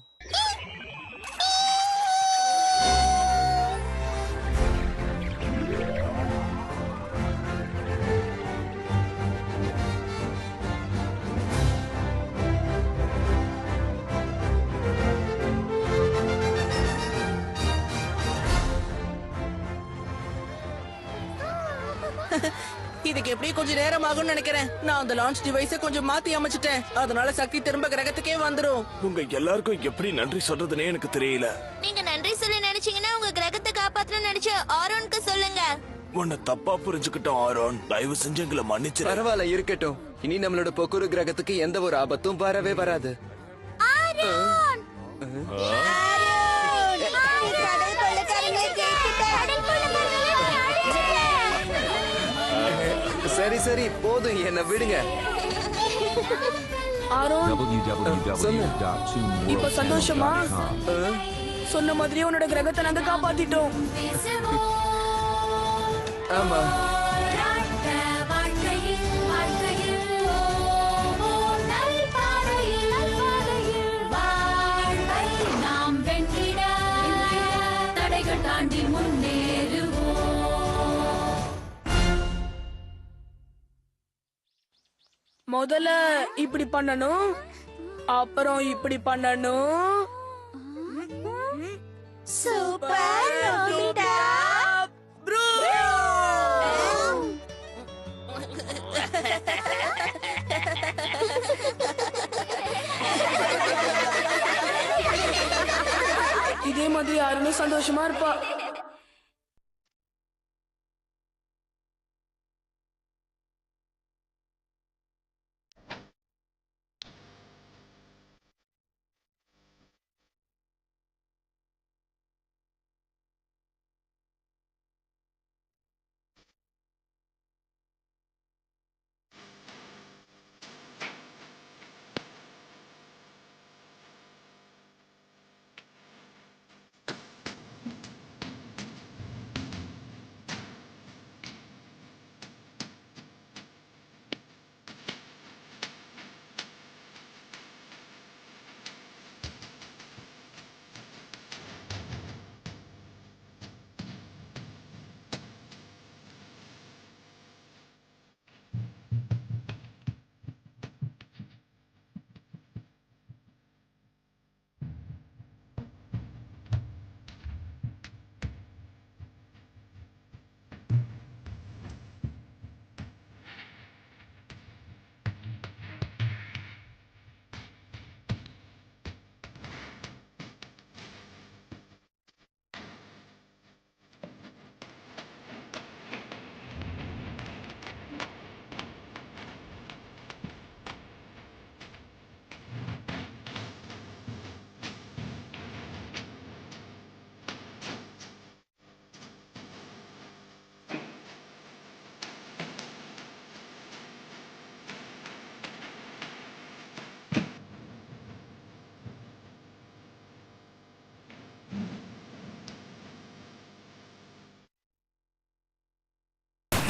S4: இதுக்கு எப்படி கொஞ்சம் நேரம் ஆகும்னு நினைக்கிறேன். நான் அந்த லான்ச் டிவைஸை கொஞ்சம் மாத்தி அமைச்சிட்டேன். அதனால சக்தி திரும்ப கிரகத்துக்கே வந்துரும்.
S14: உங்க எல்லாருக்கும் எப்படி நன்றி சொல்றதுன்னே எனக்கு தெரியல.
S2: நீங்க நன்றி சொல்லி நினைச்சீங்கன்னா உங்க கிரகத்தை காப்பாத்தணும்னு நினைச்ச ஆரோனுக்கு சொல்லுங்க.
S14: உன்னை தப்பா புரிஞ்சுக்கிட்டோம் ஆரோன். தயவு செஞ்சு எங்களை மன்னிச்சிரு.
S7: பரவாயில்ல, இருக்கட்டும். இனி நம்மளோட பொக்குரு கிரகத்துக்கு எந்த ஒரு ஆபத்தும் வரவே வராது. சரி சரி, போதும், என்ன விடுங்க.
S1: ஆரோன்,
S7: சொல்லு.
S1: இப்ப சந்தோஷமா? சொன்ன மாதிரியே உன்னோட கிரகத்தை நாங்க காப்பாத்திட்டோம்.
S7: ஆமா.
S5: தாண்டி முன்னேறுவோம்.
S1: முதல்ல இப்படி பண்ணணும், அப்புறம் இப்படி பண்ணணும்.
S2: சூப்பர் நோபிதா.
S1: ப்ரோ இதே மாதிரி யாருமே சந்தோஷமா இருப்பா.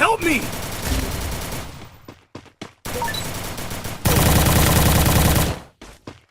S15: Help me!